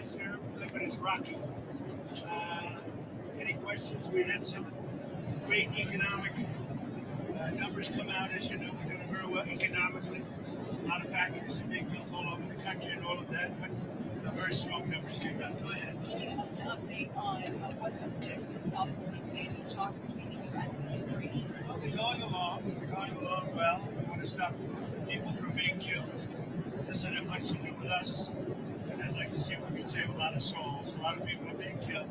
sir, but it's rocky. Any questions? We had some great economic numbers come out. As you know, we're doing very well economically. A lot of factories are being built all over the country and all of that, but very strong numbers came out. Go ahead. Can you give us an update on what took place in South Korea today, these talks between the U.S. and the Ukrainians? Well, they're going along. They're going along well. We want to stop people from being killed. It doesn't have much to do with us. And I'd like to see if we can save a lot of souls. A lot of people are being killed.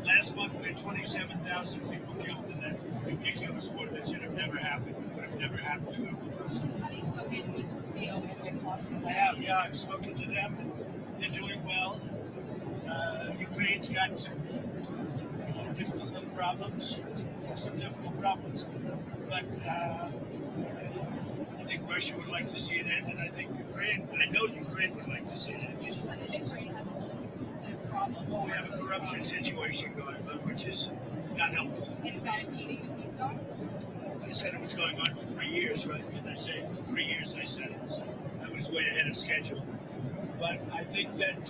Last month, we had 27,000 people killed in that ridiculous war that should have never happened. Would have never happened to them. Have you spoken with Rubio and Whitlock? I have, yeah. I've spoken to them. They're doing well. Ukraine's got some difficult little problems. Some difficult problems. But I think Russia would like to see it end, and I think Ukraine, I know Ukraine would like to see it end. You just said that Ukraine has a little bit of problems. Well, we have a corruption situation going on, which is not helpful. And is that impeding the peace talks? I said it was going on for 3 years, right? Didn't I say 3 years? I said it. So I was way ahead of schedule. But I think that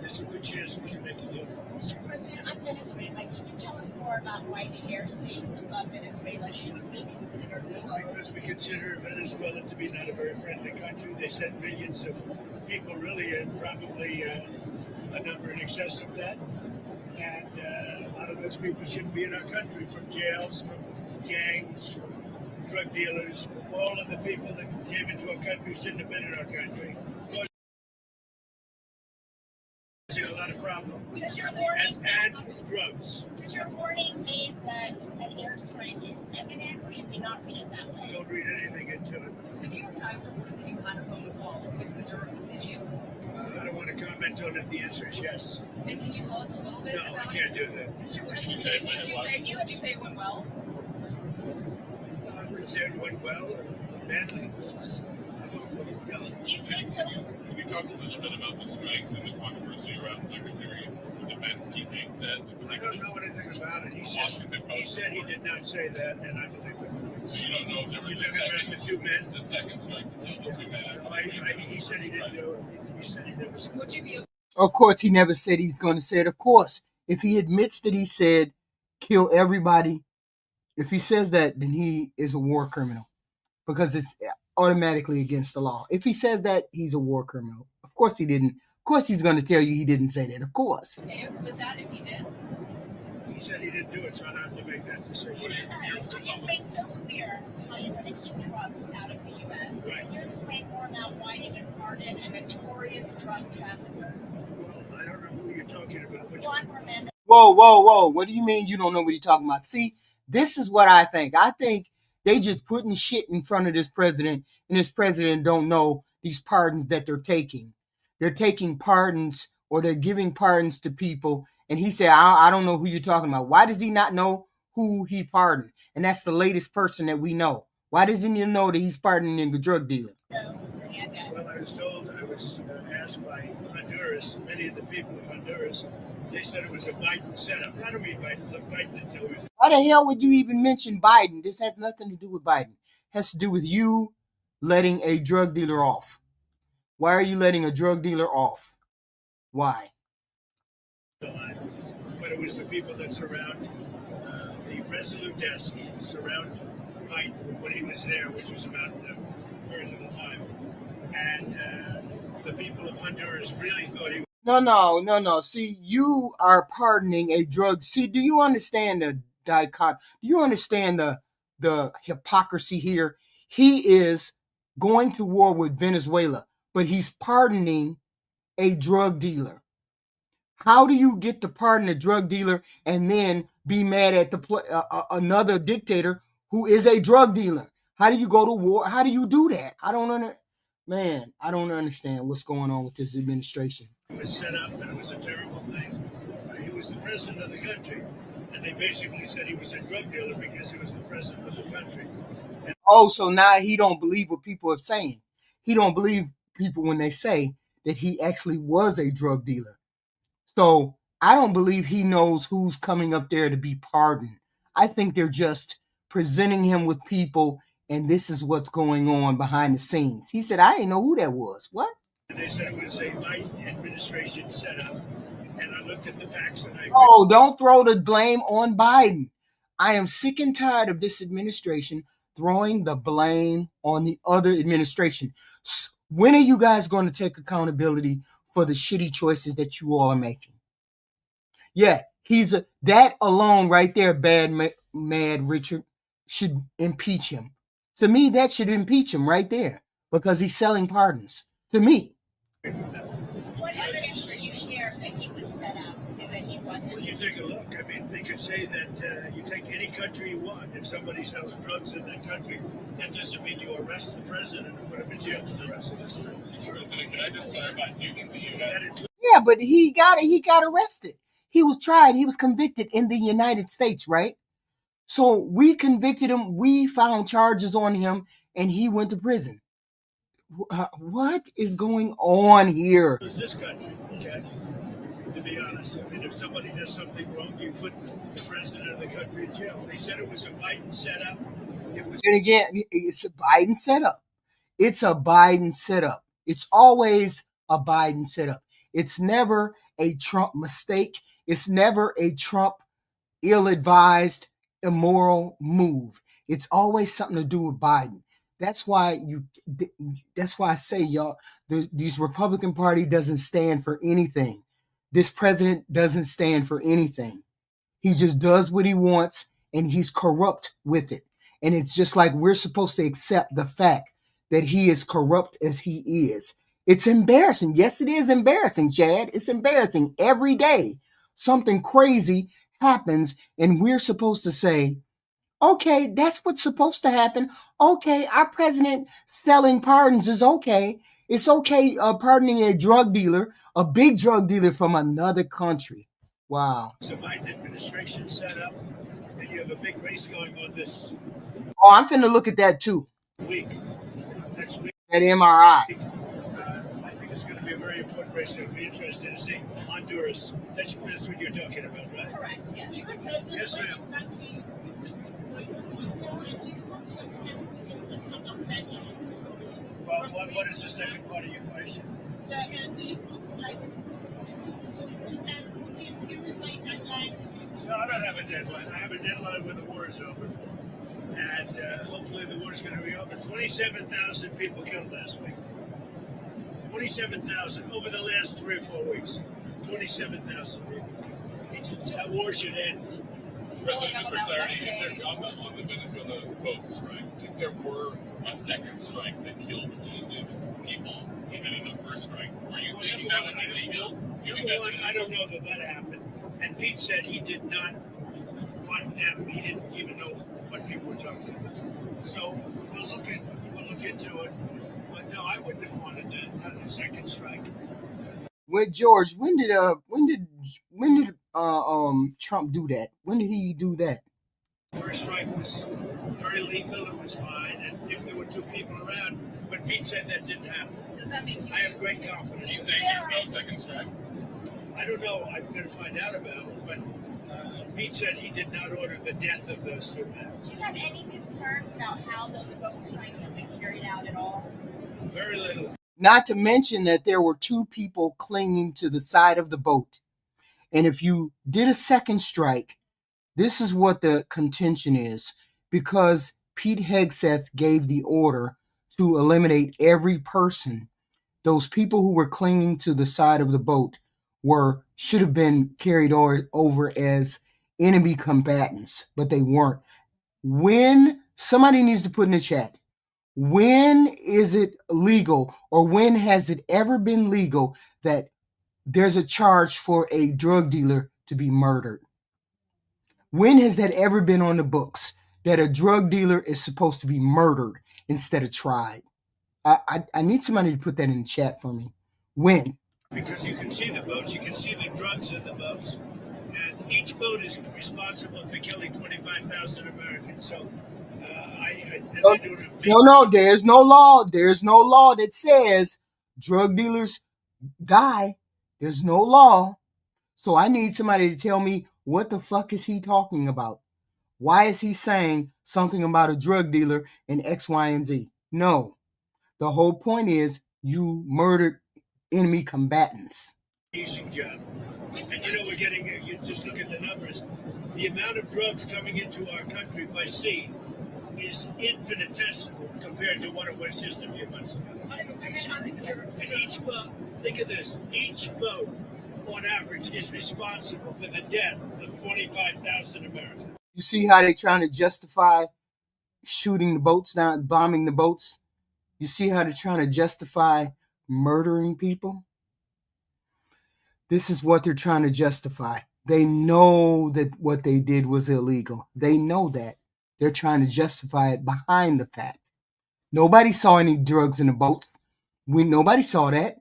there's a good chance we can make a deal. Mr. President, on Venezuela, can you tell us more about why the airspace above Venezuela should be considered closed? Because we consider Venezuela to be not a very friendly country. They sent millions of people, really, and probably a number in excess of that. And a lot of those people shouldn't be in our country, from jails, from gangs, from drug dealers, from all of the people that came into our country shouldn't have been in our country. A lot of problems. Does your warning and drugs. Does your warning mean that an airstrike is imminent, or should we not read it that way? Don't read anything into it. The New York Times reported that you had a phone call with Maduro. Did you? I don't want to comment on it. The answer is yes. And can you tell us a little bit No, about I can't do that. Mr. Would you President, say it went well? I wouldn't say it went well or badly. you think so? Can you talk a little bit about the strikes and the controversy around Secretary of Defense Keith Hegseth? I don't know anything about it. He said he did not say that, and I believe it. So you don't know if there was You talking about the two men? the second strike to kill the two men? He said he didn't do it. He said he never said it. Would you be Of course, he never said he's going to say it. Of course, if he admits that he said kill everybody, if he says that, then he is a war criminal because it's automatically against the law. If he says that, he's a war criminal. Of course he didn't. Of course he's going to tell you he didn't say that. Of course. okay with that if he did? He said he didn't do it, so I don't have to make that decision. Mr. You've made so clear how you're going to keep drugs out of the U.S. Right. Can you explain more about why you can pardon a notorious drug trafficker? Well, I don't know who you're talking about. Which Juan one? Romero. Whoa. What do you mean you don't know what he's talking about? See, this is what I think. I think they just putting shit in front of this president, and this president don't know these pardons that they're taking. They're taking pardons, or they're giving pardons to people, and he said, I don't know who you're talking about. Why does he not know who he pardoned? And that's the latest person that we know. Why doesn't he know that he's pardoning the drug dealer? Well, I was told, I was asked by Honduras, many of the people of Honduras, they said it was a Biden setup. I don't mean Biden. Look, Biden didn't do it. Why the hell would you even mention Biden? This has nothing to do with Biden. It has to do with you letting a drug dealer off. Why are you letting a drug dealer off? Why? But it was the people that surround the Resolute desk, surround Biden when he was there, which was about very little time. And the people of Honduras really thought he was. No. See, you are pardoning a drug. See, do you understand the dichotomy? Do you understand the hypocrisy here? He is going to war with Venezuela, but he's pardoning a drug dealer. How do you get to pardon a drug dealer and then be mad at another dictator who is a drug dealer? How do you go to war? How do you do that? I don't understand what's going on with this administration. It was set up and it was a terrible thing. He was the president of the country, and they basically said he was a drug dealer because he was the president of the country. And so now he don't believe what people are saying. He don't believe people when they say that he actually was a drug dealer. So I don't believe he knows who's coming up there to be pardoned. I think they're just presenting him with people, and this is what's going on behind the scenes. He said, I didn't know who that was. What? They said it was a Biden administration setup, and I looked at the facts and I. Oh, don't throw the blame on Biden. I am sick and tired of this administration throwing the blame on the other administration. When are you guys going to take accountability for the shitty choices that you all are making? Yeah, that alone right there, mad Richard, should impeach him. To me, that should impeach him right there because he's selling pardons. To me. What evidence did you share that he was set up and that he wasn't? Well, you take a look. I mean, they could say that you take any country you want. If somebody sells drugs in that country, that doesn't mean you arrest the president and put him in jail for the rest of his life. President, can I just clarify? Do you think the U.S. Yeah, but he got arrested. He was tried. He was convicted in the United States, right? So we convicted him. We found charges on him, and he went to prison. What is going on here? It's this country, okay? To be honest, I mean, if somebody does something wrong, you put the president of the country in jail. They said it was a Biden setup. And again, it's a Biden setup. It's a Biden setup. It's always a Biden setup. It's never a Trump mistake. It's never a Trump ill-advised, immoral move. It's always something to do with Biden. That's why I say, y'all, these Republican Party doesn't stand for anything. This president doesn't stand for anything. He just does what he wants, and he's corrupt with it. And it's just like we're supposed to accept the fact that he is corrupt as he is. It's embarrassing. Yes, it is embarrassing, Chad. It's embarrassing every day. Something crazy happens, and we're supposed to say, okay, that's what's supposed to happen. Okay, our president selling pardons is okay. It's okay pardoning a drug dealer, a big drug dealer from another country. Wow. It's a Biden administration set up, and you have a big race going on this. Oh, I'm finna look at that too. Next week. That MRI. I think it's going to be a very important race. It'll be interesting to see Honduras. That's what you're talking about, right? Correct, yes. Yes, ma'am. Well, what is the second part of your question? No, I don't have a deadline. I have a deadline when the war is over. And hopefully the war is going to be over. 27,000 people killed last week. 27,000 over the last 3 or 4 weeks. 27,000 people killed. That war should end. President, just for clarity, on the Venezuela boat strike, if there were a second strike that killed wounded people, even in the first strike, were you thinking that would be legal? I don't know that happened. And Pete said he did not want them. He didn't even know what people were talking about. So we'll look into it. But no, I wouldn't have wanted a second strike. With George, when did Trump do that? When did he do that? First strike was very legal. It was fine, and if there were 2 people around, but Pete said that didn't happen. Does that make you? I have great confidence. He's saying there's no second strike? I don't know. I'm going to find out about it, but Pete said he did not order the death of those 2 men. Do you have any concerns about how those boat strikes have been carried out at all? Very little. Not to mention that there were 2 people clinging to the side of the boat. And if you did a second strike, this is what the contention is. Because Pete Hegseth gave the order to eliminate every person, those people who were clinging to the side of the boat should have been carried over as enemy combatants, but they weren't. When somebody needs to put in the chat, when is it legal, or when has it ever been legal that there's a charge for a drug dealer to be murdered? When has that ever been on the books that a drug dealer is supposed to be murdered instead of tried? I need somebody to put that in the chat for me. When? Because you can see the boats, you can see the drugs in the boats, and each boat is responsible for killing 25,000 Americans. So no, there's no law. There's no law that says drug dealers die. There's no law. So I need somebody to tell me, what the fuck is he talking about? Why is he saying something about a drug dealer and X, Y, and Z? No. The whole point is you murdered enemy combatants. Amazing job. And you know, we're getting, you just look at the numbers. The amount of drugs coming into our country by sea is infinitesimal compared to what it was just a few months ago. And each boat, think of this, each boat on average is responsible for the death of 25,000 Americans. You see how they're trying to justify shooting the boats down, bombing the boats? You see how they're trying to justify murdering people? This is what they're trying to justify. They know that what they did was illegal. They know that. They're trying to justify it behind the fact. Nobody saw any drugs in the boat. Nobody saw that.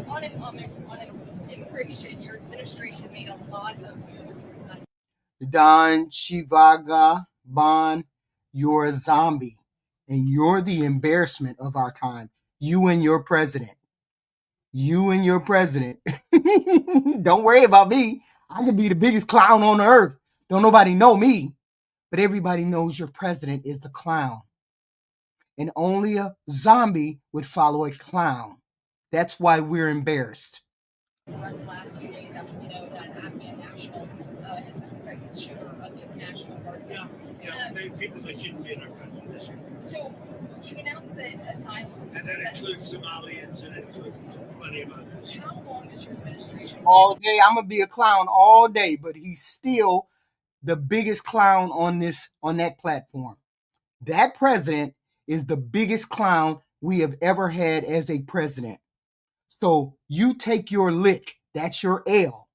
On immigration, your administration made a lot of moves. Don Shivaga Bon, you're a zombie. And you're the embarrassment of our time. You and your president. You and your president. Don't worry about me. I could be the biggest clown on the earth. Don't nobody know me. But everybody knows your president is the clown. And only a zombie would follow a clown. That's why we're embarrassed. Throughout the last few days after we know that an Afghan national is the suspected shooter of this National Guardsman. Yeah, people that shouldn't be in our country this year. So you announced that asylum. And that includes Somalians and it includes plenty of others. How long does your administration? All day, I'm gonna be a clown all day, but he's still the biggest clown on that platform. That president is the biggest clown we have ever had as a president. So you take your lick. That's your L.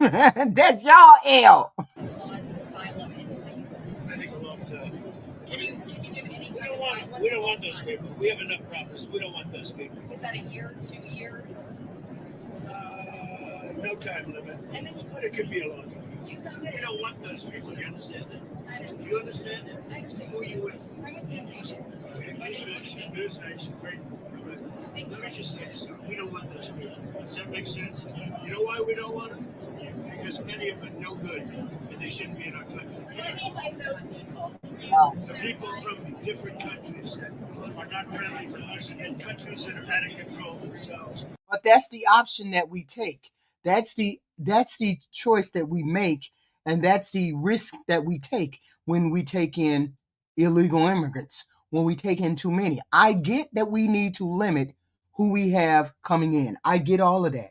That's y'all L. Cause asylum into the U.S. I think a long time. Can you give any We kind don't of want, time? What's we the don't long want those time? people. We have enough problems. We don't want those people. Is that a year, 2 years? No time limit. And then But it could be a long time. you said We that. don't want those people. You understand that? I understand. You understand that? I understand. Who are you with? I'm with News Nation. Okay, My News name's Nation. Kulinski. News Nation. Great. Let me just say this. We don't want those people. Does that make sense? You know why we don't want them? Because many of them are no good and they shouldn't be in our country. What I mean by those people, The people from different countries that are not friendly to us and countries that are out of control themselves. But that's the option that we take. That's the choice that we make, and that's the risk that we take when we take in illegal immigrants, when we take in too many. I get that we need to limit who we have coming in. I get all of that.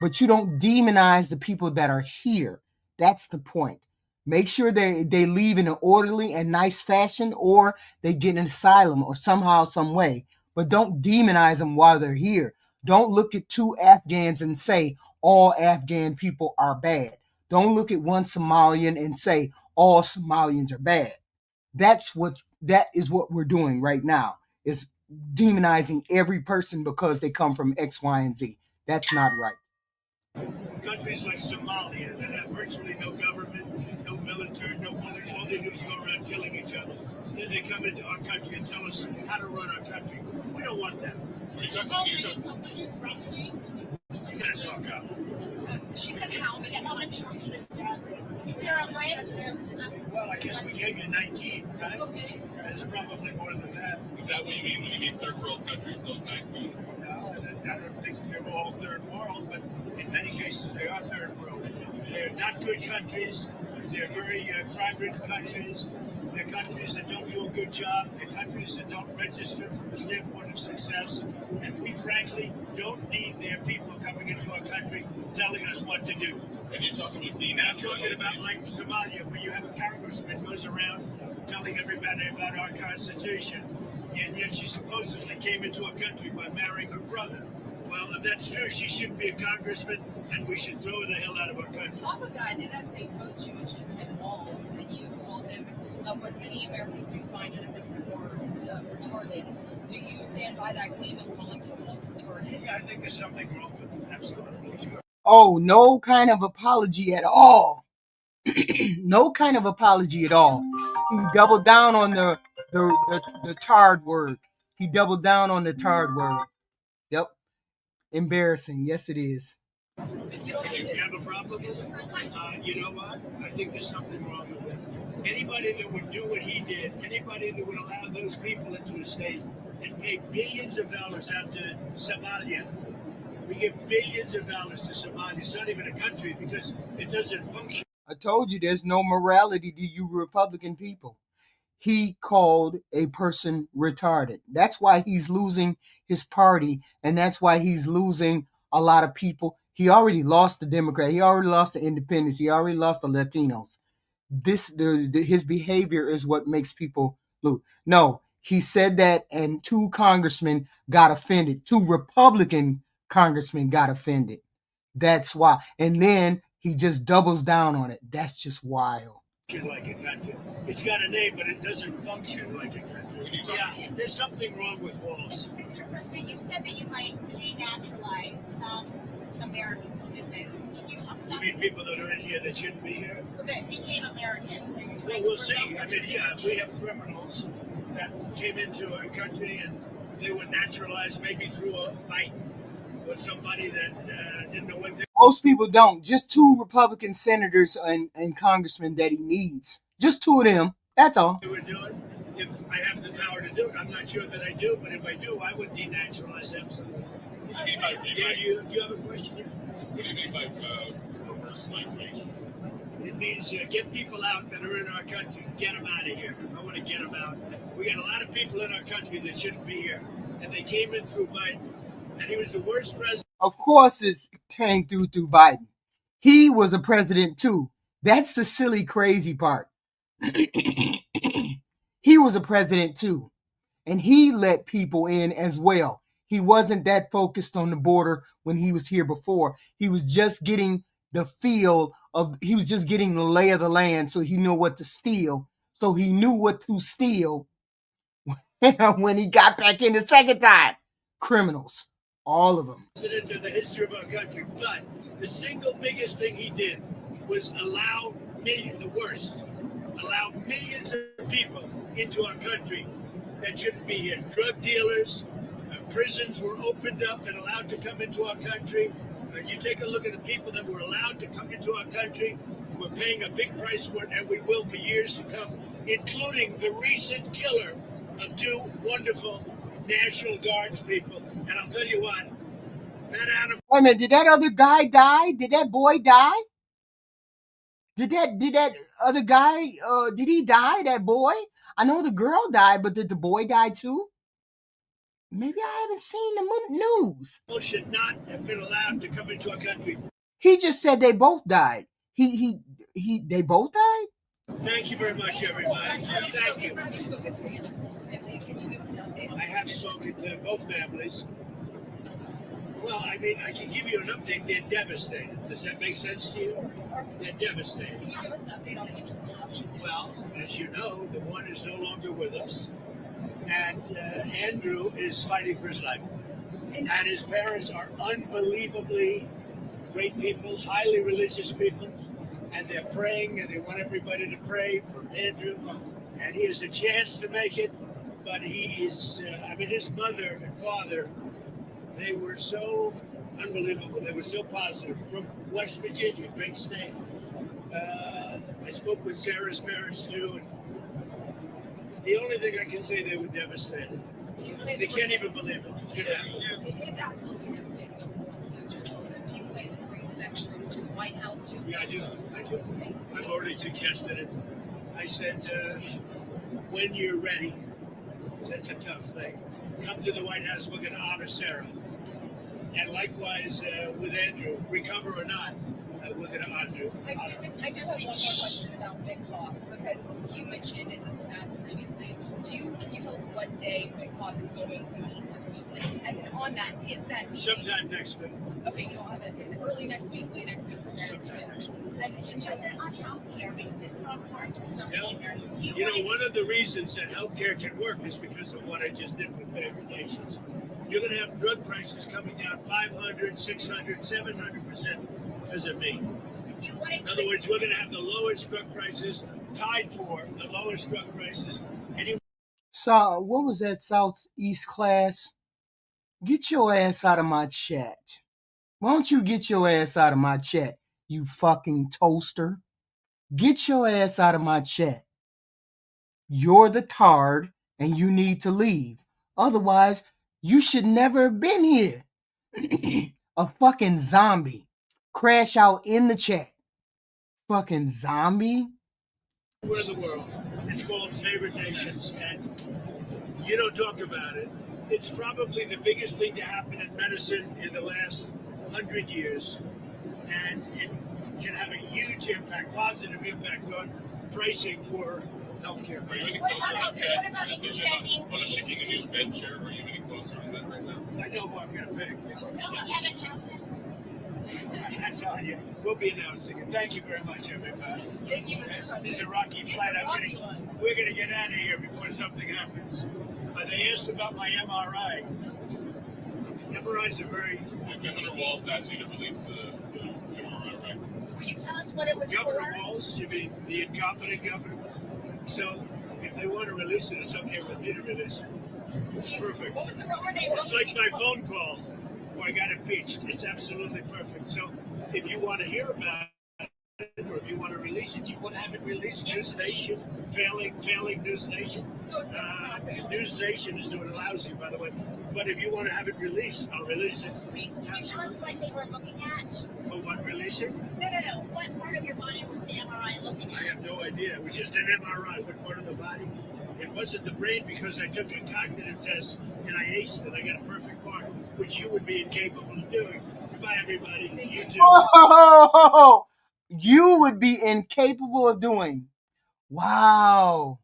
But you don't demonize the people that are here. That's the point. Make sure they leave in an orderly and nice fashion, or they get an asylum or somehow, some way. But don't demonize them while they're here. Don't look at 2 Afghans and say all Afghan people are bad. Don't look at 1 Somalian and say all Somalians are bad. That is what we're doing right now, is demonizing every person because they come from X, Y, and Z. That's not right. Countries like Somalia that have virtually no government, no military, no police, all they do is go around killing each other. Then they come into our country and tell us how to run our country. We don't want them. Are you talking how to many you? countries roughly? You gotta talk up. She said how many countries? Is there a list? Well, I guess we gave you 19, right? Okay. There's probably more than that. Is that what you mean when you mean third world countries, those 19? No, I don't think they're all third world, but in many cases they are third world. They're not good countries. They're very crime-ridden countries. They're countries that don't do a good job. They're countries that don't register from the standpoint of success. And we, frankly, don't need their people coming into our country telling us what to do. And you're talking about I'm talking about like Somalia, where you have a congressman goes around telling everybody about our Constitution, and yet she supposedly came into our country by marrying her brother. Well, if that's true, she shouldn't be a congressman, and we should throw her the hell out of our country. Off of that, in that same post, you mentioned Tim Walz, and you called him what many Americans do find an offensive or retarded. Do you stand by that claim of calling Tim Walz retarded? Yeah, I think there's something wrong with it. Absolutely, sure. Oh, no kind of apology at all. No kind of apology at all. He doubled down on the tarred word. He doubled down on the tarred word. Yep. Embarrassing. Yes, it is. If you don't You think have a problem with it? You know what? I think there's something wrong with it. Anybody that would do what he did, anybody that would allow those people into a state and pay billions of dollars out to Somalia. We give billions of dollars to Somalia. It's not even a country because it doesn't function. I told you there's no morality to you Republican people. He called a person retarded. That's why he's losing his party, and that's why he's losing a lot of people. He already lost the Democrat. He already lost the independents. He already lost the Latinos. His behavior is what makes people lose. No, he said that, and 2 congressmen got offended. 2 Republican congressmen got offended. That's why. And then he just doubles down on it. That's just wild. Like a country. It's got a name, but it doesn't function like a country. Yeah, there's something wrong with walls. Mr. President, you said that you might denaturalize some American citizens. Can you talk You about mean people that are in here that shouldn't be here? that became Americans? Are you Well, trying we'll to see. revoke I their mean, yeah, citizenship? we have criminals that came into our country and they were naturalized maybe through a fight with somebody that didn't know what they Most people don't. Just 2 Republican senators and congressmen that he needs. Just 2 of them. That's all. were doing. If I have the power to do it, I'm not sure that I do, but if I do, I would denaturalize absolutely. What do you mean by Yeah, do you have a question? Yeah? what do you mean by reverse migration? It means get people out that are in our country. Get them out of here. I want to get them out. We got a lot of people in our country that shouldn't be here, and they came in through Biden, and he was the worst president. Of course, it came through Biden. He was a president too. That's the silly, crazy part. He was a president too, and he let people in as well. He wasn't that focused on the border when he was here before. He was just getting the feel of, he was just getting the lay of the land, so he knew what to steal. So he knew what to steal when he got back in the second time. Criminals, all of them. President in the history of our country, but the single biggest thing he did was allow millions of people into our country that shouldn't be here. Drug dealers, prisons were opened up and allowed to come into our country. You take a look at the people that were allowed to come into our country. We're paying a big price for it, and we will for years to come, including the recent killer of 2 wonderful National Guards people. And I'll tell you what, that animal. Wait a minute, did that other guy die? Did that boy die? Did that other guy, did he die, that boy? I know the girl died, but did the boy die too? Maybe I haven't seen the news. Should not have been allowed to come into our country. He just said they both died. They both died? Thank you very much, everybody. Thank you. Have you spoken to Andrew Cull's family? Can you give us an update? I have spoken to both families. Well, I mean, I can give you an update. They're devastated. Does that make sense to you? They're devastated. Can you give us an update on Andrew Cull's? Well, as you know, the one is no longer with us. And Andrew is fighting for his life. And his parents are unbelievably great people, highly religious people. And they're praying, and they want everybody to pray for Andrew. And he has a chance to make it. But he is, his mother and father, they were so unbelievable. They were so positive. From West Virginia, great state. I spoke with Sarah's parents too. And the only thing I can say, they were devastated. They can't even believe it. It's absolutely devastating, of course, to lose your children. Do you plan to bring them extra to the White House? Yeah, I do. I've already suggested it. I said, when you're ready, that's a tough thing. Come to the White House, we're going to honor Sarah. And likewise with Andrew, recover or not, we're going to honor. I do have one more question about Witkoff, because you mentioned, and this was asked previously, can you tell us what day Witkoff is going to meet with Putin? And then on that, is that meeting, sometime next week. Okay, you don't have it. Is it early next week, late next week? Sometime next week. And President, on healthcare, because it's so important to so many Americans. You know, one of the reasons that healthcare can work is because of what I just did with favored nations. You're going to have drug prices coming down 500, 600, 700% because of me. In other words, we're going to have the lowest drug prices, tied for the lowest drug prices. So, what was that Southeast class? Get your ass out of my chat. Why don't you get your ass out of my chat, you fucking toaster? Get your ass out of my chat. You're the tard, and you need to leave. Otherwise, you should never have been here. A fucking zombie. Crash out in the chat. Fucking zombie. We're the world. It's called Favored Nations, and you don't talk about it. It's probably the biggest thing to happen in medicine in the last 100 years, and it can have a huge impact, positive impact on pricing for healthcare. Are you any What closer about- on that? what about Decision extending on these- picking a new Fed chair? Are you any closer on that right now? I know who I'm going to pick. Tell me Kevin Hassett. I'm telling you, we'll be announcing it. Thank you very much, everybody. Thank you, Mr. This is President. a rocky It's flight. a rocky one. We're going to get out of here before something happens. They asked about my MRI. MRIs are very. Governor Walz asked you to release the MRI records. Will you tell us what it was Governor for? Walz, you mean the incompetent governor? So if they want to release it, it's okay with me to release it. It's perfect. What was the What were they It's like looking my for? phone call where I got impeached. It's absolutely perfect. So if you want to hear about it, or if you want to release it, you want to have it released. Yes, News Nation, failing News Nation. No, sir, not failing. News Nation is doing lousy, by the way. But if you want to have it released, I'll release it. Please, can you tell us what they were looking at? For what releasing? No. What part of your body was the MRI looking I at? have no idea. It was just an MRI. What part of the body? It wasn't the brain because I took a cognitive test and I aced it. I got a perfect mark, which you would be incapable of doing. Goodbye, everybody. You too. Oh, you would be incapable of doing. Wow.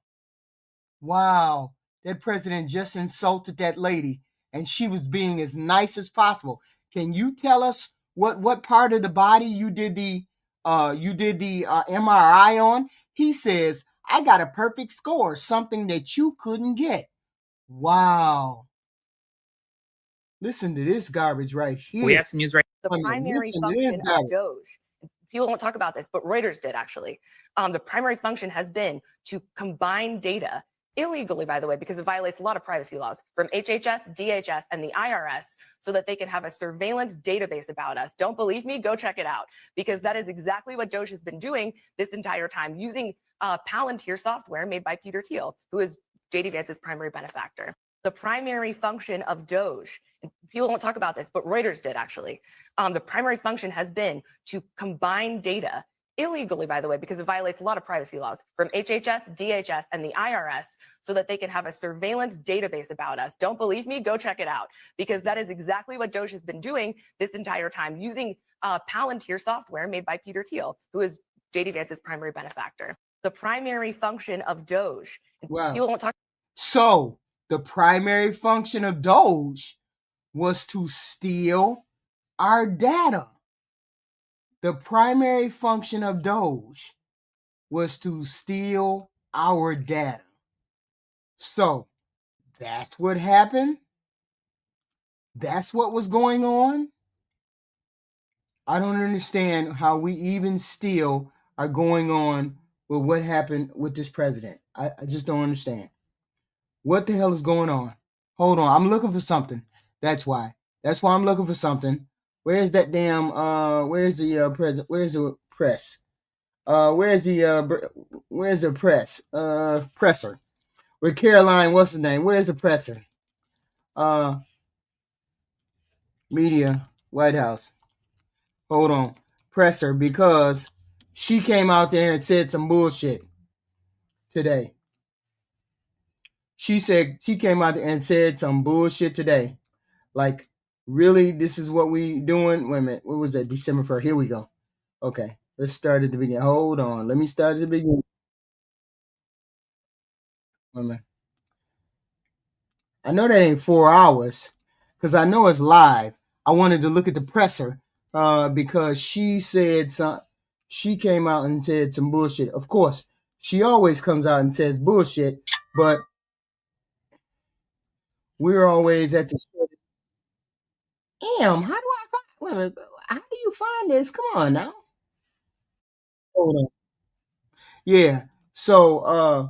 That president just insulted that lady, and she was being as nice as possible. Can you tell us what part of the body you did the MRI on? He says, I got a perfect score, something that you couldn't get. Wow. Listen to this garbage right here. We have some news right The primary Listen to this function guy. of Doge, people won't talk about this, but Reuters did actually. The primary function has been to combine data illegally, by the way, because it violates a lot of privacy laws from HHS, DHS, and the IRS so that they can have a surveillance database about us. Don't believe me? Go check it out, because that is exactly what Doge has been doing this entire time, using Palantir software made by Peter Thiel, who is JD Vance's primary benefactor. The primary function of Doge, people won't talk about this, but Reuters did actually. The primary function has been to combine data illegally, by the way, because it violates a lot of privacy laws from HHS, DHS, and the IRS so that they can have a surveillance database about us. Don't believe me? Go check it out, because that is exactly what Doge has been doing this entire time, using Palantir software made by Peter Thiel, who is JD Vance's primary benefactor. The primary function of Doge, Wow. people won't talk. So the primary function of Doge was to steal our data. The primary function of Doge was to steal our data. So that's what happened. That's what was going on. I don't understand how we even still are going on with what happened with this president. I just don't understand. What the hell is going on? Hold on. I'm looking for something. That's why. That's why I'm looking for something. Where's that damn where's the president? Where's the press? Where's the press? Presser. With Caroline, what's the name? Where's the presser? Media, White House. Hold on. Presser, because she came out there and said some bullshit today. She came out there and said some bullshit today. Like, really, this is what we doing? Wait a minute. What was that? December 1st. Here we go. Okay. Let's start at the beginning. Hold on. Let me start at the beginning. Wait a minute. I know that ain't 4 hours, because I know it's live. I wanted to look at the presser because she said she came out and said some bullshit. Of course, she always comes out and says bullshit, but we're always at the damn, how do I find wait a minute, how do you find this? Come on now. Hold on. Yeah. So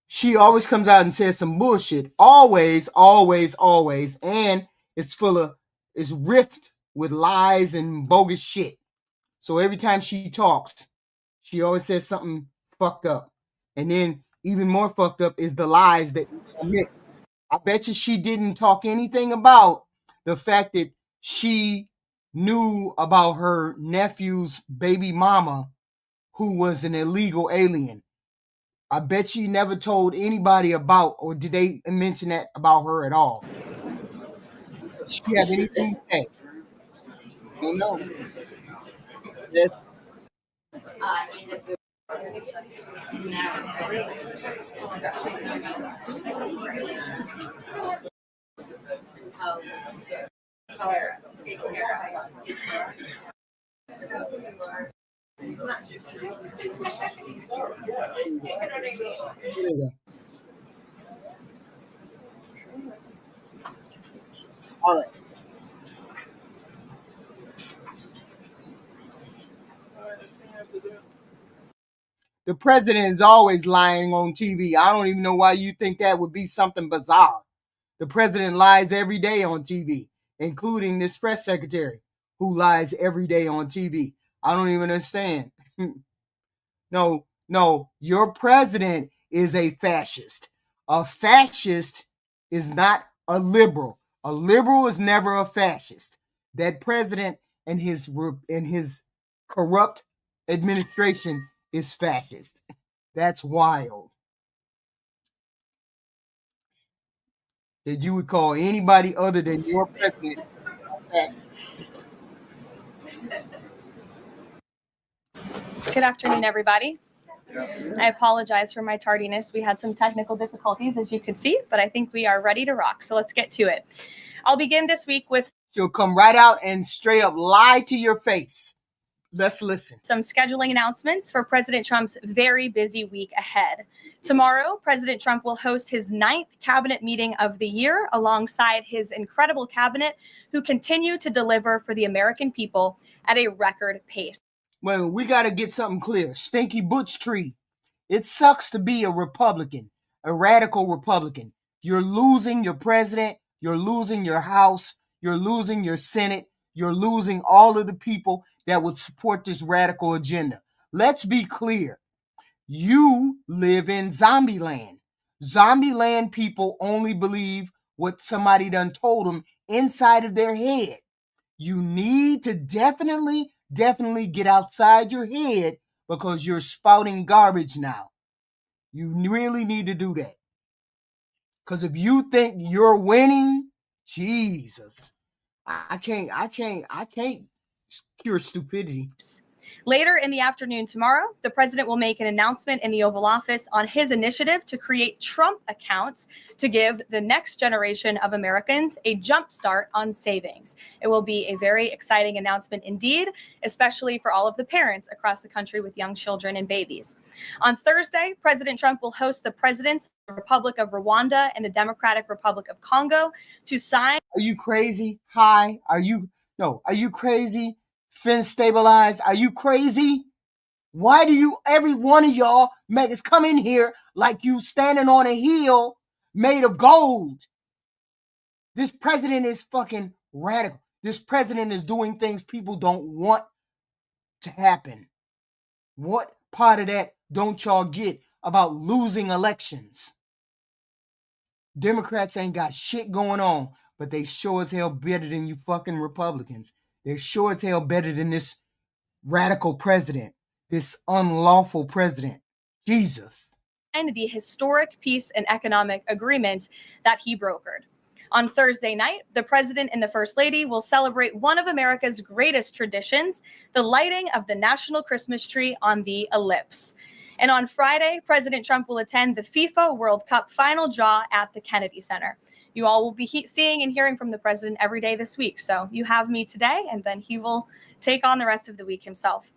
she always comes out and says some bullshit. Always, and it's riffed with lies and bogus shit. So every time she talks, she always says something fucked up. And then even more fucked up is the lies that we commit. I bet you she didn't talk anything about the fact that she knew about her nephew's baby mama who was an illegal alien. I bet she never told anybody about, or did they mention that about her at all? Does she have anything to say? I don't know. Yes. Here we go. All right. The president is always lying on TV. I don't even know why you think that would be something bizarre. The president lies every day on TV, including this press secretary who lies every day on TV. I don't even understand. No, your president is a fascist. A fascist is not a liberal. A liberal is never a fascist. That president and his corrupt administration is fascist. That's wild. That you would call anybody other than your president a fascist. Good afternoon, everybody. I apologize for my tardiness. We had some technical difficulties, as you could see, but I think we are ready to rock. So let's get to it. I'll begin this week with She'll come right out and straight up lie to your face. Let's listen. some scheduling announcements for President Trump's very busy week ahead. Tomorrow, President Trump will host his 9th cabinet meeting of the year alongside his incredible cabinet, who continue to deliver for the American people at a record pace. Well, we got to get something clear. Stinky Butch Tree. It sucks to be a Republican, a radical Republican. You're losing your president. You're losing your House. You're losing your Senate. You're losing all of the people that would support this radical agenda. Let's be clear. You live in zombie land. Zombie land people only believe what somebody done told them inside of their head. You need to definitely get outside your head because you're spouting garbage now. You really need to do that. Because if you think you're winning, Jesus, I can't cure stupidity. Later in the afternoon tomorrow, the president will make an announcement in the Oval Office on his initiative to create Trump accounts to give the next generation of Americans a jump start on savings. It will be a very exciting announcement indeed, especially for all of the parents across the country with young children and babies. On Thursday, President Trump will host the presidents of the Republic of Rwanda and the Democratic Republic of Congo to sign. Are you crazy? Hi. Are you crazy? Fin stabilized. Are you crazy? Why do you, every one of y'all, make us come in here like you standing on a hill made of gold? This president is fucking radical. This president is doing things people don't want to happen. What part of that don't y'all get about losing elections? Democrats ain't got shit going on, but they sure as hell better than you fucking Republicans. They're sure as hell better than this radical president, this unlawful president. Jesus. And the historic peace and economic agreement that he brokered. On Thursday night, the president and the first lady will celebrate one of America's greatest traditions, the lighting of the national Christmas tree on the Ellipse. And on Friday, President Trump will attend the FIFA World Cup final draw at the Kennedy Center. You all will be seeing and hearing from the president every day this week. So you have me today, and then he will take on the rest of the week himself.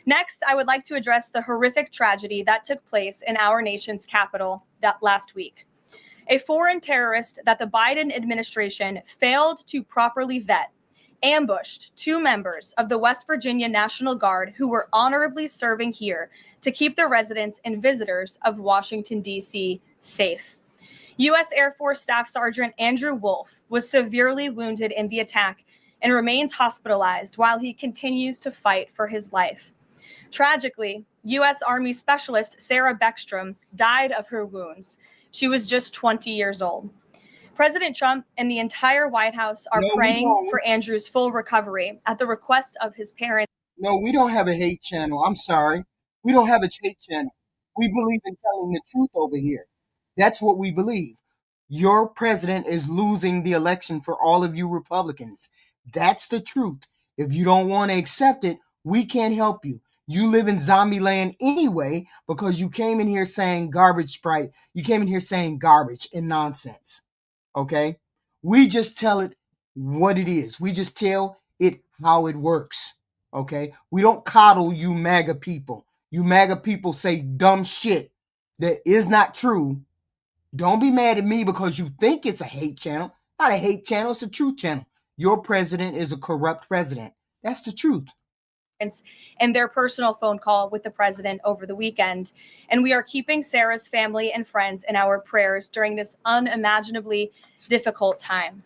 Next, I would like to address the horrific tragedy that took place in our nation's capital that last week. A foreign terrorist that the Biden administration failed to properly vet ambushed 2 members of the West Virginia National Guard who were honorably serving here to keep the residents and visitors of Washington, D.C. safe. U.S. Air Force Staff Sergeant Andrew Wolf was severely wounded in the attack and remains hospitalized while he continues to fight for his life. Tragically, U.S. Army Specialist Sarah Beckstrom died of her wounds. She was just 20 years old. President Trump and the entire White House are No, we praying don't. for Andrew's full recovery at the request of his parents. No, we don't have a hate channel. I'm sorry. We don't have a hate channel. We believe in telling the truth over here. That's what we believe. Your president is losing the election for all of you Republicans. That's the truth. If you don't want to accept it, we can't help you. You live in zombie land anyway because you came in here saying garbage sprite. You came in here saying garbage and nonsense. Okay? We just tell it what it is. We just tell it how it works. Okay? We don't coddle you MAGA people. You MAGA people say dumb shit that is not true. Don't be mad at me because you think it's a hate channel. Not a hate channel, it's a truth channel. Your president is a corrupt president. That's the truth. And their personal phone call with the president over the weekend. And we are keeping Sarah's family and friends in our prayers during this unimaginably difficult time.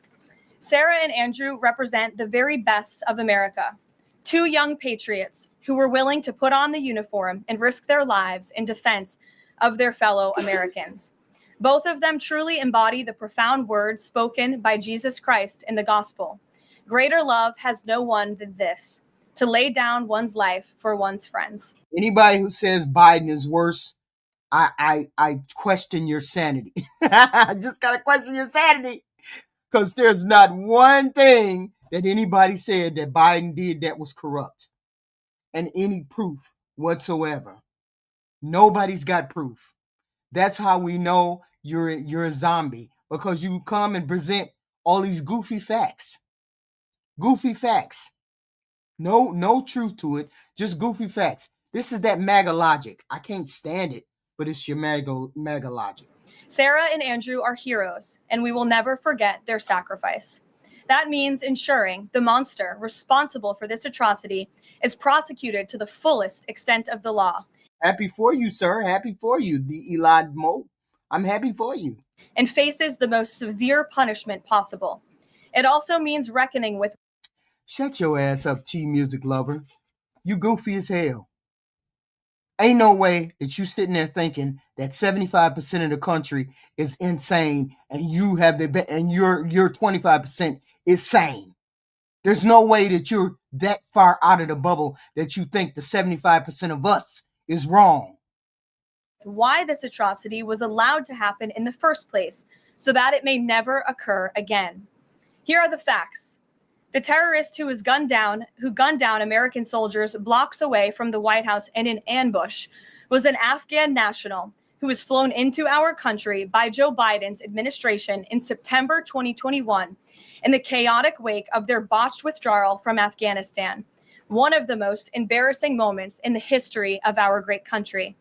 Sarah and Andrew represent the very best of America. Two young patriots who were willing to put on the uniform and risk their lives in defense of their fellow Americans. Both of them truly embody the profound words spoken by Jesus Christ in the gospel. Greater love has no one than this, to lay down one's life for one's friends. Anybody who says Biden is worse, I question your sanity. I just gotta question your sanity. Because there's not one thing that anybody said that Biden did that was corrupt. And any proof whatsoever. Nobody's got proof. That's how we know you're a zombie. Because you come and present all these goofy facts. Goofy facts. No truth to it. Just goofy facts. This is that MAGA logic. I can't stand it, but it's your MAGA logic. Sarah and Andrew are heroes, and we will never forget their sacrifice. That means ensuring the monster responsible for this atrocity is prosecuted to the fullest extent of the law. Happy for you, sir. Happy for you, the Elad Mo. I'm happy for you. And faces the most severe punishment possible. It also means reckoning with... Shut your ass up, T-music lover. You goofy as hell. Ain't no way that you sitting there thinking that 75% of the country is insane and you have and your 25% is sane. There's no way that you're that far out of the bubble that you think the 75% of us is wrong. Why this atrocity was allowed to happen in the first place, so that it may never occur again. Here are the facts. The terrorist who gunned down American soldiers blocks away from the White House in an ambush was an Afghan national who was flown into our country by Joe Biden's administration in September 2021 in the chaotic wake of their botched withdrawal from Afghanistan, one of the most embarrassing moments in the history of our great country.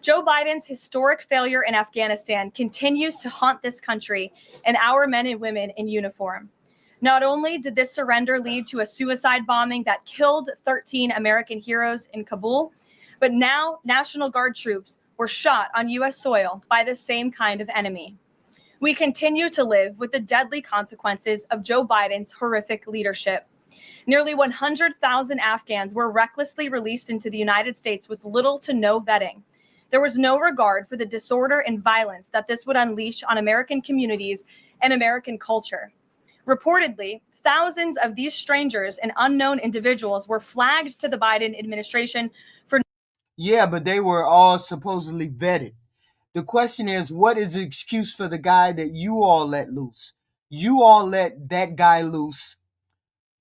Joe Biden's historic failure in Afghanistan continues to haunt this country and our men and women in uniform. Not only did this surrender lead to a suicide bombing that killed 13 American heroes in Kabul, but now National Guard troops were shot on U.S. soil by the same kind of enemy. We continue to live with the deadly consequences of Joe Biden's horrific leadership. Nearly 100,000 Afghans were recklessly released into the United States with little to no vetting. There was no regard for the disorder and violence that this would unleash on American communities and American culture. Reportedly, thousands of these strangers and unknown individuals were flagged to the Biden administration for... Yeah, but they were all supposedly vetted. The question is, what is the excuse for the guy that you all let loose? You all let that guy loose.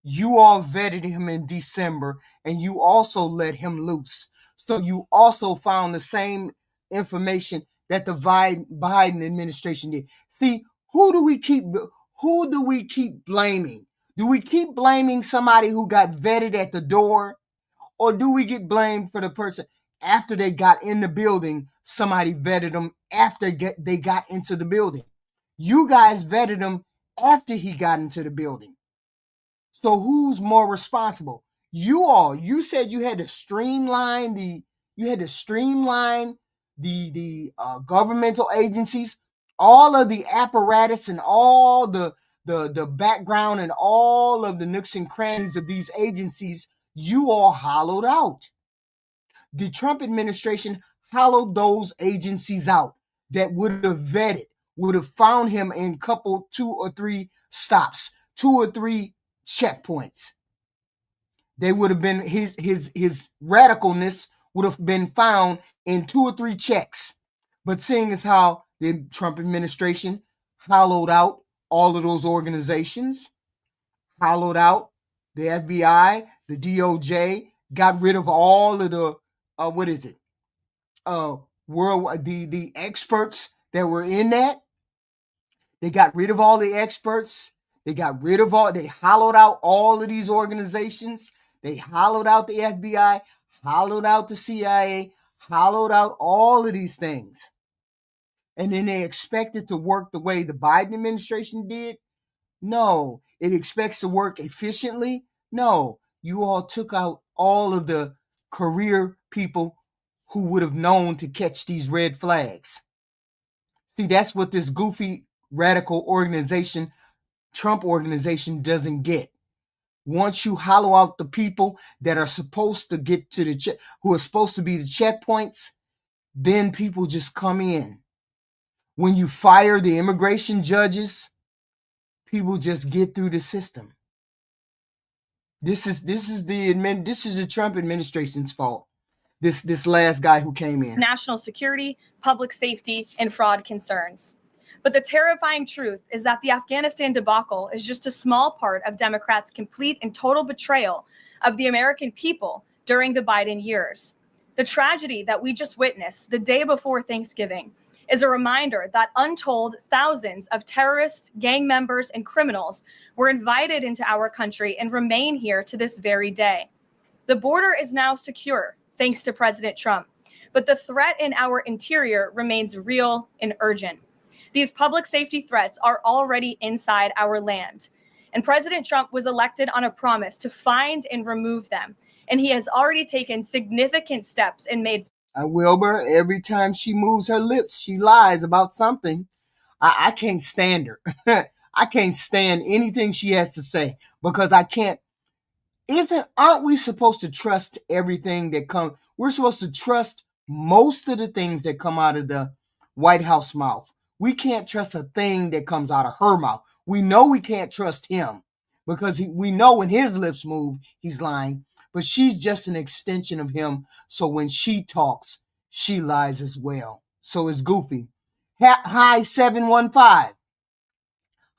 You all vetted him in December, and you also let him loose. So you also found the same information that the Biden administration did. See, who do we keep blaming? Do we keep blaming somebody who got vetted at the door? Or do we get blamed for the person after they got in the building, somebody vetted them after they got into the building? You guys vetted him after he got into the building. So who's more responsible? You all. You said you had to streamline the governmental agencies, all of the apparatus and all the background and all of the nooks and crannies of these agencies, you all hollowed out. The Trump administration hollowed those agencies out that would have vetted, would have found him in two or three stops, 2 or 3 checkpoints. They would have been his radicalness would have been found in 2 or 3 checks. But seeing as how the Trump administration hollowed out all of those organizations, hollowed out the FBI, the DOJ, got rid of all of the the experts that were in that. They got rid of all the experts. They hollowed out all of these organizations. They hollowed out the FBI, hollowed out the CIA, hollowed out all of these things. And then they expect it to work the way the Biden administration did? No. It expects to work efficiently? No. You all took out all of the career people who would have known to catch these red flags. See, that's what this goofy radical organization, Trump organization, doesn't get. Once you hollow out the people that are supposed to get to who are supposed to be the checkpoints, then people just come in. When you fire the immigration judges, people just get through the system. This is the Trump administration's fault. This last guy who came in. National security, public safety, and fraud concerns. But the terrifying truth is that the Afghanistan debacle is just a small part of Democrats' complete and total betrayal of the American people during the Biden years. The tragedy that we just witnessed the day before Thanksgiving is a reminder that untold thousands of terrorists, gang members, and criminals were invited into our country and remain here to this very day. The border is now secure, thanks to President Trump, but the threat in our interior remains real and urgent. These public safety threats are already inside our land, and President Trump was elected on a promise to find and remove them, and he has already taken significant steps and made. Wilbur, every time she moves her lips, she lies about something. I can't stand her. I can't stand anything she has to say because I can't. Aren't we supposed to trust everything that comes? We're supposed to trust most of the things that come out of the White House mouth. We can't trust a thing that comes out of her mouth. We know we can't trust him because we know when his lips move, he's lying. But she's just an extension of him. So when she talks, she lies as well. So it's goofy. Hi 715.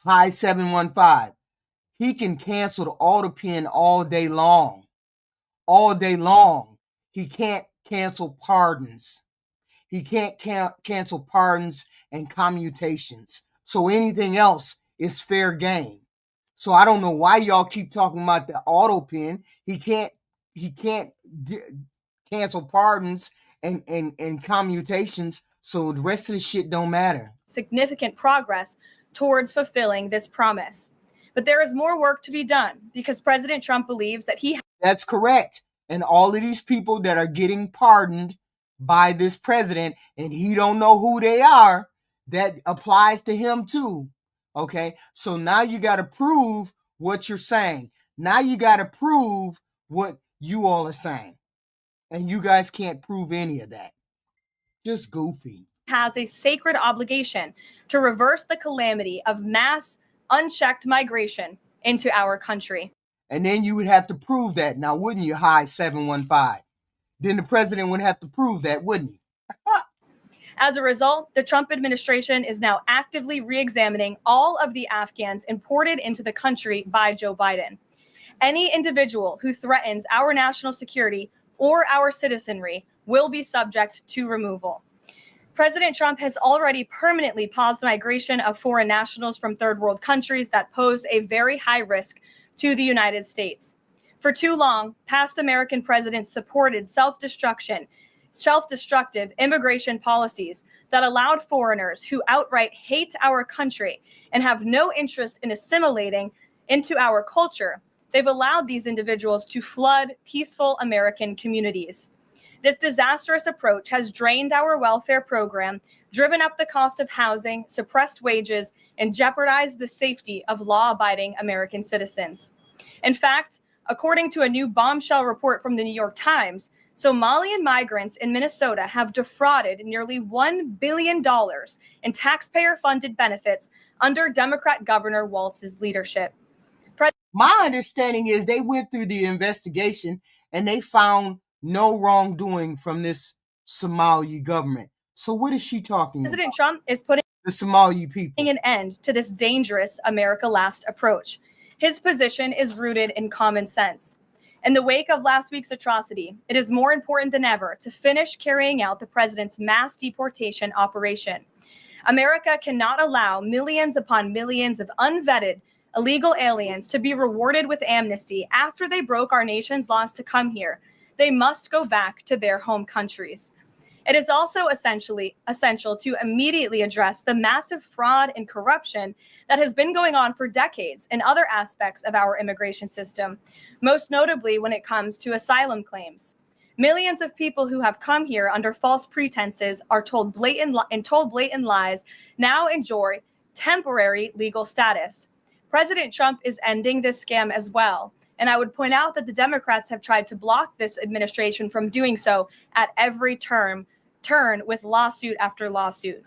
Hi 715. He can cancel the auto pen all day long. All day long. He can't cancel pardons. He can't cancel pardons and commutations. So anything else is fair game. So I don't know why y'all keep talking about the auto pen. He can't cancel pardons and commutations. So the rest of the shit don't matter. Significant progress towards fulfilling this promise. But there is more work to be done because President Trump believes that he. That's correct. And all of these people that are getting pardoned by this president and he don't know who they are, that applies to him too. Okay. So now you got to prove what you're saying. Now you got to prove what you all are saying. And you guys can't prove any of that. Just goofy. Has a sacred obligation to reverse the calamity of mass unchecked migration into our country. And then you would have to prove that. Now, wouldn't you, Hi 715? Then the president would have to prove that, wouldn't he? As a result, the Trump administration is now actively re-examining all of the Afghans imported into the country by Joe Biden. Any individual who threatens our national security or our citizenry will be subject to removal. President Trump has already permanently paused migration of foreign nationals from third world countries that pose a very high risk to the United States. For too long, past American presidents supported self-destructive immigration policies that allowed foreigners who outright hate our country and have no interest in assimilating into our culture. They've allowed these individuals to flood peaceful American communities. This disastrous approach has drained our welfare program, driven up the cost of housing, suppressed wages, and jeopardized the safety of law-abiding American citizens. In fact, according to a new bombshell report from the New York Times, Somalian migrants in Minnesota have defrauded nearly $1 billion in taxpayer-funded benefits under Democrat Governor Walz's leadership. My understanding is they went through the investigation and they found no wrongdoing from this Somali government. So what is she talking about? President Trump is putting The Somali people. an end to this dangerous America Last approach. His position is rooted in common sense. In the wake of last week's atrocity, it is more important than ever to finish carrying out the president's mass deportation operation. America cannot allow millions upon millions of unvetted illegal aliens to be rewarded with amnesty after they broke our nation's laws to come here. They must go back to their home countries. It is also essential to immediately address the massive fraud and corruption that has been going on for decades in other aspects of our immigration system, most notably when it comes to asylum claims. Millions of people who have come here under false pretenses are told blatant lies now enjoy temporary legal status. President Trump is ending this scam as well. And I would point out that the Democrats have tried to block this administration from doing so at every turn with lawsuit after lawsuit.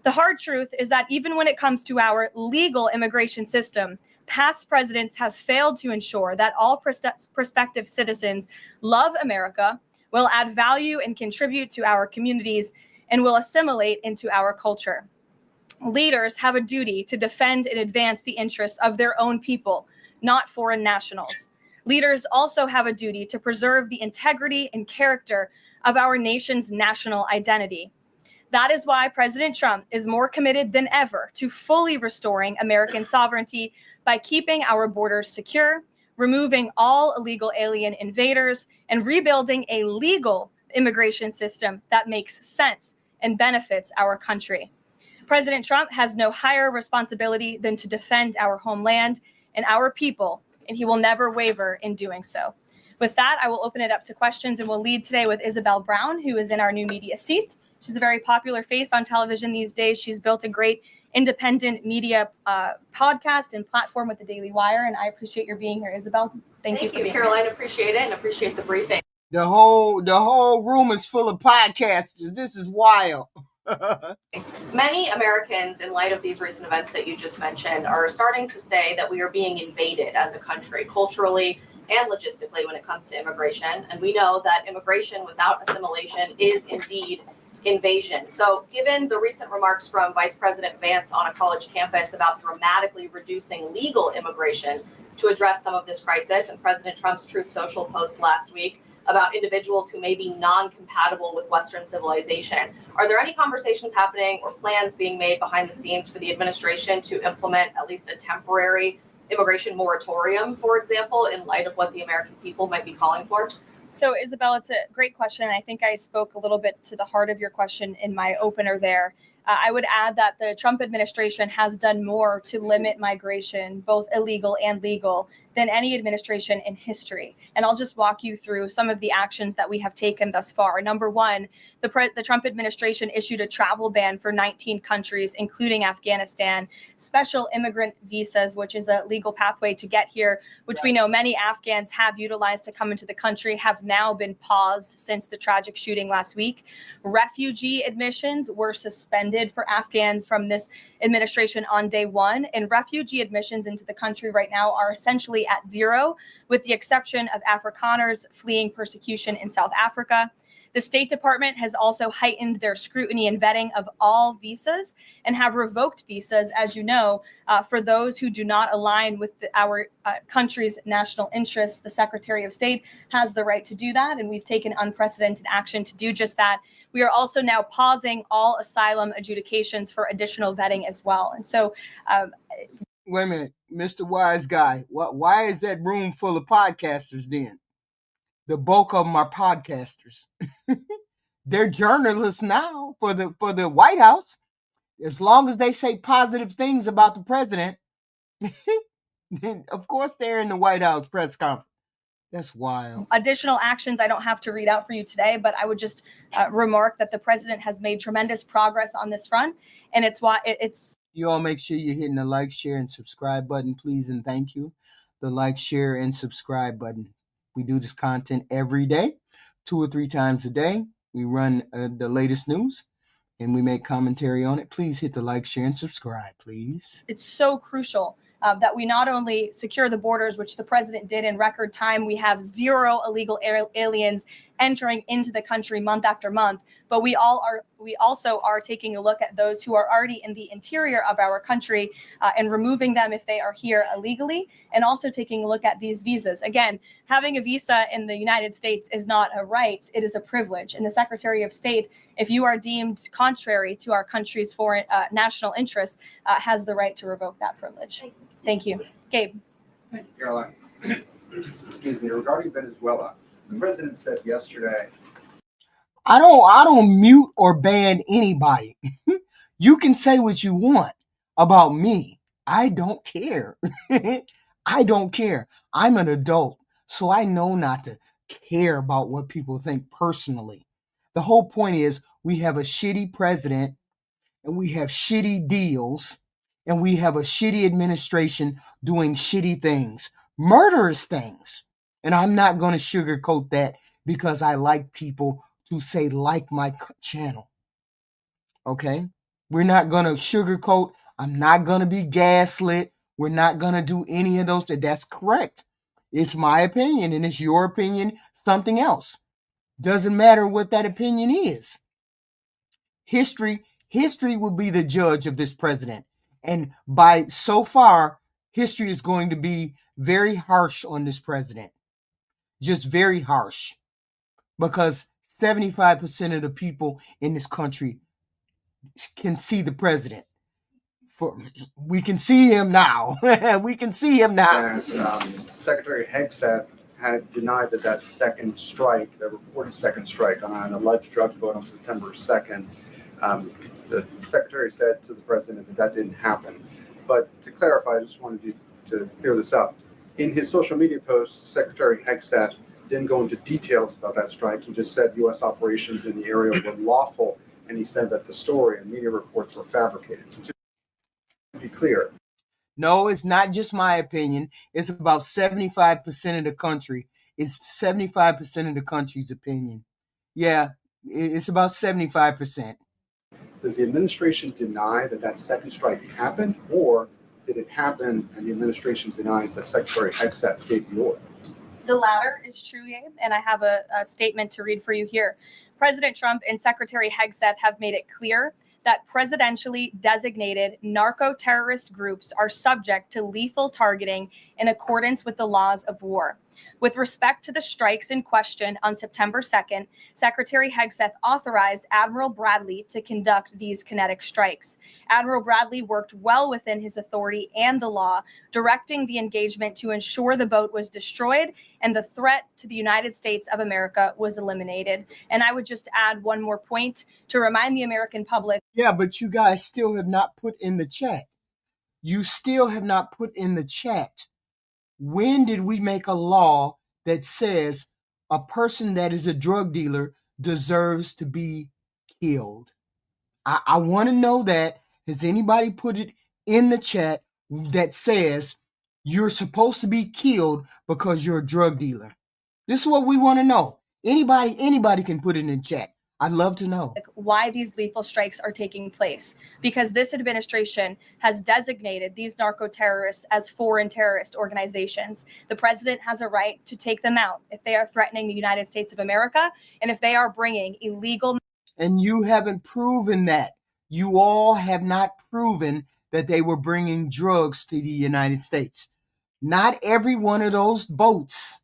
The hard truth is that even when it comes to our legal immigration system, past presidents have failed to ensure that all prospective citizens love America, will add value and contribute to our communities, and will assimilate into our culture. Leaders have a duty to defend and advance the interests of their own people, not foreign nationals. Leaders also have a duty to preserve the integrity and character of our nation's national identity. That is why President Trump is more committed than ever to fully restoring American sovereignty by keeping our borders secure, removing all illegal alien invaders, and rebuilding a legal immigration system that makes sense and benefits our country. President Trump has no higher responsibility than to defend our homeland and our people, and he will never waver in doing so. With that, I will open it up to questions, and we'll lead today with Isabel Brown, who is in our new media seat. She's a very popular face on television these days. She's built a great independent media podcast and platform with the Daily Wire, and I appreciate your being here, Isabel. Thank you, Caroline. Appreciate it and appreciate the briefing. The whole room is full of podcasters. This is wild. Many Americans, in light of these recent events that you just mentioned, are starting to say that we are being invaded as a country, culturally and logistically, when it comes to immigration. And we know that immigration without assimilation is indeed invasion. So given the recent remarks from Vice President Vance on a college campus about dramatically reducing legal immigration to address some of this crisis, and President Trump's Truth Social post last week about individuals who may be non-compatible with Western civilization, are there any conversations happening or plans being made behind the scenes for the administration to implement at least a temporary immigration moratorium, for example, in light of what the American people might be calling for? So, Isabel, it's a great question. I think I spoke a little bit to the heart of your question in my opener there. I would add that the Trump administration has done more to limit migration, both illegal and legal, than any administration in history. And I'll just walk you through some of the actions that we have taken thus far. Number one, the Trump administration issued a travel ban for 19 countries, including Afghanistan, special immigrant visas, which is a legal pathway to get here, which we know many Afghans have utilized to come into the country, have now been paused since the tragic shooting last week. Refugee admissions were suspended for Afghans from this administration on day one, and refugee admissions into the country right now are essentially at zero, with the exception of Afrikaners fleeing persecution in South Africa. The State Department has also heightened their scrutiny and vetting of all visas and have revoked visas, as you know, for those who do not align with our country's national interests. The Secretary of State has the right to do that, and we've taken unprecedented action to do just that. We are also now pausing all asylum adjudications for additional vetting as well. And so, wait a minute, Mr. Wise Guy. Why is that room full of podcasters then? The bulk of them are podcasters. They're journalists now for the White House. As long as they say positive things about the president, then of course they're in the White House press conference. That's wild. Additional actions I don't have to read out for you today, but I would just remark that the president has made tremendous progress on this front, and it's. You all make sure you're hitting the like, share, and subscribe button, please, and thank you. The like, share, and subscribe button. We do this content every day 2 or 3 times a day. We run the latest news and we make commentary on it. Please hit the like, share, and subscribe, please. It's so crucial that we not only secure the borders, which the president did in record time. We have 0 illegal aliens entering into the country month after month, but we also are taking a look at those who are already in the interior of our country and removing them if they are here illegally, and also taking a look at these visas. Again, having a visa in the United States is not a right, it is a privilege. And the Secretary of State, if you are deemed contrary to our country's foreign national interests, has the right to revoke that privilege. Thank you. Gabe. Thank you, Caroline. Excuse me. Regarding Venezuela, the president said yesterday. I don't mute or ban anybody. You can say what you want about me. I don't care. I don't care. I'm an adult, so I know not to care about what people think personally. The whole point is we have a shitty president and we have shitty deals and we have a shitty administration doing shitty things, murderous things. And I'm not going to sugarcoat that because I like people to say like my channel. Okay? We're not going to sugarcoat. I'm not going to be gaslit. We're not going to do any of those. That's correct. It's my opinion and it's your opinion, something else. Doesn't matter what that opinion is. History will be the judge of this president. And by so far, history is going to be very harsh on this president. Just very harsh. Because 75% of the people in this country can see the president. We can see him now. We can see him now. Secretary Hegseth had denied that second strike, the reported second strike on an alleged drug vote on September 2nd, the secretary said to the president that didn't happen. But to clarify, I just wanted you to clear this up. In his social media post, Secretary Hegseth didn't go into details about that strike. He just said U.S. operations in the area were lawful, and he said that the story and media reports were fabricated. So to be clear. No, it's not just my opinion. It's about 75% of the country. It's 75% of the country's opinion. Yeah, it's about 75%. Does the administration deny that second strike happened, or did it happen and the administration denies that Secretary Hegseth gave the order? The latter is true, Gabe, and I have a statement to read for you here. President Trump and Secretary Hegseth have made it clear that presidentially designated narco-terrorist groups are subject to lethal targeting in accordance with the laws of war. With respect to the strikes in question on September 2nd, Secretary Hegseth authorized Admiral Bradley to conduct these kinetic strikes. Admiral Bradley worked well within his authority and the law, directing the engagement to ensure the boat was destroyed and the threat to the United States of America was eliminated. And I would just add one more point to remind the American public. Yeah, but you guys still have not put in the chat. You still have not put in the chat. When did we make a law that says a person that is a drug dealer deserves to be killed? I want to know that. Has anybody put it in the chat that says you're supposed to be killed because you're a drug dealer? This is what we want to know. Anybody can put it in the chat. I'd love to know why these lethal strikes are taking place, because this administration has designated these narco-terrorists as foreign terrorist organizations. The president has a right to take them out if they are threatening the United States of America and if they are bringing illegal. And you haven't proven that. You all have not proven that they were bringing drugs to the United States. Not every one of those boats.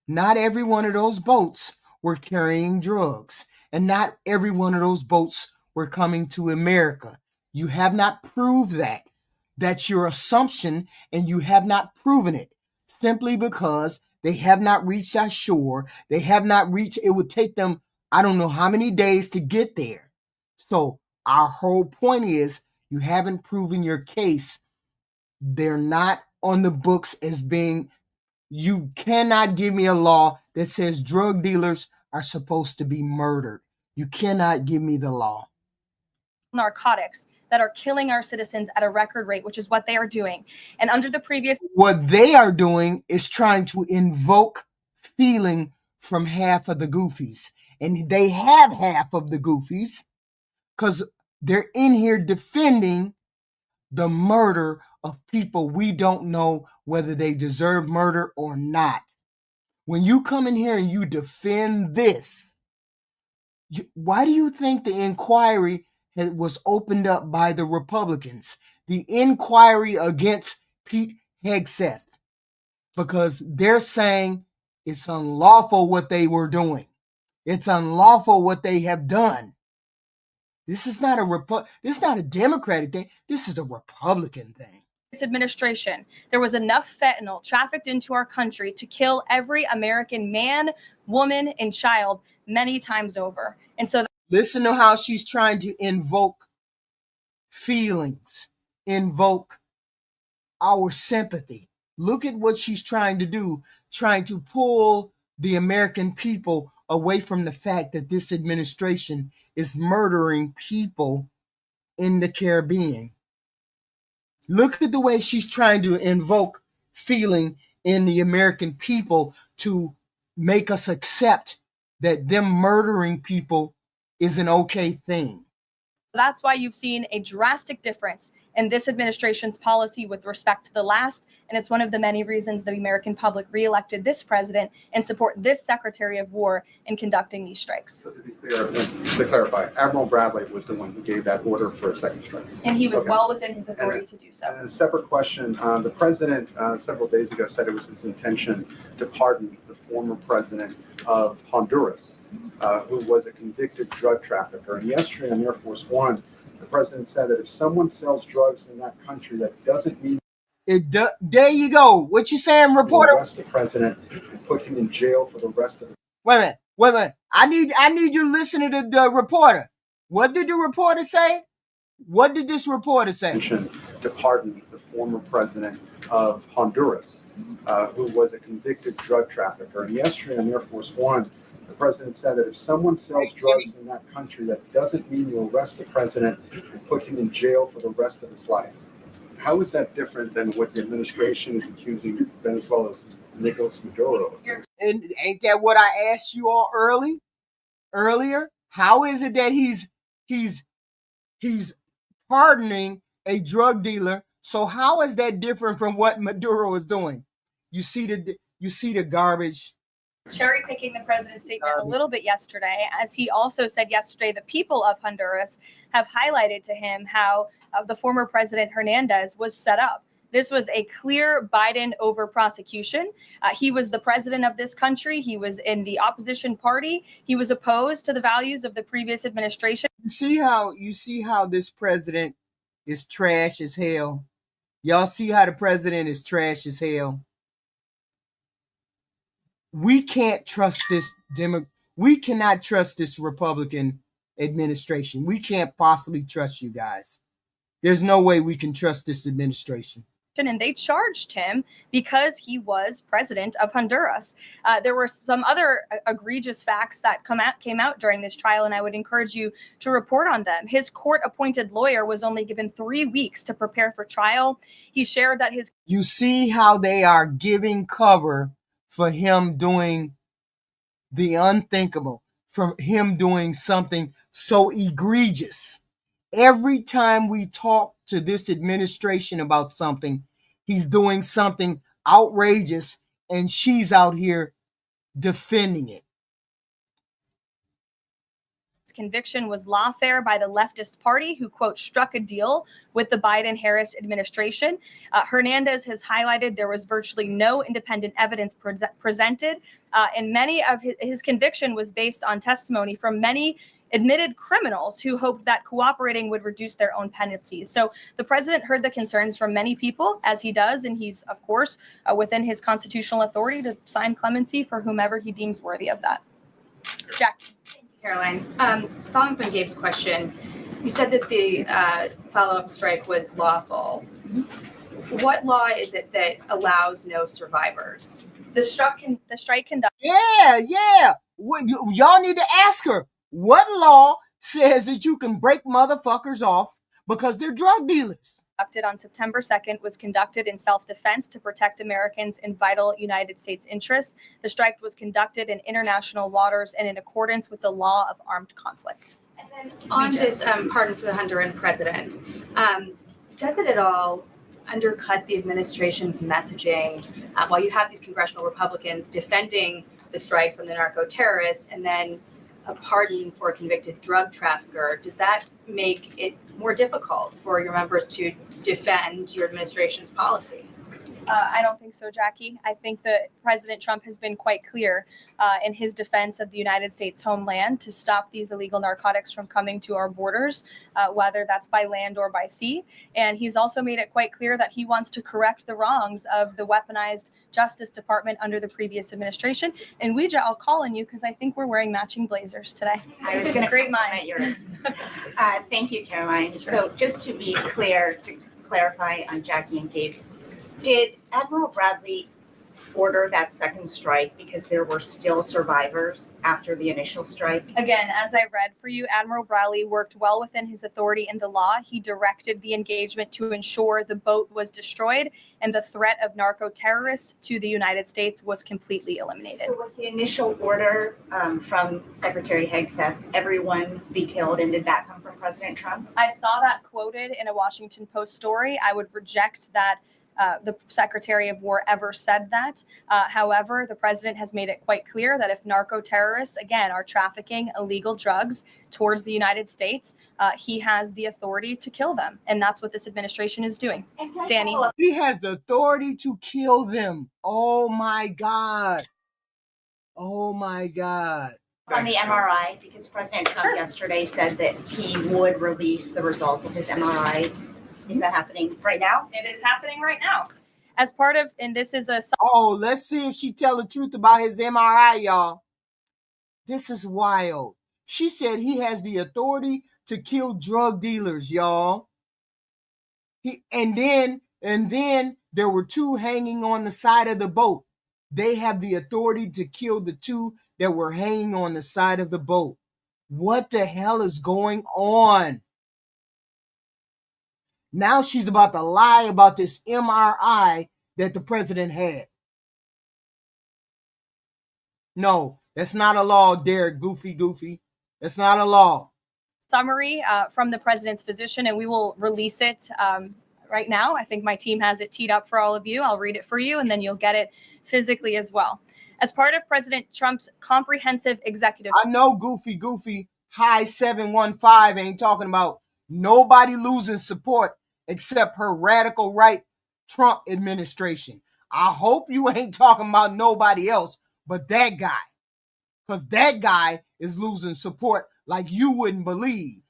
Not every one of those boats were carrying drugs, and not every one of those boats were coming to America. You have not proved that. That's your assumption, and you have not proven it simply because they have not reached our shore. They have not reached, it would take them, I don't know how many days to get there. So our whole point is you haven't proven your case. They're not on the books as being, you cannot give me a law that says drug dealers are supposed to be murdered. You cannot give me the law. Narcotics that are killing our citizens at a record rate, which is what they are doing. And under the previous... What they are doing is trying to invoke feeling from half of the goofies. And they have half of the goofies because they're in here defending the murder of people we don't know whether they deserve murder or not. When you come in here and you defend this, why do you think the inquiry was opened up by the Republicans? The inquiry against Pete Hegseth. Because they're saying it's unlawful what they were doing. It's unlawful what they have done. This is not a Democratic thing. This is a Republican thing. This administration, there was enough fentanyl trafficked into our country to kill every American man, woman, and child many times over. And so listen to how she's trying to invoke feelings, invoke our sympathy. Look at what she's trying to do, trying to pull the American people away from the fact that this administration is murdering people in the Caribbean. Look at the way she's trying to invoke feeling in the American people to make us accept that them murdering people is an okay thing. that's why you've seen a drastic difference in this administration's policy with respect to the last. And it's one of the many reasons the American public reelected this president and support this Secretary of War in conducting these strikes. So to be clear, to clarify, Admiral Bradley was the one who gave that order for a second strike. And he was well within his authority to do so. And a separate question, the president several days ago said it was his intention to pardon the former president of Honduras, who was a convicted drug trafficker. And yesterday on Air Force One, the president said that if someone sells drugs in that country, that doesn't mean there you go. What you saying, reporter? Arrest the president and put him in jail for the rest of the. Wait a minute. I need you to listen to the reporter. What did the reporter say? What did this reporter say? To pardon the former president of Honduras, who was a convicted drug trafficker. And yesterday on Air Force One, the president said that if someone sells drugs in that country, that doesn't mean you arrest the president and put him in jail for the rest of his life. How is that different than what the administration is accusing Venezuela's Nicolas Maduro of? And ain't that what I asked you all earlier? How is it that he's pardoning a drug dealer? So how is that different from what Maduro is doing? You see the garbage. Cherry picking the president's statement a little bit yesterday, as he also said yesterday, the people of Honduras have highlighted to him how the former president Hernandez was set up. This was a clear Biden over prosecution. He was the president of this country. He was in the opposition party. He was opposed to the values of the previous administration. You see how this president is trash as hell. Y'all see how the president is trash as hell. We can't trust this we cannot trust this Republican administration. We can't possibly trust you guys. There's no way we can trust this administration. And they charged him because he was president of Honduras. There were some other egregious facts that came out during this trial, and I would encourage you to report on them. His court-appointed lawyer was only given 3 weeks to prepare for trial. He shared that his... You see how they are giving cover for him doing the unthinkable, for him doing something so egregious. Every time we talk to this administration about something, he's doing something outrageous, and she's out here defending it. Conviction was lawfare by the leftist party who, quote, struck a deal with the Biden-Harris administration. Hernandez has highlighted there was virtually no independent evidence presented, and many of his conviction was based on testimony from many admitted criminals who hoped that cooperating would reduce their own penalties. So the president heard the concerns from many people, as he does, and he's, of course, within his constitutional authority to sign clemency for whomever he deems worthy of that. Jack. Caroline, following up on Gabe's question, you said that the follow-up strike was lawful. What law is it that allows no survivors? The strike conduct. Yeah. Y'all need to ask her. What law says that you can break motherfuckers off because they're drug dealers? conducted on September 2nd was conducted in self-defense to protect Americans in vital United States interests. The strike was conducted in international waters and in accordance with the law of armed conflict. And then on this pardon for the Honduran president, does it at all undercut the administration's messaging while you have these congressional Republicans defending the strikes on the narco-terrorists and then a pardon for a convicted drug trafficker? Does that make it more difficult for your members to defend your administration's policy? I don't think so, Jackie. I think that President Trump has been quite clear in his defense of the United States homeland to stop these illegal narcotics from coming to our borders, whether that's by land or by sea. And he's also made it quite clear that he wants to correct the wrongs of the weaponized Justice Department under the previous administration. And Ouija, I'll call on you because I think we're wearing matching blazers today. I was going to Great minds. yours. Thank you, Caroline. So just to be clear, to clarify on Jackie and Dave, did Admiral Bradley order that second strike because there were still survivors after the initial strike? Again, as I read for you, Admiral Bradley worked well within his authority in the law. He directed the engagement to ensure the boat was destroyed and the threat of narco-terrorists to the United States was completely eliminated. So was the initial order from Secretary Hegseth, everyone be killed, and did that come from President Trump? I saw that quoted in a Washington Post story. I would reject that the Secretary of War ever said that. However, the president has made it quite clear that if narco-terrorists, again, are trafficking illegal drugs towards the United States, he has the authority to kill them. And that's what this administration is doing. Danny. He has the authority to kill them. Oh, my God. Oh, my God. On the MRI, because President Trump yesterday said that he would release the results of his MRI. Is that happening right now? It is happening right now. As part of, and this is a... Oh, let's see if she tell the truth about his MRI, y'all. This is wild. She said he has the authority to kill drug dealers, y'all. And then there were two hanging on the side of the boat. They have the authority to kill the two that were hanging on the side of the boat. What the hell is going on? Now she's about to lie about this MRI that the president had. No, that's not a law, Derek Goofy. That's not a law. Summary from the president's physician, and we will release it right now. I think my team has it teed up for all of you. I'll read it for you, and then you'll get it physically as well. As part of President Trump's comprehensive executive... I know Goofy, high 715 ain't talking about nobody losing support except her radical right Trump administration. I hope you ain't talking about nobody else but that guy. Because that guy is losing support like you wouldn't believe.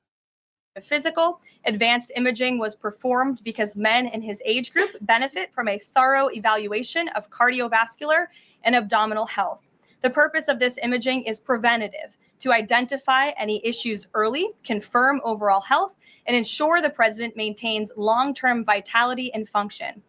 Physical advanced imaging was performed because men in his age group benefit from a thorough evaluation of cardiovascular and abdominal health. The purpose of this imaging is preventative, to identify any issues early, confirm overall health, and ensure the president maintains long-term vitality and function.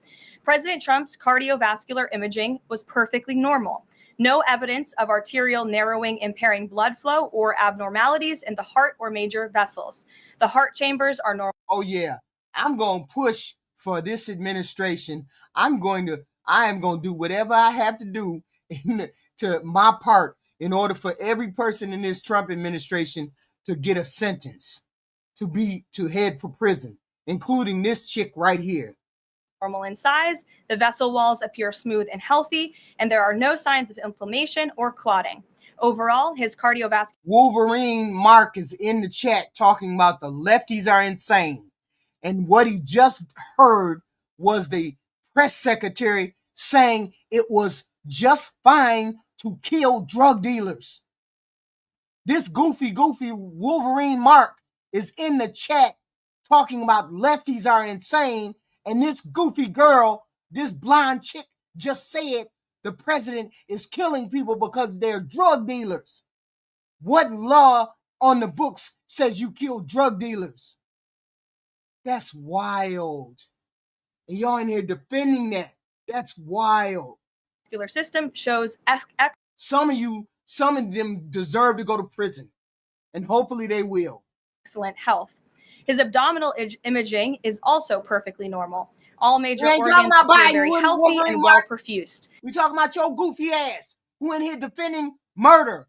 President Trump's cardiovascular imaging was perfectly normal. No evidence of arterial narrowing impairing blood flow or abnormalities in the heart or major vessels. The heart chambers are normal. Oh yeah, I'm going to push for this administration. I am going to do whatever I have to do to my part in order for every person in this Trump administration to get a sentence, to head for prison, including this chick right here. Normal in size, the vessel walls appear smooth and healthy, and there are no signs of inflammation or clotting. Overall, his cardiovascular... Wolverine Mark is in the chat talking about the lefties are insane. And what he just heard was the press secretary saying it was just fine to kill drug dealers. This goofy Wolverine Mark is in the chat talking about lefties are insane. And this goofy girl, this blonde chick, just said the president is killing people because they're drug dealers. What law on the books says you kill drug dealers? That's wild. And y'all in here defending that. That's wild. System shows some of them deserve to go to prison. And hopefully they will. Excellent health. His abdominal imaging is also perfectly normal. All major We ain't organs talking about appear Biden, very Woody, healthy Wolverine, and well Mark. perfused. We talking about your goofy ass who in here defending murder.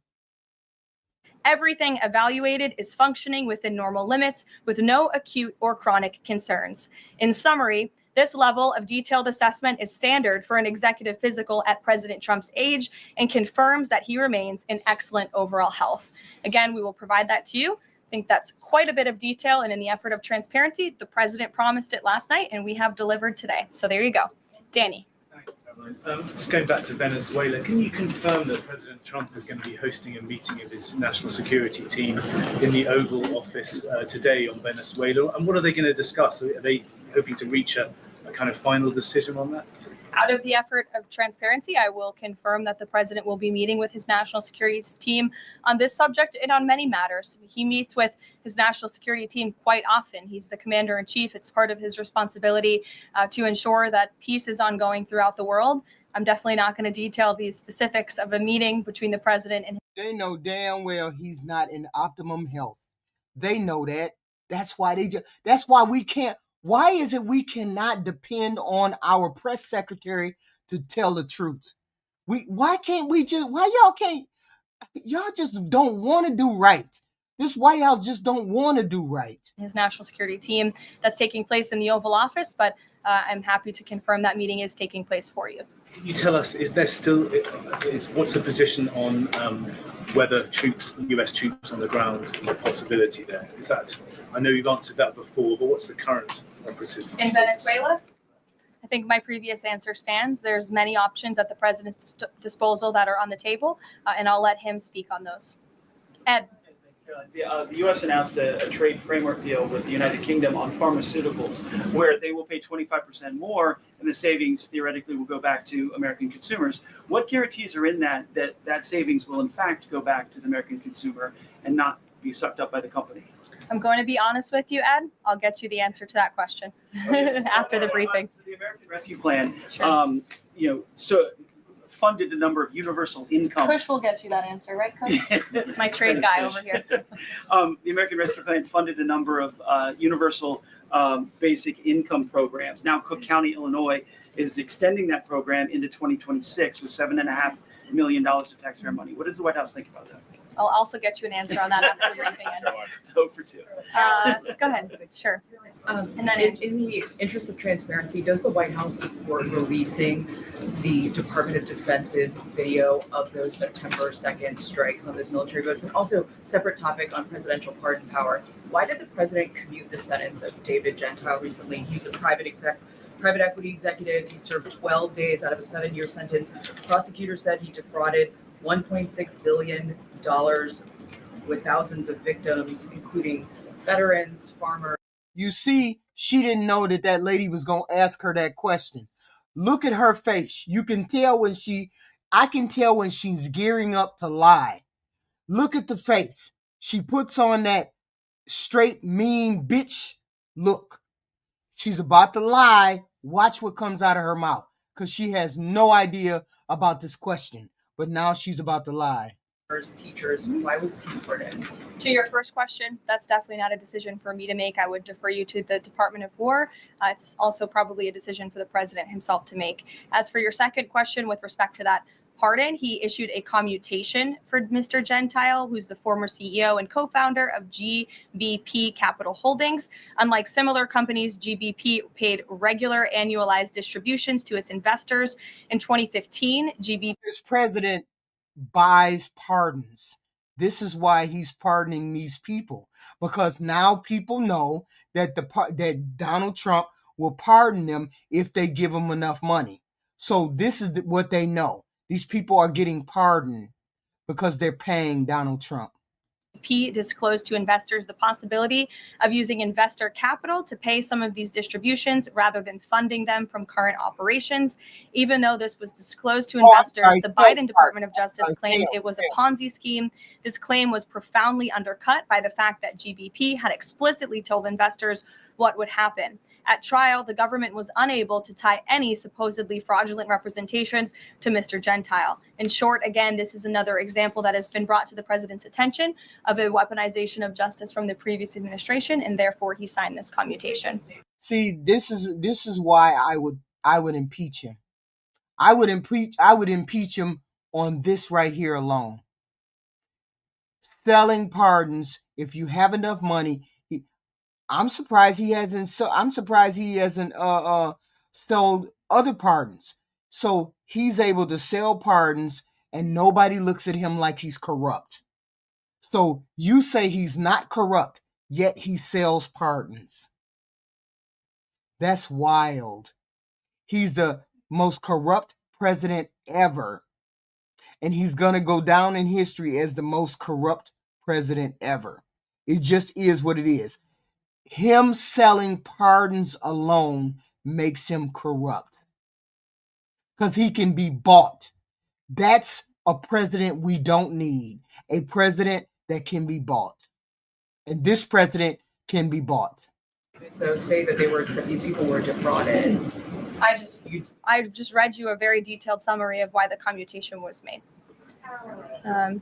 Everything evaluated is functioning within normal limits with no acute or chronic concerns. In summary, this level of detailed assessment is standard for an executive physical at President Trump's age and confirms that he remains in excellent overall health. Again, we will provide that to you. I think that's quite a bit of detail, and in the effort of transparency, the president promised it last night, and we have delivered today. So there you go. Danny. Thanks, Caroline. Just going back to Venezuela, can you confirm that President Trump is going to be hosting a meeting of his national security team in the Oval Office today on Venezuela? And what are they going to discuss? Are they hoping to reach a kind of final decision on that? Out of the effort of transparency, I will confirm that the president will be meeting with his national security team on this subject and on many matters. He meets with his national security team quite often. He's the commander in chief. It's part of his responsibility to ensure that peace is ongoing throughout the world. I'm definitely not going to detail the specifics of a meeting between the president and They know damn well he's not in optimum health. They know that. That's why we can't. Why is it we cannot depend on our press secretary to tell the truth? Why y'all just don't want to do right? This White House just don't want to do right. his national security team that's taking place in the Oval Office, but I'm happy to confirm that meeting is taking place for you. Can you tell us, what's the position on whether US troops on the ground is a possibility there? Is that, I know you've answered that before, but what's the current operative? In Venezuela? I think my previous answer stands. There's many options at the president's disposal that are on the table, and I'll let him speak on those. Ed. The U.S. announced a trade framework deal with the United Kingdom on pharmaceuticals, where they will pay 25% more, and the savings theoretically will go back to American consumers. What guarantees are in that savings will in fact go back to the American consumer and not be sucked up by the company? I'm going to be honest with you, Ed. I'll get you the answer to that question after the briefing. So the American Rescue Plan, Sure. funded a number of universal income. Kush will get you that answer, right, Kush? My trade guy over here. The American Rescue Plan funded a number of universal basic income programs. Now Cook County, Illinois is extending that program into 2026 with $7.5 million of taxpayer money. What does the White House think about that? I'll also get you an answer on that after the briefing. Two for two. Go ahead. Sure. And then in the interest of transparency, does the White House support releasing the Department of Defense's video of those September 2nd strikes on those military boats? And also, separate topic on presidential pardon power. Why did the president commute the sentence of David Gentile recently? He's a private equity executive. He served 12 days out of a 7-year sentence. Prosecutors said he defrauded $1.6 billion with thousands of victims, including veterans, farmers. You see, she didn't know that lady was going to ask her that question. Look at her face. I can tell when she's gearing up to lie. Look at the face. She puts on that straight, mean bitch look. She's about to lie. Watch what comes out of her mouth, because she has no idea about this question. But now she's about to lie. Teachers, why was he pardoned? To your first question, that's definitely not a decision for me to make. I would defer you to the Department of War. It's also probably a decision for the president himself to make. As for your second question with respect to that pardon, he issued a commutation for Mr. Gentile, who's the former CEO and co-founder of GBP Capital Holdings. Unlike similar companies, GBP paid regular annualized distributions to its investors. In 2015, This president buys pardons. This is why he's pardoning these people, because now people know that that Donald Trump will pardon them if they give him enough money. So this is what they know. These people are getting pardoned because they're paying Donald Trump. GBP disclosed to investors the possibility of using investor capital to pay some of these distributions rather than funding them from current operations. Even though this was disclosed to investors, the Biden Department of Justice claimed it was a Ponzi scheme. This claim was profoundly undercut by the fact that GBP had explicitly told investors what would happen. At trial, the government was unable to tie any supposedly fraudulent representations to Mr. Gentile. In short, again, this is another example that has been brought to the president's attention of a weaponization of justice from the previous administration, and therefore he signed this commutation. See, this is why I would impeach him. I would impeach him on this right here alone. Selling pardons. If you have enough money, I'm surprised he hasn't sold other pardons. So he's able to sell pardons and nobody looks at him like he's corrupt. So you say he's not corrupt, yet he sells pardons. That's wild. He's the most corrupt president ever. And he's going to go down in history as the most corrupt president ever. It just is what it is. Him selling pardons alone makes him corrupt. Because he can be bought. That's a president we don't need. A president that can be bought. And this president can be bought. So say that these people were defrauded. I just read you a very detailed summary of why the commutation was made.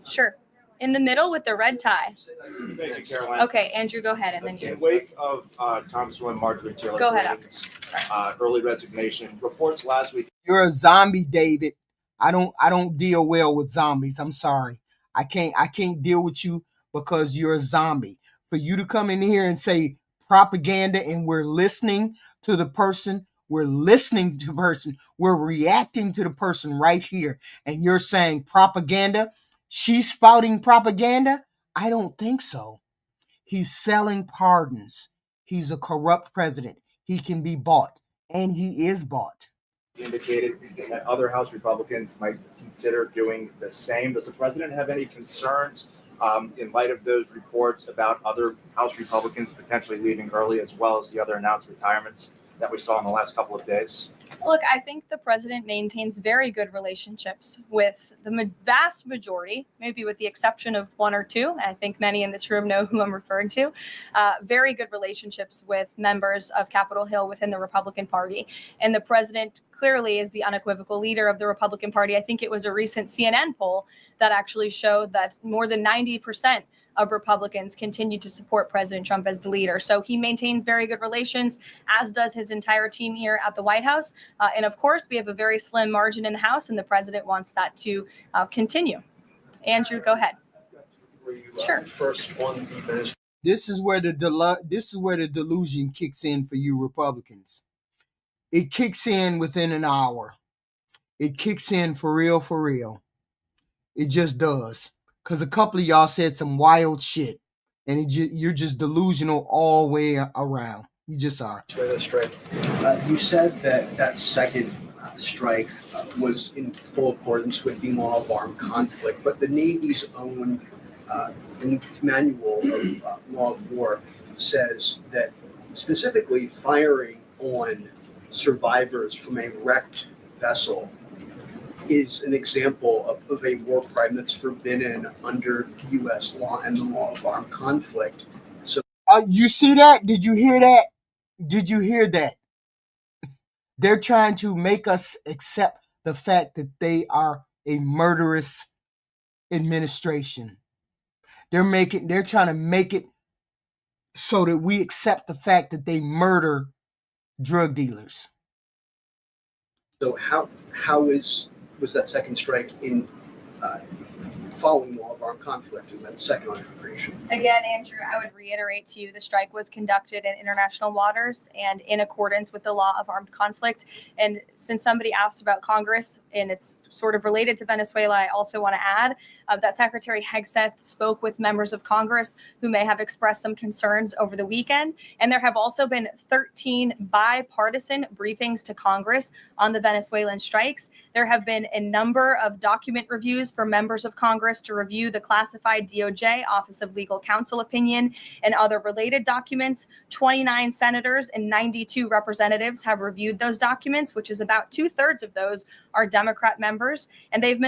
Sure. In the middle with the red tie. Thank you, Caroline. Okay, Andrew, go ahead, and then you. In wake of Congresswoman Marjorie Taylor Go ahead Greene's early resignation, reports last week. You're a zombie, David. I don't deal well with zombies. I'm sorry. I can't deal with you because you're a zombie. For you to come in here and say propaganda and we're listening to the person, we're reacting to the person right here, and you're saying propaganda. She's spouting propaganda? I don't think so. He's selling pardons. He's a corrupt president. He can be bought, and he is bought. Indicated that other House Republicans might consider doing the same. Does the president have any concerns in light of those reports about other House Republicans potentially leaving early, as well as the other announced retirements that we saw in the last couple of days? Look, I think the president maintains very good relationships with the vast majority, maybe with the exception of one or two. I think many in this room know who I'm referring to. Very good relationships with members of Capitol Hill within the Republican Party. And the president clearly is the unequivocal leader of the Republican Party. I think it was a recent CNN poll that actually showed that more than 90% of Republicans continue to support President Trump as the leader. So he maintains very good relations, as does his entire team here at the White House. And of course, we have a very slim margin in the House, and the president wants that to continue. Andrew, go ahead. Sure. First on the This is where the delusion kicks in for you Republicans. It kicks in within an hour. It kicks in for real, for real. It just does. Because a couple of y'all said some wild shit. And you're just delusional all the way around. You just are. You said that second strike was in full accordance with the law of armed conflict, but the Navy's own manual of law of war says that specifically firing on survivors from a wrecked vessel is an example of a war crime that's forbidden under U.S. law and the law of armed conflict. So, you see that? Did you hear that? Did you hear that? They're trying to make us accept the fact that they are a murderous administration. They're trying to make it so that we accept the fact that they murder drug dealers. So how was that second strike in following law of armed conflict and then second on immigration? Again, Andrew, I would reiterate to you the strike was conducted in international waters and in accordance with the law of armed conflict. And since somebody asked about Congress, and it's sort of related to Venezuela, I also want to add that Secretary Hegseth spoke with members of Congress who may have expressed some concerns over the weekend. And there have also been 13 bipartisan briefings to Congress on the Venezuelan strikes. There have been a number of document reviews for members of Congress to review the classified DOJ Office of Legal Counsel opinion and other related documents. 29 senators and 92 representatives have reviewed those documents, which is about 2/3 of those are Democrat members, and they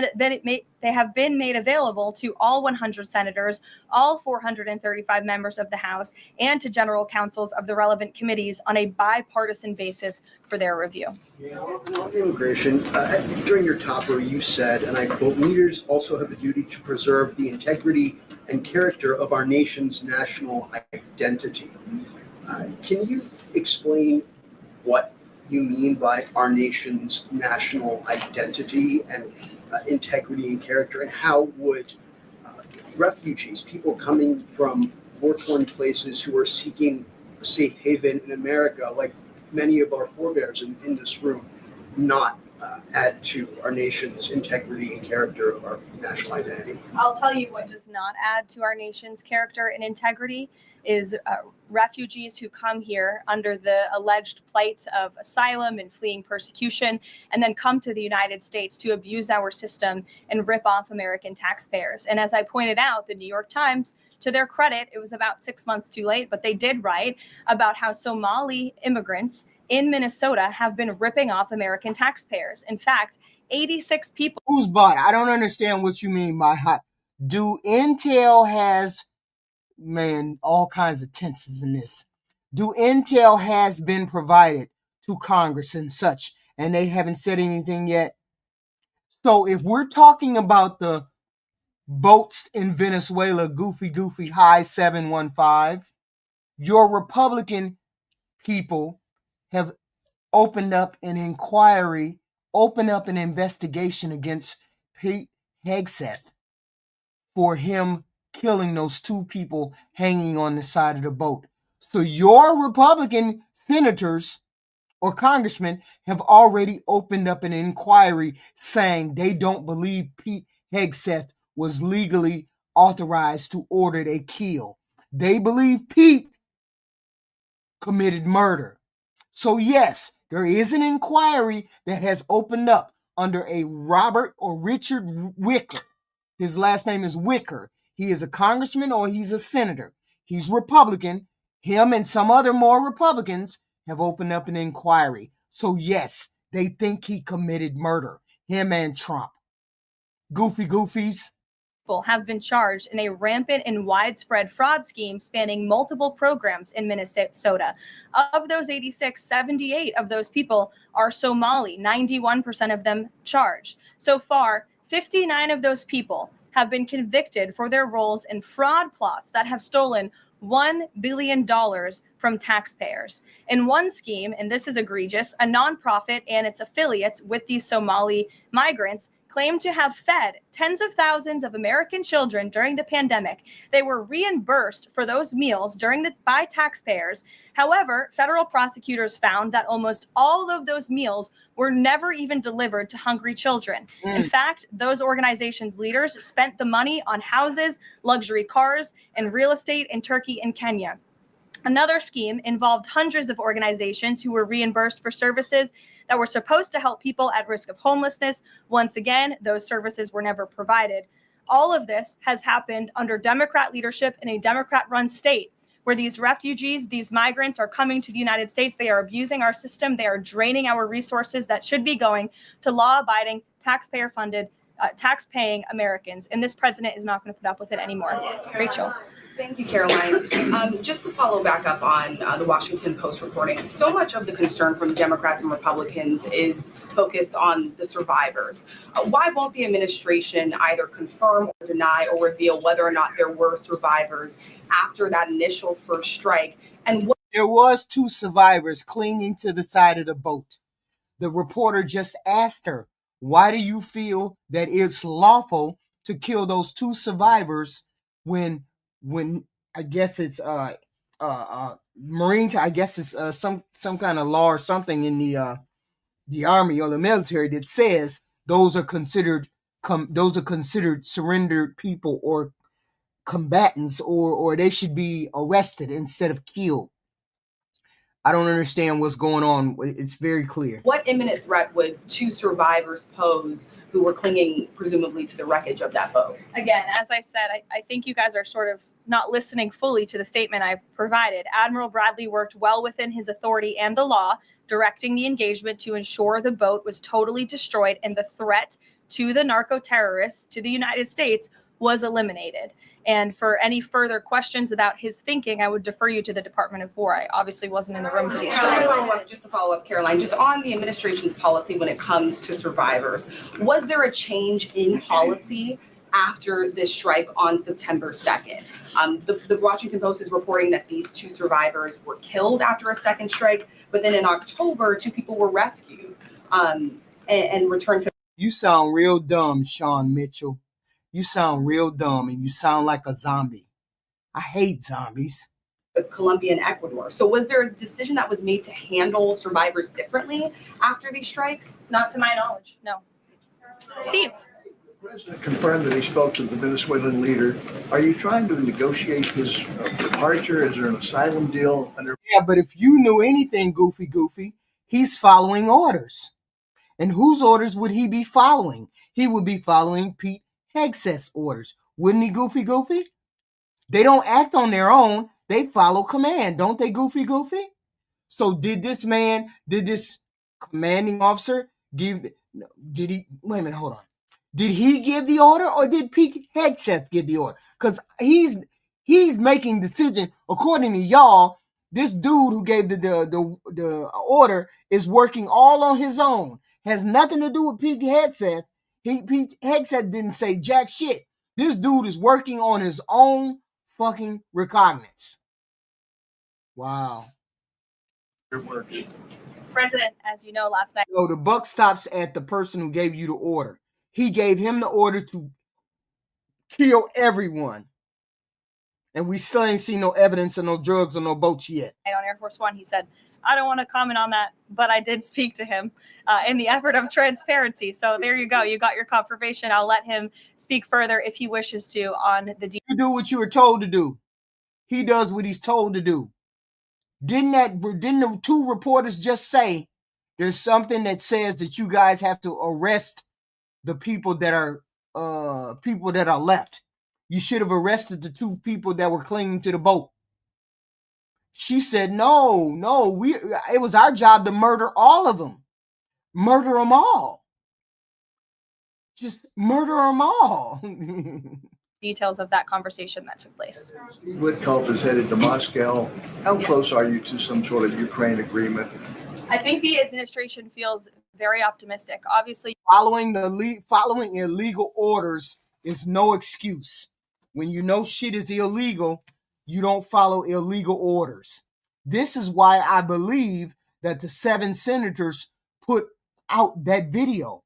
have been made available to all 100 senators, all 435 members of the House, and to general counsels of the relevant committees on a bipartisan basis for their review. Yeah, on immigration, during your topper, you said, and I quote, leaders also have a duty to preserve the integrity and character of our nation's national identity. Can you explain what you mean by our nation's national identity and integrity and character, and how would refugees, people coming from war-torn places who are seeking a safe haven in America, like many of our forebears in this room, not add to our nation's integrity and character of our national identity? I'll tell you what does not add to our nation's character and integrity is refugees who come here under the alleged plight of asylum and fleeing persecution, and then come to the United States to abuse our system and rip off American taxpayers. And as I pointed out, the New York Times, to their credit, it was about 6 months too late, but they did write about how Somali immigrants in Minnesota have been ripping off American taxpayers. In fact, 86 people. Who's bought? I don't understand what you mean by hot. Do Intel has, man, all kinds of tenses in this. Do Intel has been provided to Congress and such, and they haven't said anything yet? So if we're talking about the boats in Venezuela, goofy high 715, your Republican people have opened up an inquiry, opened up an investigation against Pete Hegseth for him killing those two people hanging on the side of the boat. So your Republican senators or congressmen have already opened up an inquiry saying they don't believe Pete Hegseth was legally authorized to order a kill. They believe Pete committed murder. So yes, there is an inquiry that has opened up under a Robert or Richard Wicker. His last name is Wicker. He is a congressman or he's a senator. He's Republican. Him and some other more Republicans have opened up an inquiry. So yes, they think he committed murder. Him and Trump. Goofies. Have been charged in a rampant and widespread fraud scheme spanning multiple programs in Minnesota. Of those 86, 78 of those people are Somali, 91% of them charged. So far, 59 of those people have been convicted for their roles in fraud plots that have stolen $1 billion from taxpayers. In one scheme, and this is egregious, a nonprofit and its affiliates with these Somali migrants claimed to have fed tens of thousands of American children during the pandemic. They were reimbursed for those meals by taxpayers. However, federal prosecutors found that almost all of those meals were never even delivered to hungry children. In fact, those organizations' leaders spent the money on houses, luxury cars, and real estate in Turkey and Kenya. Another scheme involved hundreds of organizations who were reimbursed for services that were supposed to help people at risk of homelessness. Once again, those services were never provided. All of this has happened under Democrat leadership in a Democrat-run state where these refugees, these migrants are coming to the United States. They are abusing our system. They are draining our resources that should be going to law-abiding, taxpayer-funded, tax-paying Americans. And this president is not going to put up with it anymore. Rachel. Thank you, Caroline. Just to follow back up on the Washington Post reporting, so much of the concern from Democrats and Republicans is focused on the survivors. Why won't the administration either confirm or deny or reveal whether or not there were survivors after that initial first strike? And there was two survivors clinging to the side of the boat. The reporter just asked her, why do you feel that it's lawful to kill those two survivors when I guess it's Marine, I guess it's some kind of law or something in the army or the military that says those are considered surrendered people or combatants, or they should be arrested instead of killed. I don't understand what's going on. It's very clear. What imminent threat would two survivors pose who were clinging presumably to the wreckage of that boat? Again, as I said, I think you guys are sort of not listening fully to the statement I've provided. Admiral Bradley worked well within his authority and the law, directing the engagement to ensure the boat was totally destroyed and the threat to the narco-terrorists to the United States was eliminated. And for any further questions about his thinking, I would defer you to the Department of War. I obviously wasn't in the room for these Just to follow up, Caroline, just on the administration's policy when it comes to survivors, was there a change in policy after this strike on September 2nd? The Washington Post is reporting that these 2 survivors were killed after a second strike, but then in October, 2 people were rescued and returned to. You sound real dumb, Sean Mitchell. You sound real dumb, and you sound like a zombie. I hate zombies. Colombia and Ecuador. So was there a decision that was made to handle survivors differently after these strikes? Not to my knowledge, no. Steve. The president confirmed that he spoke to the Venezuelan leader. Are you trying to negotiate his departure? Is there an asylum deal? Yeah, but if you knew anything, Goofy, he's following orders. And whose orders would he be following? He would be following Pete Hegseth's orders. Wouldn't he, Goofy? They don't act on their own. They follow command, don't they, Goofy? So did this commanding officer did he, wait a minute, hold on. Did he give the order or did Pete Hegseth give the order? Because he's making decisions according to y'all. This dude who gave the order is working all on his own. Has nothing to do with Pete Hegseth. Pete Hegseth didn't say jack shit. This dude is working on his own fucking recognizance. Wow. Good work. President, as you know, last night. No, the buck stops at the person who gave you the order. He gave him the order to kill everyone. And we still ain't seen no evidence of no drugs or no boats yet. On Air Force One, he said, I don't want to comment on that, but I did speak to him in the effort of transparency. So there you go. You got your confirmation. I'll let him speak further if he wishes to on the deal. You do what you were told to do. He does what he's told to do. Didn't the 2 reporters just say there's something that says that you guys have to arrest the people that are left? You should have arrested the 2 people that were clinging to the boat. She said, no, it was our job to murder all of them. Murder them all. Just murder them all. Details of that conversation that took place. Witkoff is headed to Moscow. How close are you to some sort of Ukraine agreement? I think the administration feels very optimistic. Obviously, following illegal orders is no excuse. When you know shit is illegal, you don't follow illegal orders. This is why I believe that the 7 senators put out that video,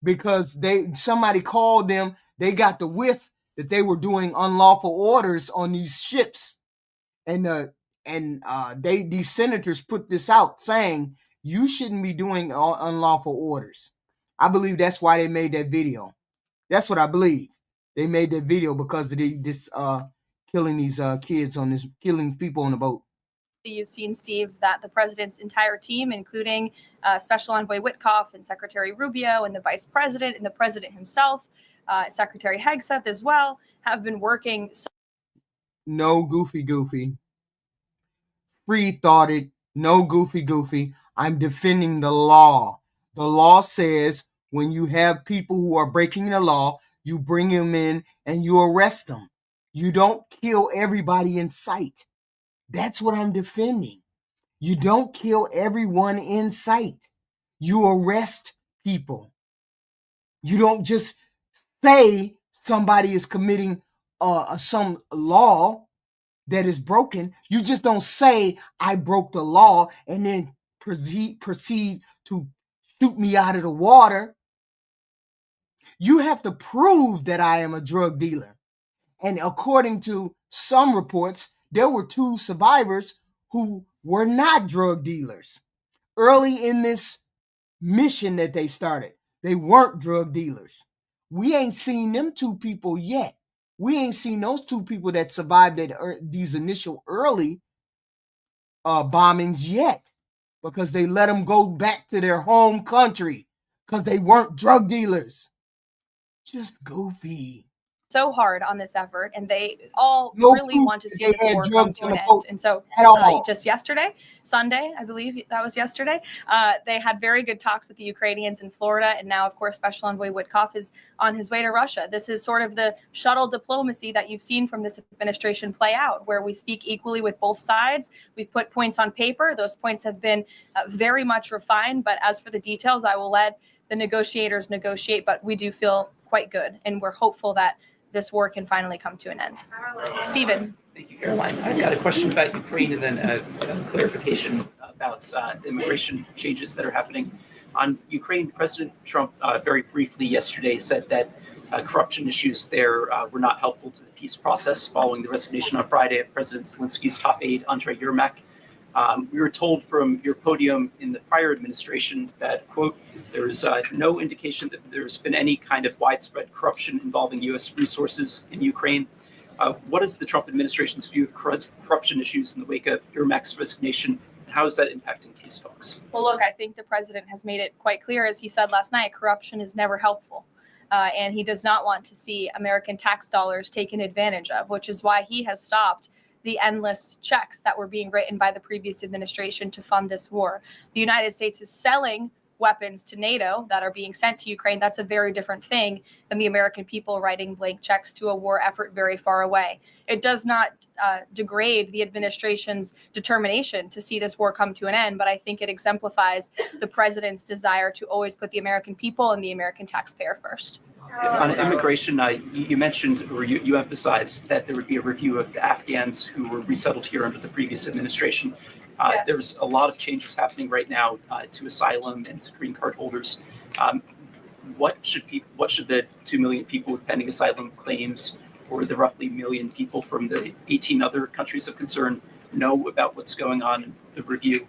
because somebody called them. They got the whiff that they were doing unlawful orders on these ships, and these senators put this out saying you shouldn't be doing unlawful orders. I believe that's why they made that video. That's what I believe. They made that video because of this killing these kids killing people on the boat. You've seen, Steve, that the president's entire team, including Special Envoy Witkoff and Secretary Rubio and the vice president and the president himself, Secretary Hegseth as well, have been working. No goofy. Free-thoughted. No goofy. I'm defending the law. The law says when you have people who are breaking the law, you bring them in and you arrest them. You don't kill everybody in sight. That's what I'm defending. You don't kill everyone in sight. You arrest people. You don't just say somebody is committing some law that is broken. You just don't say I broke the law and then proceed to shoot me out of the water. You have to prove that I am a drug dealer. And according to some reports, there were 2 survivors who were not drug dealers. Early in this mission that they started, they weren't drug dealers. We ain't seen them 2 people yet. We ain't seen those 2 people that survived these initial early bombings yet, because they let them go back to their home country because they weren't drug dealers. Just goofy. so hard on this effort, and they all No really proof want to that see they this had war come drugs to on an the end. boat And so at all. just yesterday, Sunday, I believe that was yesterday, they had very good talks with the Ukrainians in Florida. And now, of course, Special Envoy Witkoff is on his way to Russia. This is sort of the shuttle diplomacy that you've seen from this administration play out, where we speak equally with both sides. We've put points on paper. Those points have been very much refined. But as for the details, I will let the negotiators negotiate. But we do feel quite good, and we're hopeful that this war can finally come to an end. Stephen. Thank you, Caroline. I've got a question about Ukraine and then a clarification about immigration changes that are happening. On Ukraine, President Trump very briefly yesterday said that corruption issues there were not helpful to the peace process following the resignation on Friday of President Zelensky's top aide, Andrei Yermak. We were told from your podium in the prior administration that, quote, there is no indication that there's been any kind of widespread corruption involving U.S. resources in Ukraine. What is the Trump administration's view of corruption issues in the wake of Yermak's resignation? And how is that impacting peace talks? Well, look, I think the president has made it quite clear, as he said last night, corruption is never helpful. And he does not want to see American tax dollars taken advantage of, which is why he has stopped the endless checks that were being written by the previous administration to fund this war. The United States is selling weapons to NATO that are being sent to Ukraine. That's a very different thing than the American people writing blank checks to a war effort very far away. It does not degrade the administration's determination to see this war come to an end, but I think it exemplifies the president's desire to always put the American people and the American taxpayer first. On immigration, you mentioned, or you emphasized that there would be a review of the Afghans who were resettled here under the previous administration. Yes. There's a lot of changes happening right now to asylum and to green card holders. What should the 2 million people with pending asylum claims, or the roughly 1 million people from the 18 other countries of concern, know about what's going on in the review?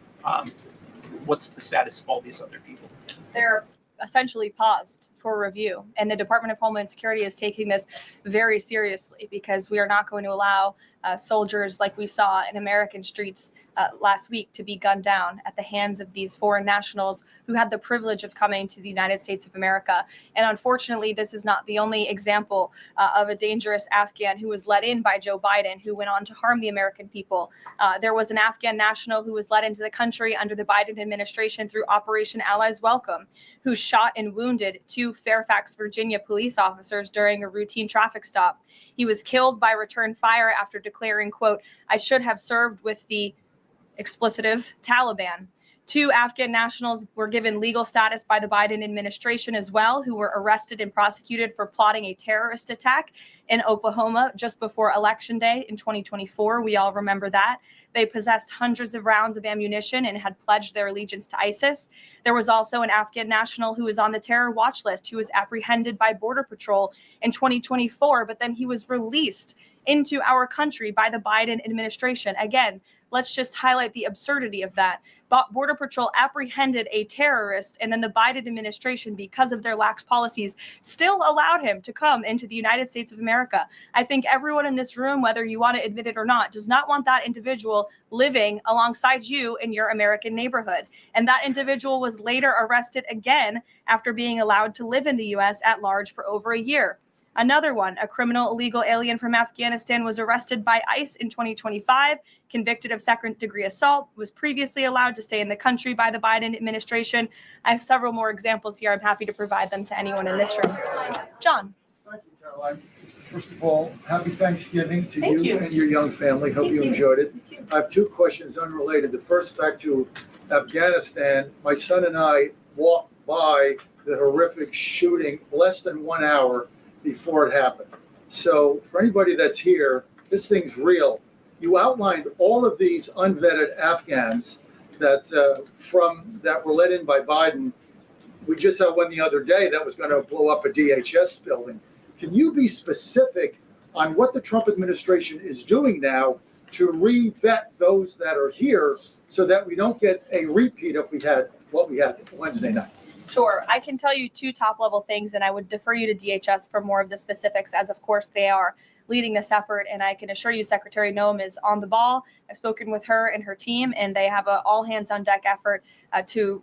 What's the status of all these other people? They're essentially paused for review. And the Department of Homeland Security is taking this very seriously, because we are not going to allow soldiers like we saw in American streets last week to be gunned down at the hands of these foreign nationals who had the privilege of coming to the United States of America. And unfortunately, this is not the only example of a dangerous Afghan who was let in by Joe Biden, who went on to harm the American people. There was an Afghan national who was let into the country under the Biden administration through Operation Allies Welcome, who shot and wounded 2 Fairfax, Virginia police officers during a routine traffic stop. He was killed by return fire after declaring, quote, "I should have served with the explicitive Taliban." 2 Afghan nationals were given legal status by the Biden administration as well, who were arrested and prosecuted for plotting a terrorist attack in Oklahoma just before Election Day in 2024. We all remember that. They possessed hundreds of rounds of ammunition and had pledged their allegiance to ISIS. There was also an Afghan national who was on the terror watch list, who was apprehended by Border Patrol in 2024, but then he was released into our country by the Biden administration. Again, let's just highlight the absurdity of that. Border Patrol apprehended a terrorist, and then the Biden administration, because of their lax policies, still allowed him to come into the United States of America. I think everyone in this room, whether you want to admit it or not, does not want that individual living alongside you in your American neighborhood. And that individual was later arrested again after being allowed to live in the U.S. at large for over a year. Another one, a criminal illegal alien from Afghanistan, was arrested by ICE in 2025, convicted of second-degree assault, was previously allowed to stay in the country by the Biden administration. I have several more examples here. I'm happy to provide them to anyone in this room. John. Thank you, Caroline. First of all, happy Thanksgiving to Thank you you. and your young family. Hope Thank you you. enjoyed it. I have 2 questions unrelated. The first, back to Afghanistan. My son and I walked by the horrific shooting less than 1 hour before it happened. So for anybody that's here, this thing's real. You outlined all of these unvetted Afghans that were let in by Biden. We just had one the other day that was going to blow up a DHS building. Can you be specific on what the Trump administration is doing now to re-vet those that are here so that we don't get a repeat of what we had Wednesday night? Sure. I can tell you 2 top-level things, and I would defer you to DHS for more of the specifics, as of course they are leading this effort. And I can assure you Secretary Noem is on the ball. I've spoken with her and her team, and they have an all-hands-on-deck effort to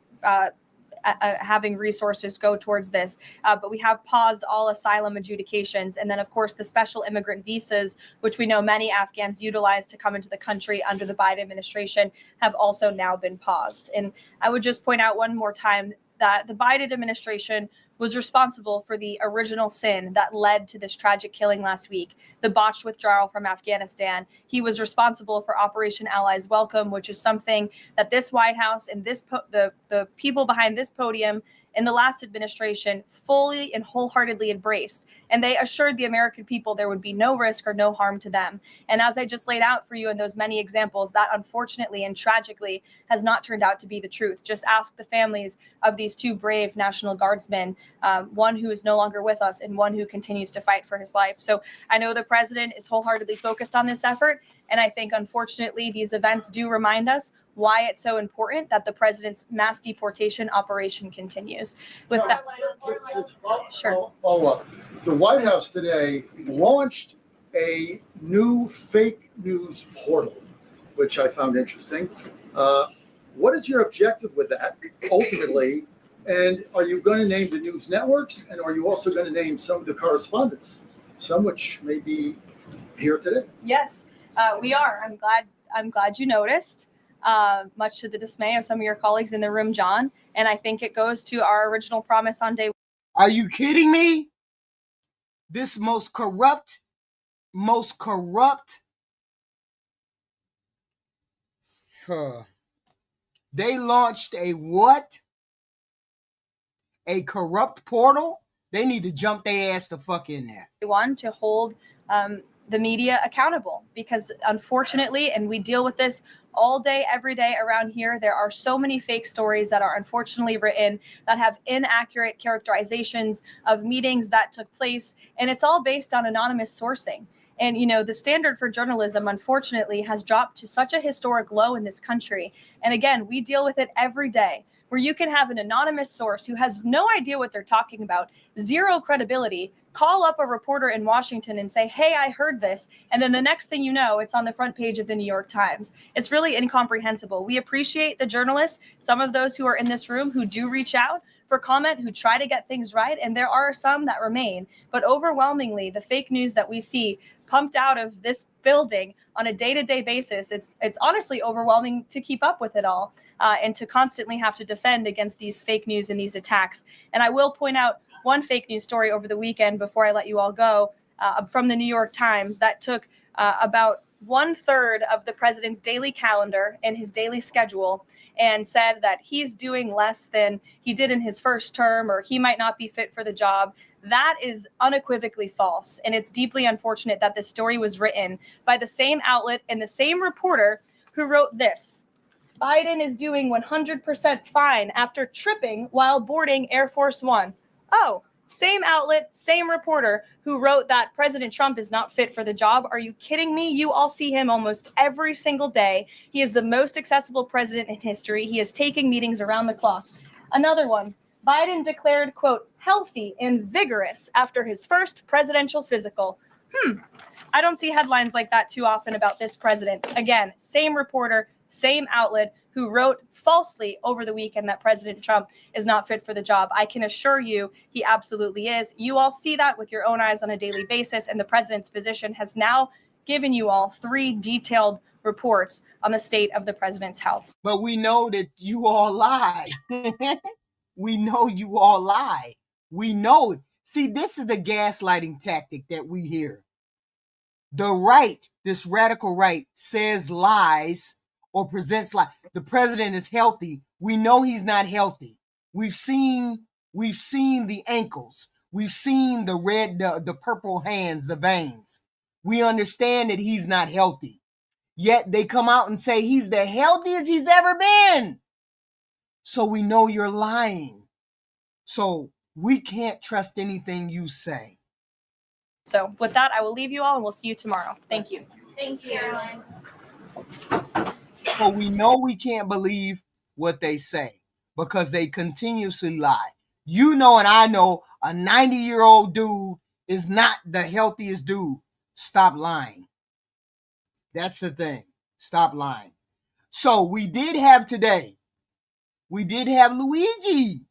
having resources go towards this. But we have paused all asylum adjudications. And then, of course, the special immigrant visas, which we know many Afghans utilize to come into the country under the Biden administration, have also now been paused. And I would just point out one more time that the Biden administration was responsible for the original sin that led to this tragic killing last week, the botched withdrawal from Afghanistan. He was responsible for Operation Allies Welcome, which is something that this White House and the people behind this podium in the last administration fully and wholeheartedly embraced. And they assured the American people there would be no risk or no harm to them. And as I just laid out for you in those many examples, that unfortunately and tragically has not turned out to be the truth. Just ask the families of these two brave National Guardsmen, one who is no longer with us and one who continues to fight for his life. So I know the president is wholeheartedly focused on this effort. And I think, unfortunately, these events do remind us why it's so important that the president's mass deportation operation continues. With that, follow up. The White House today launched a new fake news portal, which I found interesting. What is your objective with that ultimately? And are you going to name the news networks? And are you also going to name some of the correspondents, some which may be here today? Yes, we are. I'm glad you noticed. Much to the dismay of some of your colleagues in the room, John. And I think it goes to our original promise on day one. Are you kidding me? This most corrupt. They launched a what? A corrupt portal? They need to jump their ass the fuck in there. One, to hold the media accountable, because unfortunately, and we deal with this all day, every day around here, there are so many fake stories that are unfortunately written that have inaccurate characterizations of meetings that took place. And it's all based on anonymous sourcing. And, you know, the standard for journalism, unfortunately, has dropped to such a historic low in this country. And again, we deal with it every day, where you can have an anonymous source who has no idea what they're talking about, zero credibility, call up a reporter in Washington and say, hey, I heard this. And then the next thing you know, it's on the front page of the New York Times. It's really incomprehensible. We appreciate the journalists, some of those who are in this room who do reach out for comment, who try to get things right. And there are some that remain. But overwhelmingly, the fake news that we see pumped out of this building on a day-to-day basis, it's honestly overwhelming to keep up with it all and to constantly have to defend against these fake news and these attacks. And I will point out one fake news story over the weekend before I let you all go from the New York Times that took about 1/3 of the president's daily calendar and his daily schedule and said that he's doing less than he did in his first term, or he might not be fit for the job. That is unequivocally false. And it's deeply unfortunate that this story was written by the same outlet and the same reporter who wrote this. Biden is doing 100% fine after tripping while boarding Air Force One. Oh, same outlet, same reporter who wrote that President Trump is not fit for the job. Are you kidding me? You all see him almost every single day. He is the most accessible president in history. He is taking meetings around the clock. Another one, Biden declared, quote, healthy and vigorous after his first presidential physical. I don't see headlines like that too often about this president. Again, same reporter, same outlet who wrote falsely over the weekend that President Trump is not fit for the job. I can assure you he absolutely is. You all see that with your own eyes on a daily basis, and the president's physician has now given you all 3 detailed reports on the state of the president's health. But we know that you all lie. We know you all lie. We know it. See, this is the gaslighting tactic that we hear. The right, this radical right, says lies or presents lies. The president is healthy. We know he's not healthy. We've seen the ankles. We've seen the red, the purple hands, the veins. We understand that he's not healthy. Yet they come out and say he's the healthiest he's ever been. So we know you're lying. So we can't trust anything you say. So with that, I will leave you all and we'll see you tomorrow. Thank you. Thank you. So we know we can't believe what they say because they continuously lie. You know, and I know a 90-year-old dude is not the healthiest dude. Stop lying. That's the thing. Stop lying. So we did have today, we did have Luigi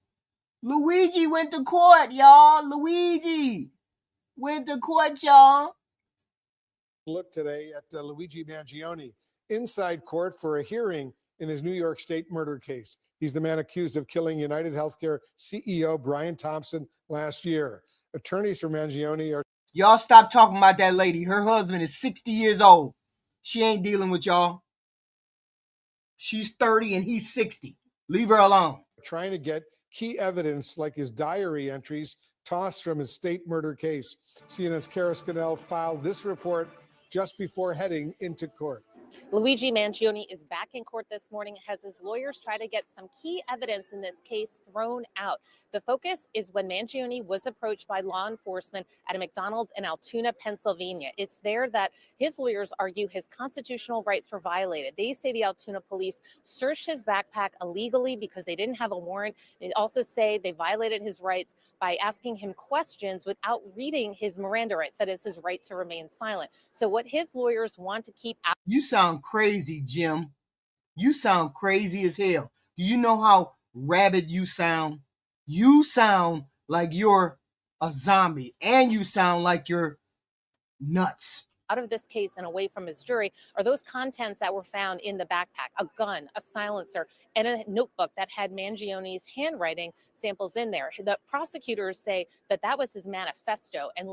Luigi went to court, y'all. Luigi went to court, y'all. Look today at Luigi Mangione inside court for a hearing in his New York State murder case. He's the man accused of killing United Healthcare CEO Brian Thompson last year. Attorneys for Mangione are... Y'all stop talking about that lady. Her husband is 60 years old. She ain't dealing with y'all. She's 30 and he's 60. Leave her alone. Trying to get key evidence like his diary entries tossed from his state murder case. CNN's Kara Scannell filed this report just before heading into court. Luigi Mangione is back in court this morning as his lawyers try to get some key evidence in this case thrown out. The focus is when Mangione was approached by law enforcement at a McDonald's in Altoona, Pennsylvania. It's there that his lawyers argue his constitutional rights were violated. They say the Altoona police searched his backpack illegally because they didn't have a warrant. They also say they violated his rights by asking him questions without reading his Miranda rights, that is his right to remain silent. So what his lawyers want to keep out. You sound crazy, Jim. You sound crazy as hell. Do you know how rabid you sound? You sound like you're a zombie, and you sound like you're nuts. Out of this case and away from his jury are those contents that were found in the backpack: a gun, a silencer, and a notebook that had Mangione's handwriting samples in there. The prosecutors say that that was his manifesto and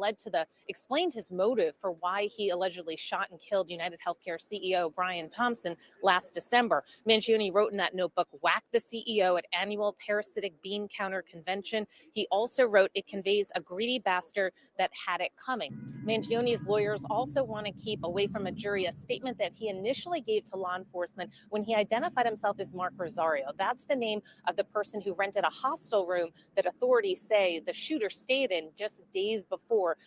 explained his motive for why he allegedly shot and killed United Healthcare CEO Brian Thompson last December. Mangione wrote in that notebook, "Whack the CEO at annual parasitic bean counter convention." He also wrote, "It conveys a greedy bastard that had it coming." Mangione's lawyers also want to keep away from a jury a statement that he initially gave to law enforcement when he identified himself as Mark Rosario. That's the name of the person who rented a hostel room that authorities say the shooter stayed in just days before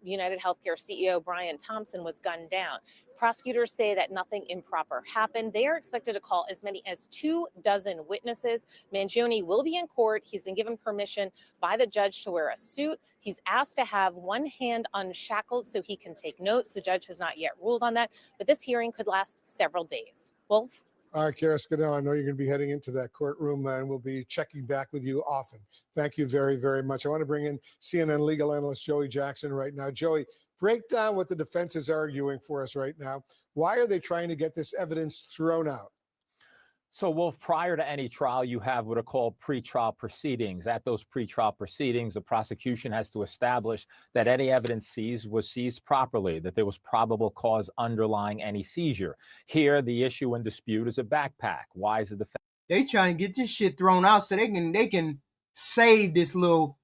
United Healthcare CEO Brian Thompson was gunned down. Prosecutors say that nothing improper happened. They are expected to call as many as 24 witnesses. Mangione will be in court. He's been given permission by the judge to wear a suit. He's asked to have one hand unshackled so he can take notes. The judge has not yet ruled on that, but this hearing could last several days. Wolf? All right, Kara Scannell, I know you're going to be heading into that courtroom, and we'll be checking back with you often. Thank you very, very much. I want to bring in CNN legal analyst Joey Jackson right now. Joey, break down what the defense is arguing for us right now. Why are they trying to get this evidence thrown out? So, Wolf, prior to any trial, you have what are called pretrial proceedings. At those pretrial proceedings, the prosecution has to establish that any evidence seized was seized properly, that there was probable cause underlying any seizure. Here, the issue in dispute is a backpack. Why is the defense? They trying to get this shit thrown out so they can save this little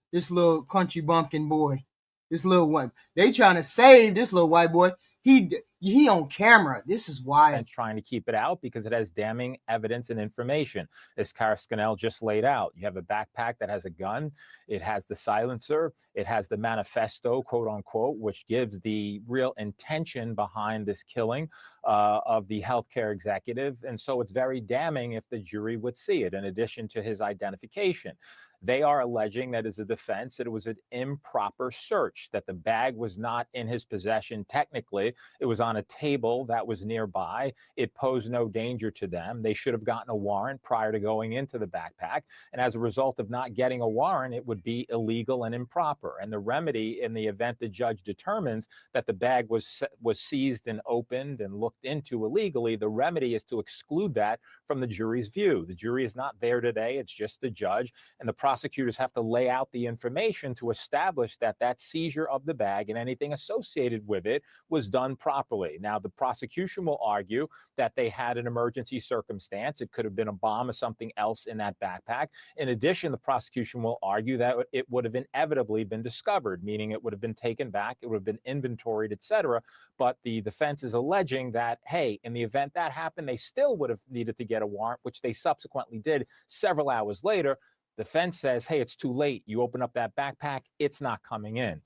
country bumpkin boy, this little one. They trying to save this little white boy. He on camera. This is why. And trying to keep it out because it has damning evidence and information. As Kara Scannell just laid out, you have a backpack that has a gun. It has the silencer. It has the manifesto, quote unquote, which gives the real intention behind this killing of the healthcare executive. And so it's very damning if the jury would see it, in addition to his identification. They are alleging that as a defense that it was an improper search, that the bag was not in his possession technically. It was on a table that was nearby. It posed no danger to them. They should have gotten a warrant prior to going into the backpack. And as a result of not getting a warrant, it would be illegal and improper. And the remedy in the event the judge determines that the bag was seized and opened and looked into illegally, the remedy is to exclude that from the jury's view. The jury is not there today. It's just the judge. And the prosecutors have to lay out the information to establish that that seizure of the bag and anything associated with it was done properly. Now, the prosecution will argue that they had an emergency circumstance. It could have been a bomb or something else in that backpack. In addition, the prosecution will argue that it would have inevitably been discovered, meaning it would have been taken back, it would have been inventoried, etc. But the defense is alleging that, hey, in the event that happened, they still would have needed to get a warrant, which they subsequently did several hours later. Defense says, hey, it's too late. You open up that backpack, it's not coming in.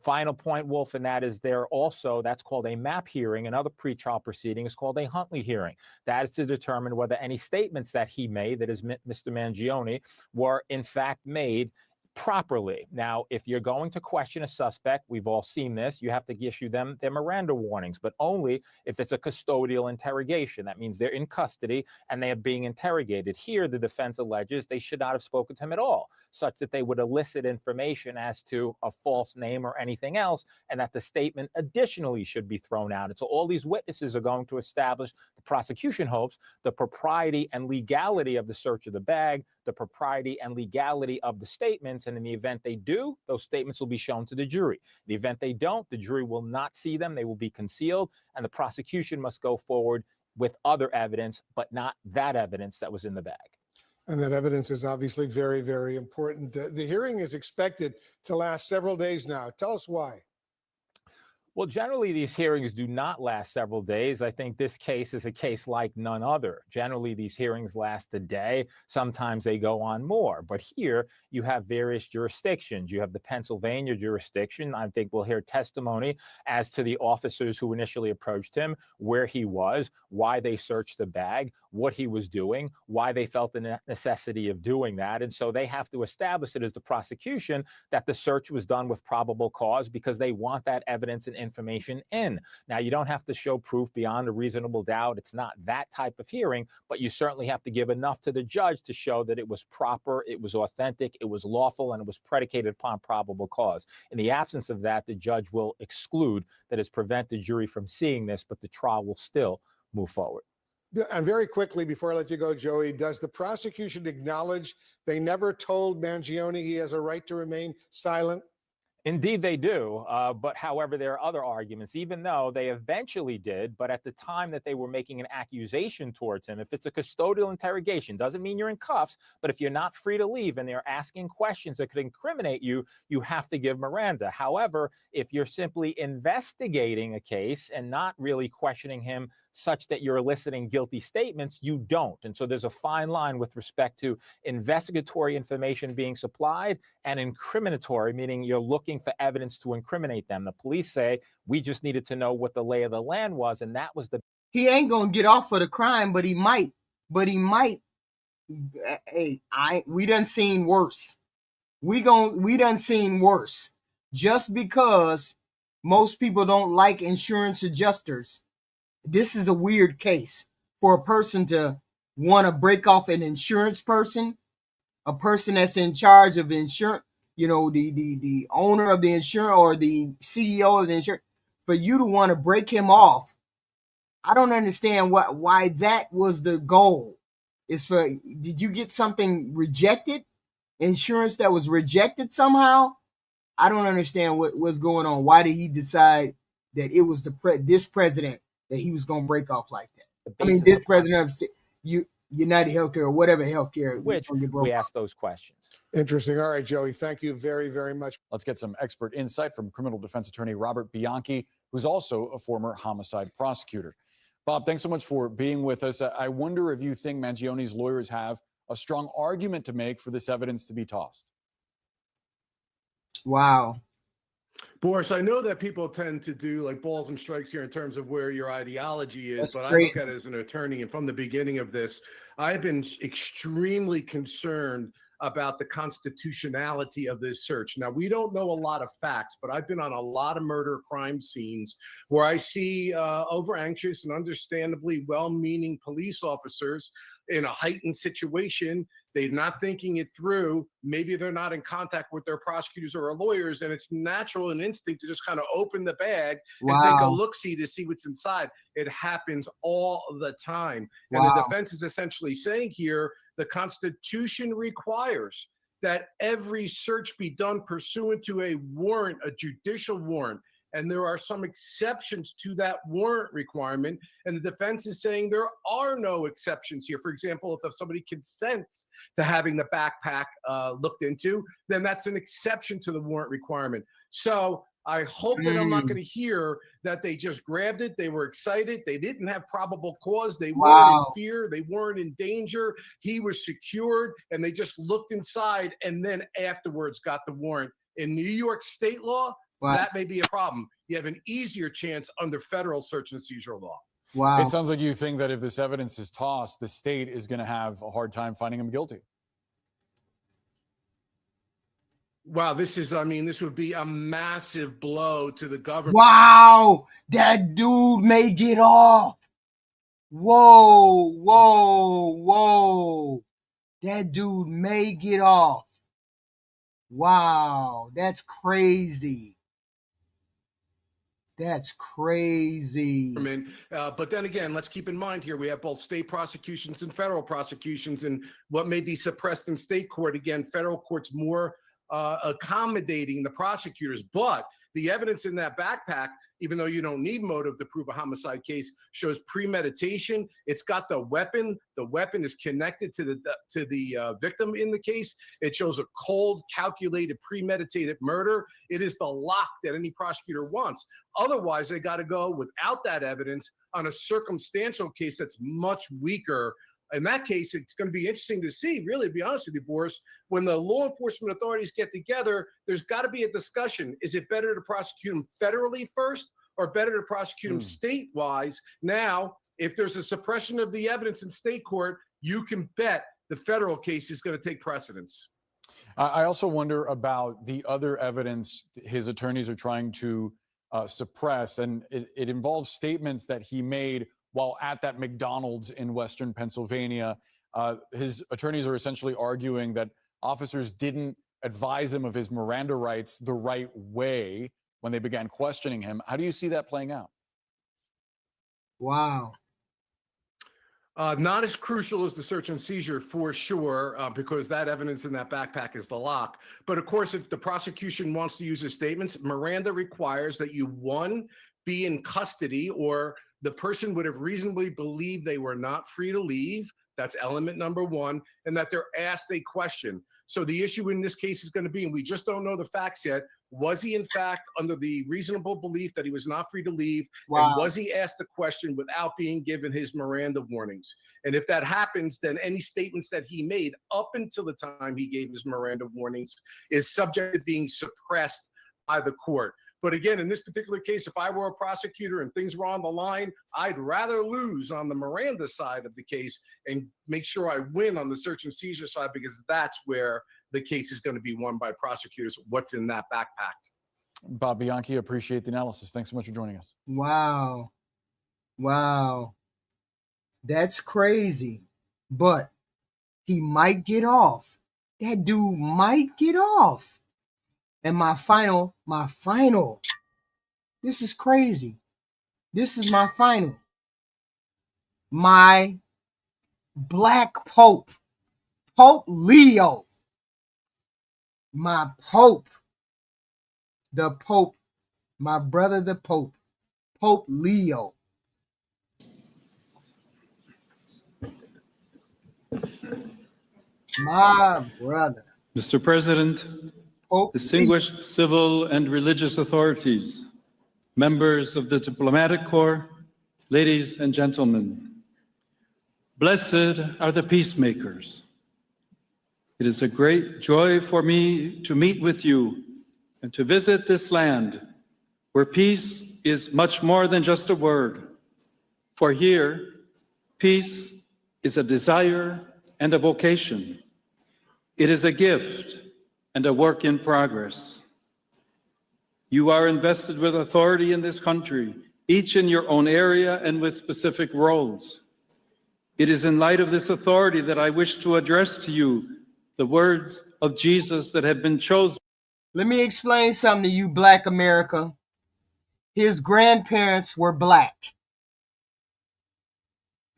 Final point, Wolf, and that is that's called a MAP hearing. Another pretrial proceeding is called a Huntley hearing. That is to determine whether any statements that he made, that is Mr. Mangione, were in fact made properly. Now, if you're going to question a suspect, we've all seen this, you have to issue them their Miranda warnings, but only if it's a custodial interrogation. That means they're in custody and they are being interrogated. Here, the defense alleges they should not have spoken to him at all, such that they would elicit information as to a false name or anything else, and that the statement additionally should be thrown out. And so all these witnesses are going to establish, the prosecution hopes, the propriety and legality of the search of the bag, the propriety and legality of the statements, and in the event they do, those statements will be shown to the jury. In the event they don't, the jury will not see them, they will be concealed, and the prosecution must go forward with other evidence, but not that evidence that was in the bag. And that evidence is obviously very, very important. The hearing is expected to last several days now. Tell us why. Well, generally, these hearings do not last several days. I think this case is a case like none other. Generally, these hearings last a day. Sometimes they go on more. But here, you have various jurisdictions. You have the Pennsylvania jurisdiction. I think we'll hear testimony as to the officers who initially approached him, where he was, why they searched the bag, what he was doing, why they felt the necessity of doing that. And so they have to establish it as the prosecution that the search was done with probable cause because they want that evidence and information in. Now, you don't have to show proof beyond a reasonable doubt. It's not that type of hearing, but you certainly have to give enough to the judge to show that it was proper, it was authentic, it was lawful, and it was predicated upon probable cause. In the absence of that, the judge will exclude, that is, prevent the jury from seeing this, but the trial will still move forward. And very quickly, before I let you go, Joey, does the prosecution acknowledge they never told Mangione he has a right to remain silent? Indeed, they do. But however, there are other arguments, even though they eventually did. But at the time that they were making an accusation towards him, if it's a custodial interrogation, doesn't mean you're in cuffs. But if you're not free to leave and they're asking questions that could incriminate you, you have to give Miranda. However, if you're simply investigating a case and not really questioning him such that you're eliciting guilty statements, you don't. And so there's a fine line with respect to investigatory information being supplied and incriminatory, meaning you're looking for evidence to incriminate them. The police say, we just needed to know what the lay of the land was, and that was the... He ain't gonna get off for the crime, but he might. Hey, we done seen worse. We done seen worse. Just because most people don't like insurance adjusters, this is a weird case for a person to want to break off an insurance person, a person that's in charge of insurance, you know, the owner of the insurance or the CEO of the insurance, for you to want to break him off. I don't understand why that was the goal. Did you get something rejected? Insurance that was rejected somehow? I don't understand what's going on. Why did he decide that it was this president that he was going to break off like that? I mean, this president of United Healthcare or whatever healthcare. Which we ask those questions. Interesting. All right, Joey, thank you very, very much. Let's get some expert insight from criminal defense attorney Robert Bianchi, who's also a former homicide prosecutor. Bob, thanks so much for being with us. I wonder if you think Mangione's lawyers have a strong argument to make for this evidence to be tossed. Wow. Boris, I know that people tend to do like balls and strikes here in terms of where your ideology is, That's but crazy. I look at it as an attorney, and from the beginning of this, I've been extremely concerned about the constitutionality of this search. Now, we don't know a lot of facts, but I've been on a lot of murder crime scenes where I see over-anxious and understandably well-meaning police officers in a heightened situation. They're not thinking it through. Maybe they're not in contact with their prosecutors or lawyers, and it's natural and instinct to just kind of open the bag and take a look-see to see what's inside. It happens all the time. And the defense is essentially saying here, the Constitution requires that every search be done pursuant to a warrant, a judicial warrant. And there are some exceptions to that warrant requirement. And the defense is saying there are no exceptions here. For example, if somebody consents to having the backpack looked into, then that's an exception to the warrant requirement. So I hope that I'm not going to hear that they just grabbed it. They were excited. They didn't have probable cause. They weren't in fear. They weren't in danger. He was secured, and they just looked inside and then afterwards got the warrant. In New York state law, that may be a problem. You have an easier chance under federal search and seizure law. It sounds like you think that if this evidence is tossed, the state is going to have a hard time finding him guilty. Wow, this would be a massive blow to the government. Wow, that dude may get off. Whoa, whoa, whoa. That dude may get off. Wow, that's crazy. That's crazy. But then again, let's keep in mind here, we have both state prosecutions and federal prosecutions, and what may be suppressed in state court, again, federal court's more accommodating the prosecutors. But the evidence in that backpack, even though you don't need motive to prove a homicide case, shows premeditation. It's got the weapon. The weapon is connected to the victim in the case. It shows a cold, calculated, premeditated murder. It is the lock that any prosecutor wants. Otherwise, they got to go without that evidence on a circumstantial case that's much weaker. In that case, it's going to be interesting to see, really, to be honest with you, Boris, when the law enforcement authorities get together, there's got to be a discussion. Is it better to prosecute them federally first or better to prosecute them state-wise? Now, if there's a suppression of the evidence in state court, you can bet the federal case is going to take precedence. I also wonder about the other evidence his attorneys are trying to suppress, and it involves statements that he made while at that McDonald's in Western Pennsylvania. His attorneys are essentially arguing that officers didn't advise him of his Miranda rights the right way when they began questioning him. How do you see that playing out? Wow. Not as crucial as the search and seizure, for sure, because that evidence in that backpack is the lock. But of course, if the prosecution wants to use his statements, Miranda requires that you, one, be in custody, or the person would have reasonably believed they were not free to leave. That's element number one, and that they're asked a question. So the issue in this case is going to be, and we just don't know the facts yet, was he in fact under the reasonable belief that he was not free to leave? Wow. And was he asked the question without being given his Miranda warnings? And if that happens, then any statements that he made up until the time he gave his Miranda warnings is subject to being suppressed by the court. But again, in this particular case, if I were a prosecutor and things were on the line, I'd rather lose on the Miranda side of the case and make sure I win on the search and seizure side, because that's where the case is going to be won by prosecutors. What's in that backpack? Bob Bianchi, appreciate the analysis. Thanks so much for joining us. Wow. Wow. That's crazy. But he might get off. That dude might get off. And my final, this is crazy. This is my final. My Black Pope, Pope Leo, my Pope, the Pope, my brother, the Pope, Pope Leo. My brother. Mr. President, distinguished civil and religious authorities, members of the diplomatic corps, ladies and gentlemen, blessed are the peacemakers. It is a great joy for me to meet with you and to visit this land where peace is much more than just a word. For here, peace is a desire and a vocation. It is a gift and a work in progress. You are invested with authority in this country, each in your own area and with specific roles. It is in light of this authority that I wish to address to you the words of Jesus that have been chosen. Let me explain something to you, Black America. His grandparents were black.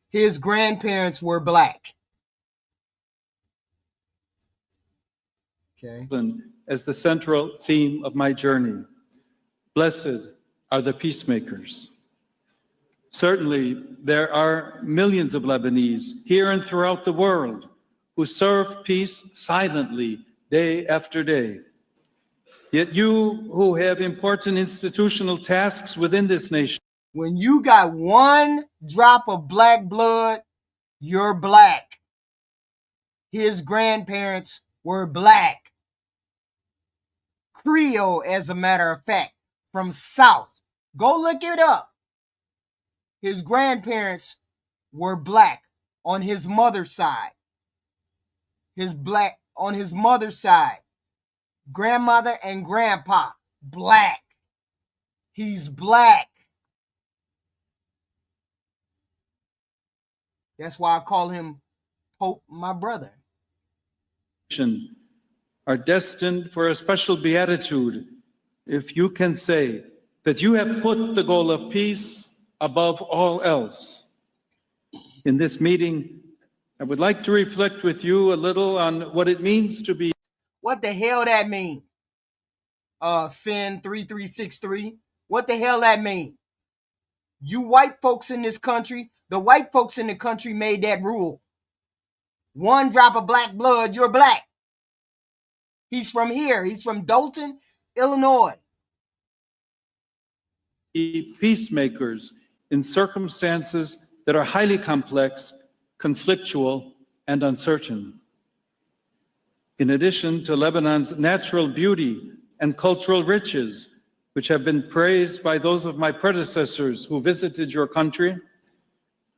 His grandparents were black. Okay. As the central theme of my journey. Blessed are the peacemakers. Certainly, there are millions of Lebanese here and throughout the world who serve peace silently day after day. Yet you who have important institutional tasks within this nation. When you got one drop of black blood, you're black. His grandparents were black. Creole, as a matter of fact, from South. Go look it up. His grandparents were black on his mother's side. On his mother's side. grandmother and grandpa, black. He's black. That's why I call him Pope, my brother. Are destined for a special beatitude if you can say that you have put the goal of peace above all else. In this meeting, I would like to reflect with you a little on what it means to be. What the hell that mean? Finn 3363. What the hell that mean? You white folks in this country, the white folks in the country made that rule. One drop of black blood, you're black. He's from here. He's from Dalton, Illinois. Peacemakers in circumstances that are highly complex, conflictual, and uncertain. In addition to Lebanon's natural beauty and cultural riches, which have been praised by those of my predecessors who visited your country,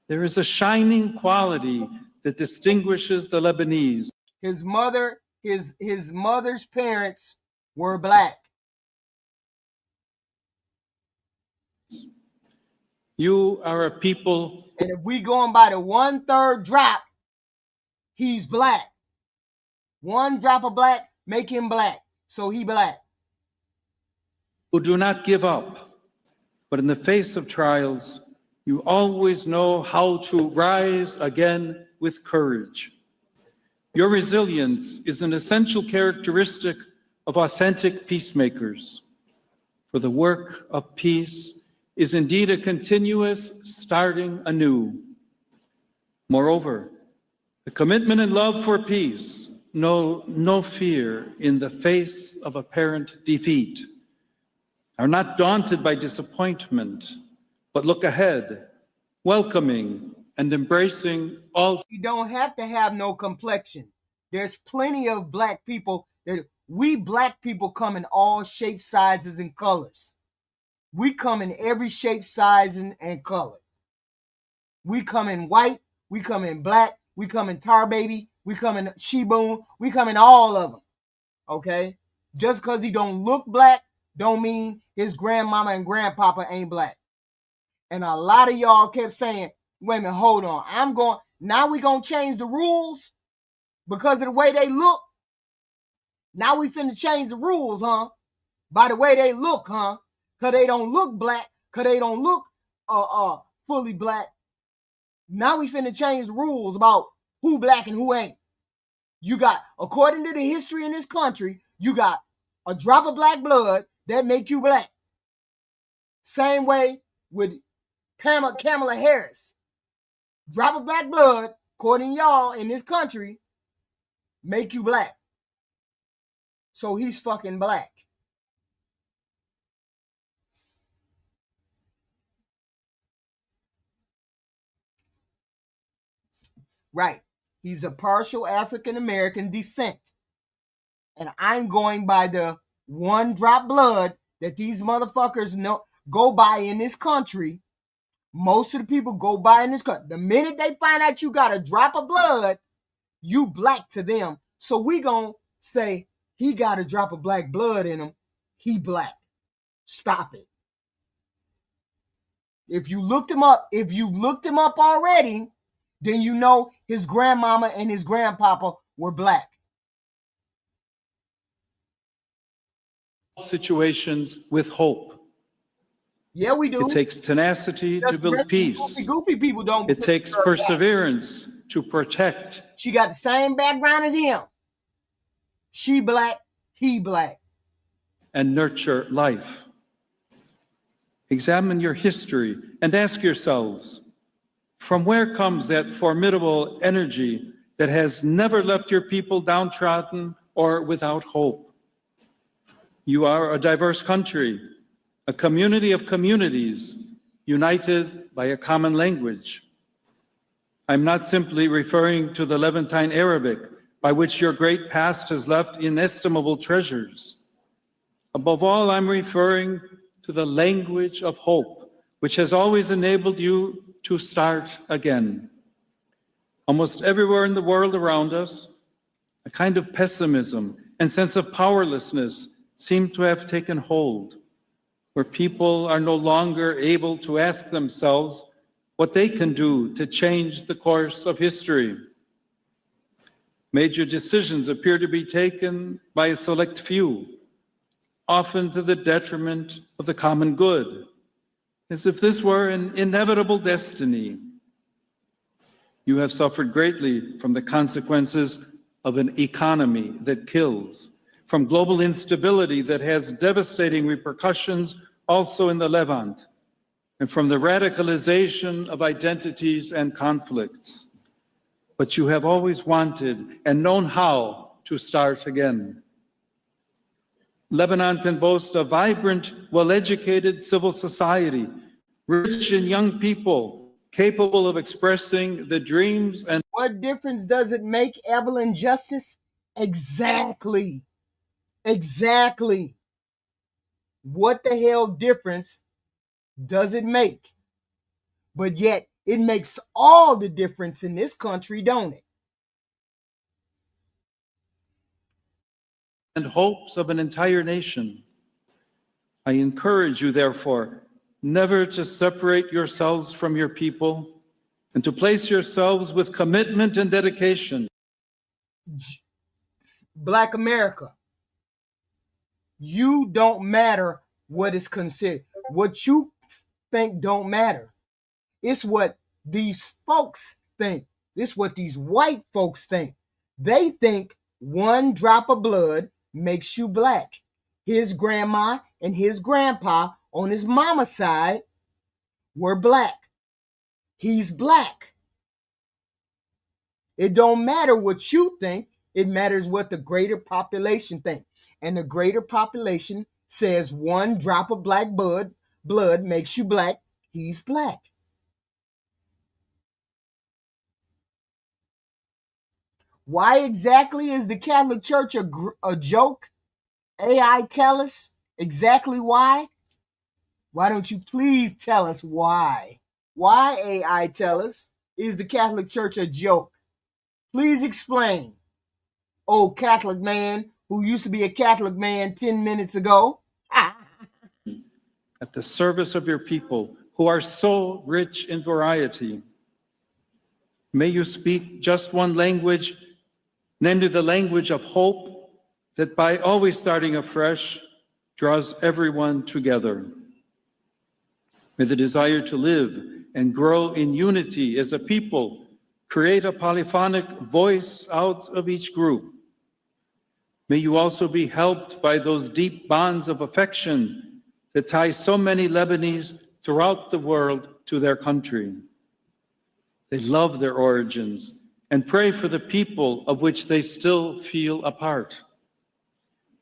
there is a shining quality that distinguishes the Lebanese. His mother's parents were black. You are a people. And if we going by the 1/3 drop, he's black. One drop of black make him black. So he black. Who do not give up, but in the face of trials, you always know how to rise again with courage. Your resilience is an essential characteristic of authentic peacemakers. For the work of peace is indeed a continuous starting anew. Moreover, the commitment and love for peace know no fear in the face of apparent defeat, are not daunted by disappointment, but look ahead, welcoming and embracing all. You don't have to have no complexion. There's plenty of black people that we black people come in all shapes, sizes, and colors. We come in every shape, size, and color. We come in white, we come in black, we come in tar baby, we come in sheboon, we come in all of them. Okay? Just because he don't look black don't mean his grandmama and grandpapa ain't black. And a lot of y'all kept saying, wait a minute, hold on. Now we gonna change the rules because of the way they look. Now we finna change the rules, huh? By the way they look, huh? Cause they don't look black, cause they don't look fully black. Now we finna change the rules about who black and who ain't. You got, according to the history in this country, you got a drop of black blood that make you black. Same way with Kamala Harris. Drop of black blood, according to y'all in this country, make you black. So he's fucking black. Right. He's a partial African-American descent. And I'm going by the one drop blood that these motherfuckers go by in this country. Most of the people go by in this country. The minute they find out you got a drop of blood, you black to them. So we gonna say he got a drop of black blood in him. He black. Stop it. If you looked him up already, then you know his grandmama and his grandpapa were black. Situations with hope. Yeah, we do. It takes tenacity to build peace. Goofy people don't. It takes perseverance to protect. She got the same background as him. She black, he black. And nurture life. Examine your history and ask yourselves, from where comes that formidable energy that has never left your people downtrodden or without hope? You are a diverse country, a community of communities, united by a common language. I'm not simply referring to the Levantine Arabic, by which your great past has left inestimable treasures. Above all, I'm referring to the language of hope, which has always enabled you to start again. Almost everywhere in the world around us, a kind of pessimism and sense of powerlessness seem to have taken hold, where people are no longer able to ask themselves what they can do to change the course of history. Major decisions appear to be taken by a select few, often to the detriment of the common good, as if this were an inevitable destiny. You have suffered greatly from the consequences of an economy that kills, from global instability that has devastating repercussions also in the Levant, and from the radicalization of identities and conflicts. But you have always wanted and known how to start again. Lebanon can boast a vibrant, well-educated civil society, rich in young people, capable of expressing the dreams and... What difference does it make, Evelyn Justice? Exactly. Exactly. What the hell difference does it make? But yet, it makes all the difference in this country, don't it? And hopes of an entire nation. I encourage you, therefore, never to separate yourselves from your people and to place yourselves with commitment and dedication. Black America, you don't matter what is considered. What you think don't matter. It's what these folks think. It's what these white folks think. They think one drop of blood makes you black. His grandma and his grandpa on his mama's side were black. He's black. It don't matter what you think. It matters what the greater population think. And the greater population says one drop of black blood makes you black. He's black. Why exactly is the Catholic Church a joke? AI, tell us exactly why. Why don't you please tell us why? Why, AI, tell us, is the Catholic Church a joke? Please explain. Old Catholic man who used to be a Catholic man 10 minutes ago. At the service of your people who are so rich in variety. May you speak just one language, namely the language of hope, that by always starting afresh, draws everyone together. May the desire to live and grow in unity as a people create a polyphonic voice out of each group. May you also be helped by those deep bonds of affection that tie so many Lebanese throughout the world to their country. They love their origins and pray for the people of which they still feel a part.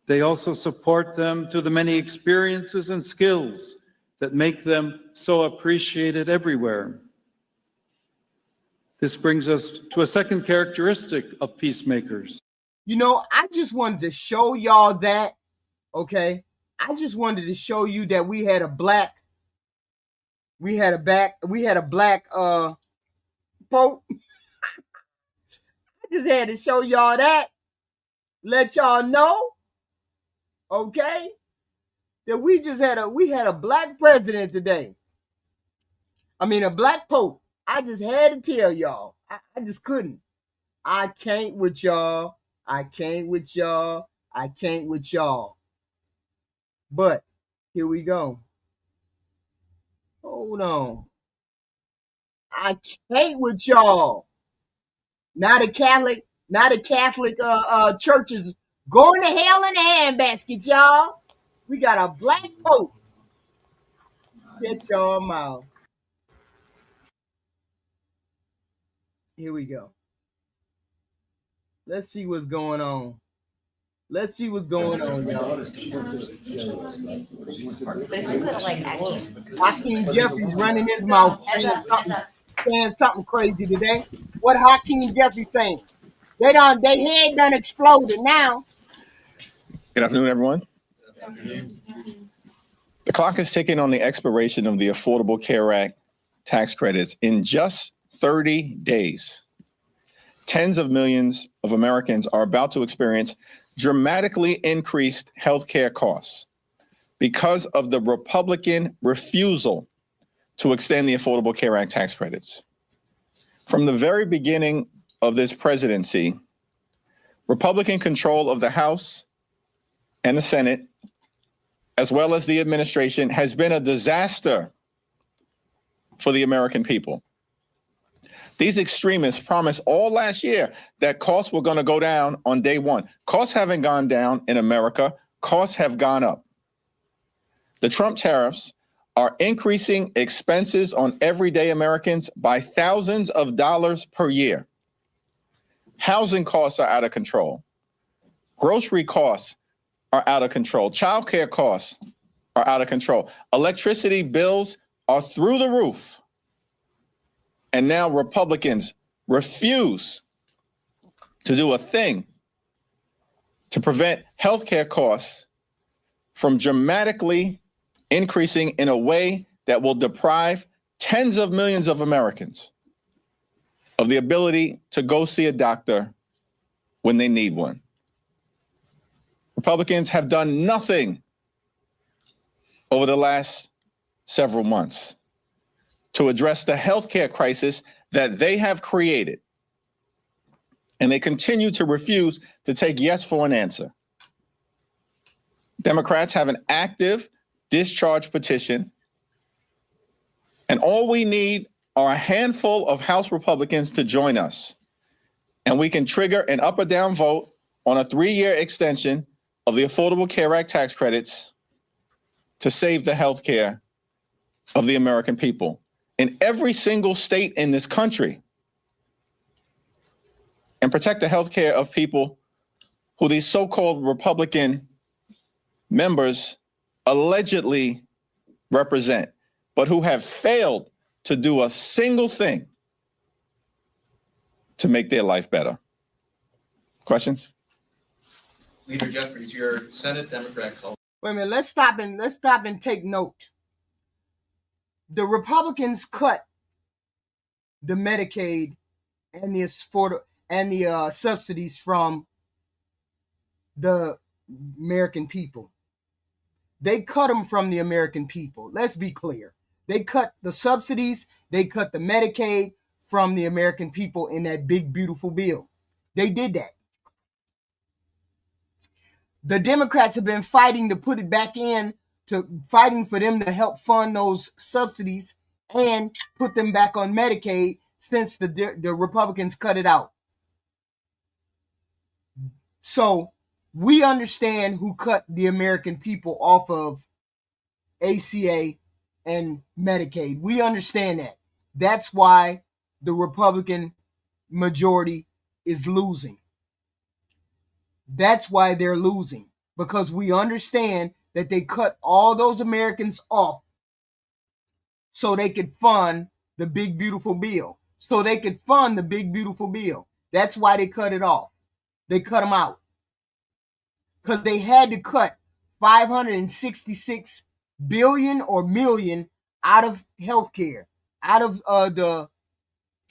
They also support them through the many experiences and skills that make them so appreciated everywhere. This brings us to a second characteristic of peacemakers. You know, I just wanted to show y'all that, okay? I just wanted to show you that we had a black Pope. I just had to show y'all that. Let y'all know, okay? That we had a black president today. I mean, a black Pope. I just had to tell y'all. I just couldn't. I can't with y'all. I can't with y'all. I can't with y'all. But here we go. Hold on. I can't with y'all. Now the Catholic churches going to hell in a handbasket, y'all. We got a black Pope. Shut y'all mouth. Here we go. Let's see what's going on. Let's see what's going on, y'all. Hakeem Jeffries running his mouth saying something crazy today. What Hakeem Jeffries saying? They head done exploded now. Good afternoon, everyone. The clock is ticking on the expiration of the Affordable Care Act tax credits in just 30 days. Tens of millions of Americans are about to experience dramatically increased healthcare costs because of the Republican refusal to extend the Affordable Care Act tax credits. From the very beginning of this presidency, Republican control of the House and the Senate, as well as the administration, has been a disaster for the American people. These extremists promised all last year that costs were going to go down on day one. Costs haven't gone down in America. Costs have gone up. The Trump tariffs are increasing expenses on everyday Americans by thousands of dollars per year. Housing costs are out of control. Grocery costs are out of control. Childcare costs are out of control. Electricity bills are through the roof. And now Republicans refuse to do a thing to prevent healthcare costs from dramatically increasing in a way that will deprive tens of millions of Americans of the ability to go see a doctor when they need one. Republicans have done nothing over the last several months to address the healthcare crisis that they have created. And they continue to refuse to take yes for an answer. Democrats have an active discharge petition, and all we need are a handful of House Republicans to join us. And we can trigger an up or down vote on a 3-year extension of the Affordable Care Act tax credits to save the health care of the American people in every single state in this country, and protect the health care of people who these so-called Republican members allegedly represent, but who have failed to do a single thing to make their life better. Questions? Leader Jeffries, your Senate Democrat called. Wait a minute, let's stop and take note. The Republicans cut the Medicaid and the subsidies from the American people. They cut them from the American people. Let's be clear. They cut the subsidies, they cut the Medicaid from the American people in that big, beautiful bill. They did that. The Democrats have been fighting to put it back in, fighting for them to help fund those subsidies and put them back on Medicaid since the Republicans cut it out. So we understand who cut the American people off of ACA and Medicaid. We understand that. That's why the Republican majority is losing. That's why they're losing, because we understand that they cut all those Americans off so they could fund the big, beautiful bill. So they could fund the big, beautiful bill. That's why they cut it off. They cut them out. Because they had to cut $566 billion or million out of healthcare, out of the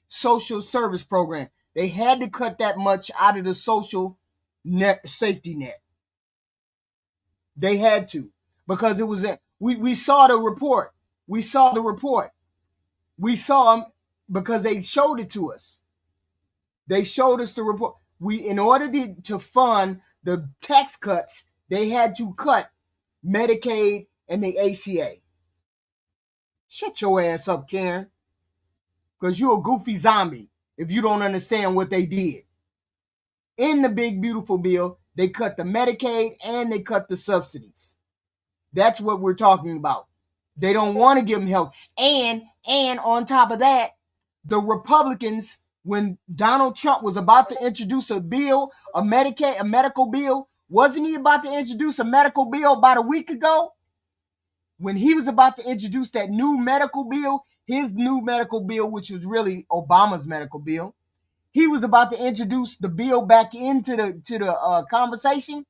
social service program. They had to cut that much out of the social safety net. They had to, because it was we saw the report. We saw the report. We saw them because they showed it to us. They showed us the report. In order to fund the tax cuts, they had to cut Medicaid and the ACA. Shut your ass up, Karen, because you're a goofy zombie if you don't understand what they did. In the big, beautiful bill, they cut the Medicaid and they cut the subsidies. That's what we're talking about. They don't want to give them help. And on top of that, the Republicans, when Donald Trump was about to introduce a bill, a medical bill, wasn't he about to introduce a medical bill about a week ago? When he was about to introduce that new medical bill, his new medical bill, which was really Obama's medical bill, he was about to introduce the bill back into the conversation.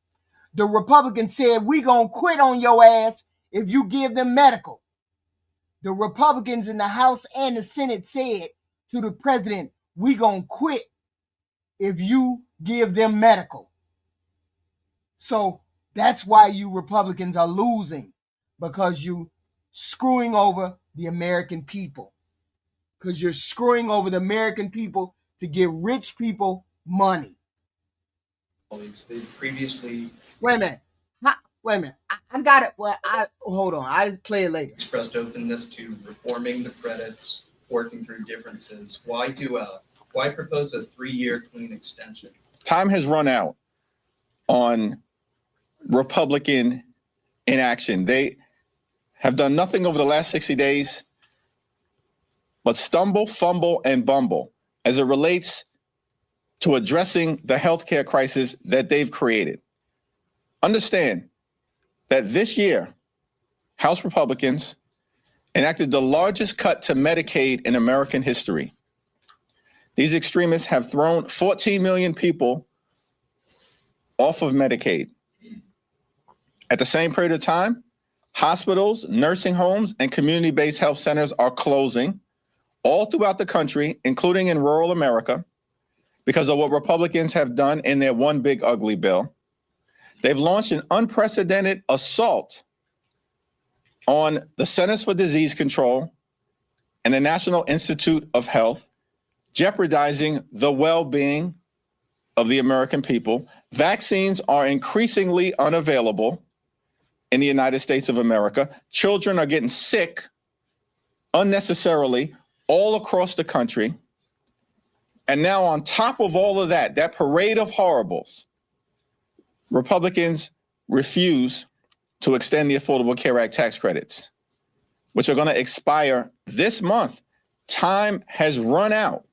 The Republicans said, "We gonna quit on your ass if you give them medical." The Republicans in the House and the Senate said to the president, "We gonna quit if you give them medical." So that's why you Republicans are losing, because you screwing over the American people. Because you're screwing over the American people to give rich people money. Colleagues, they previously Wait a minute. Wait a minute. I got it. Well, hold on. I'll play it later. expressed openness to reforming the credits, working through differences. Why propose a 3-year clean extension? Time has run out on Republican inaction. They have done nothing over the last 60 days but stumble, fumble, and bumble as it relates to addressing the healthcare crisis that they've created. Understand that this year, House Republicans enacted the largest cut to Medicaid in American history. These extremists have thrown 14 million people off of Medicaid. At the same period of time, hospitals, nursing homes, and community-based health centers are closing all throughout the country, including in rural America, because of what Republicans have done in their one big ugly bill. They've launched an unprecedented assault on the Centers for Disease Control and the National Institute of Health, jeopardizing the well-being of the American people. Vaccines are increasingly unavailable in the United States of America. Children are getting sick unnecessarily all across the country. And now on top of all of that, that parade of horribles, Republicans refuse to extend the Affordable Care Act tax credits, which are going to expire this month. Time has run out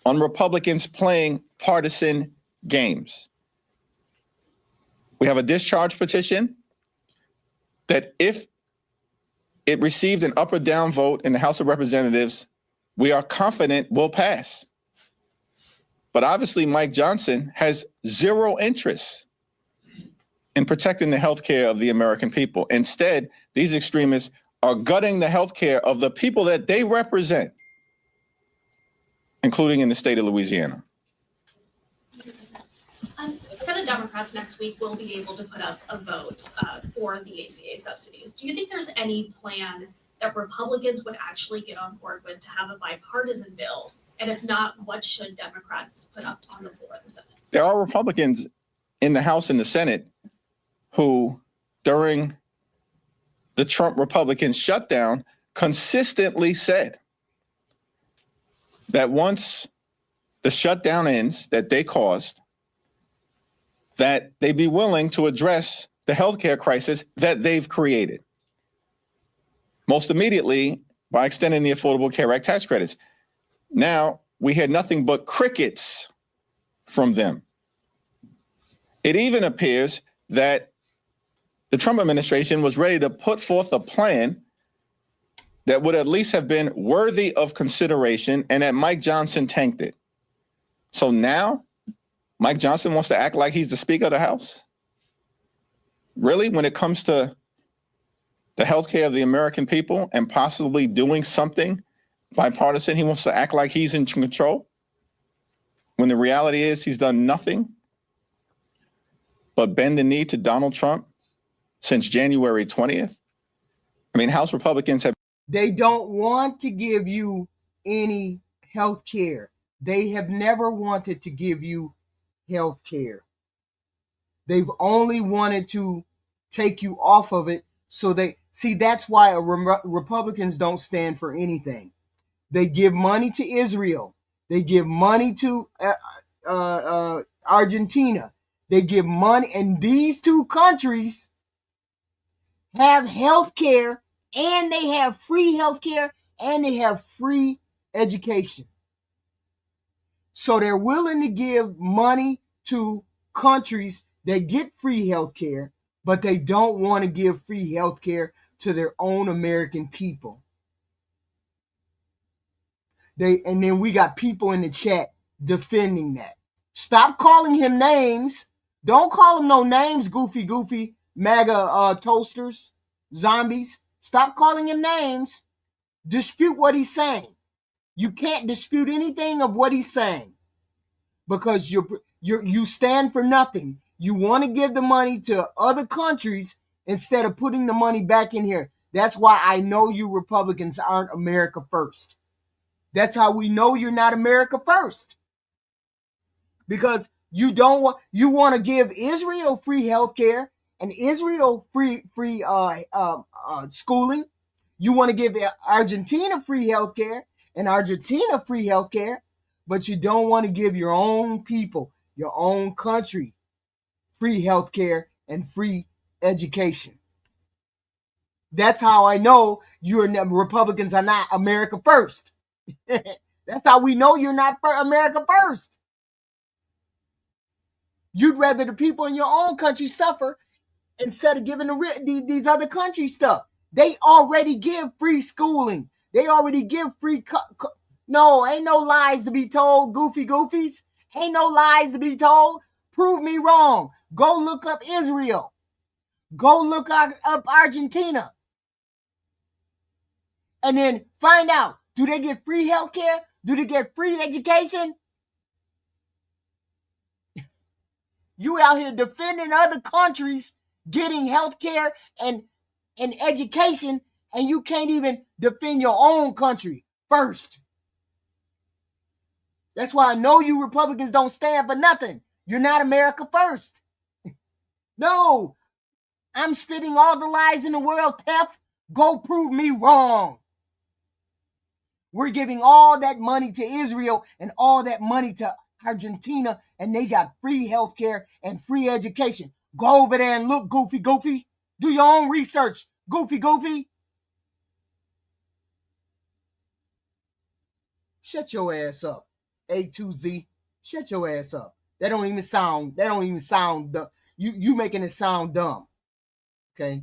on Republicans playing partisan games. We have a discharge petition that if it received an up or down vote in the House of Representatives, we are confident will pass. But obviously, Mike Johnson has zero interest in protecting the health care of the American people. Instead, these extremists are gutting the health care of the people that they represent, including in the state of Louisiana. Senate Democrats next week will be able to put up a vote for the ACA subsidies. Do you think there's any plan that Republicans would actually get on board with to have a bipartisan bill? And if not, what should Democrats put up on the floor of the Senate? There are Republicans in the House and the Senate who, during the Trump Republican shutdown, consistently said that once the shutdown ends that they caused, that they'd be willing to address the healthcare crisis that they've created. Most immediately by extending the Affordable Care Act tax credits. Now, we had nothing but crickets from them. It even appears that the Trump administration was ready to put forth a plan that would at least have been worthy of consideration, and that Mike Johnson tanked it. So now, Mike Johnson wants to act like he's the Speaker of the House? Really, when it comes to the healthcare of the American people and possibly doing something bipartisan, he wants to act like he's in control, when the reality is he's done nothing but bend the knee to Donald Trump since January 20th. I mean, House Republicans have... They don't want to give you any health care. They have never wanted to give you health care. They've only wanted to take you off of it. So they see, that's why Republicans don't stand for anything. They give money to Israel. They give money to Argentina. They give money, and these two countries have health care, and they have free health care, and they have free education. So they're willing to give money to countries that get free health care, but they don't want to give free health care to their own American people. And then we got people in the chat defending that. Stop calling him names. Don't call him no names, goofy MAGA toasters, zombies. Stop calling him names. Dispute what he's saying. You can't dispute anything of what he's saying because you stand for nothing. You want to give the money to other countries instead of putting the money back in here. That's why I know you Republicans aren't America first. That's how we know you're not America first. Because you want to give Israel free health care and Israel free schooling. You want to give Argentina free health care and Argentina free health care, but you don't want to give your own people, your own country, free health care and free education. That's how I know Republicans are not America first. That's how we know you're not America first. You'd rather the people in your own country suffer instead of giving these other countries stuff. They already give free schooling. They already give free... No, ain't no lies to be told, goofies. Ain't no lies to be told. Prove me wrong. Go look up Israel. Go look up Argentina. And then find out, do they get free health care? Do they get free education? You out here defending other countries getting health care and education, and you can't even defend your own country first. That's why I know you Republicans don't stand for nothing. You're not America first. No, I'm spitting all the lies in the world, Tef. Go prove me wrong. We're giving all that money to Israel and all that money to Argentina, and they got free health care and free education. Go over there and look, goofy. Do your own research, goofy. Shut your ass up, A to Z. Shut your ass up. That don't even sound dumb. You making it sound dumb. Okay?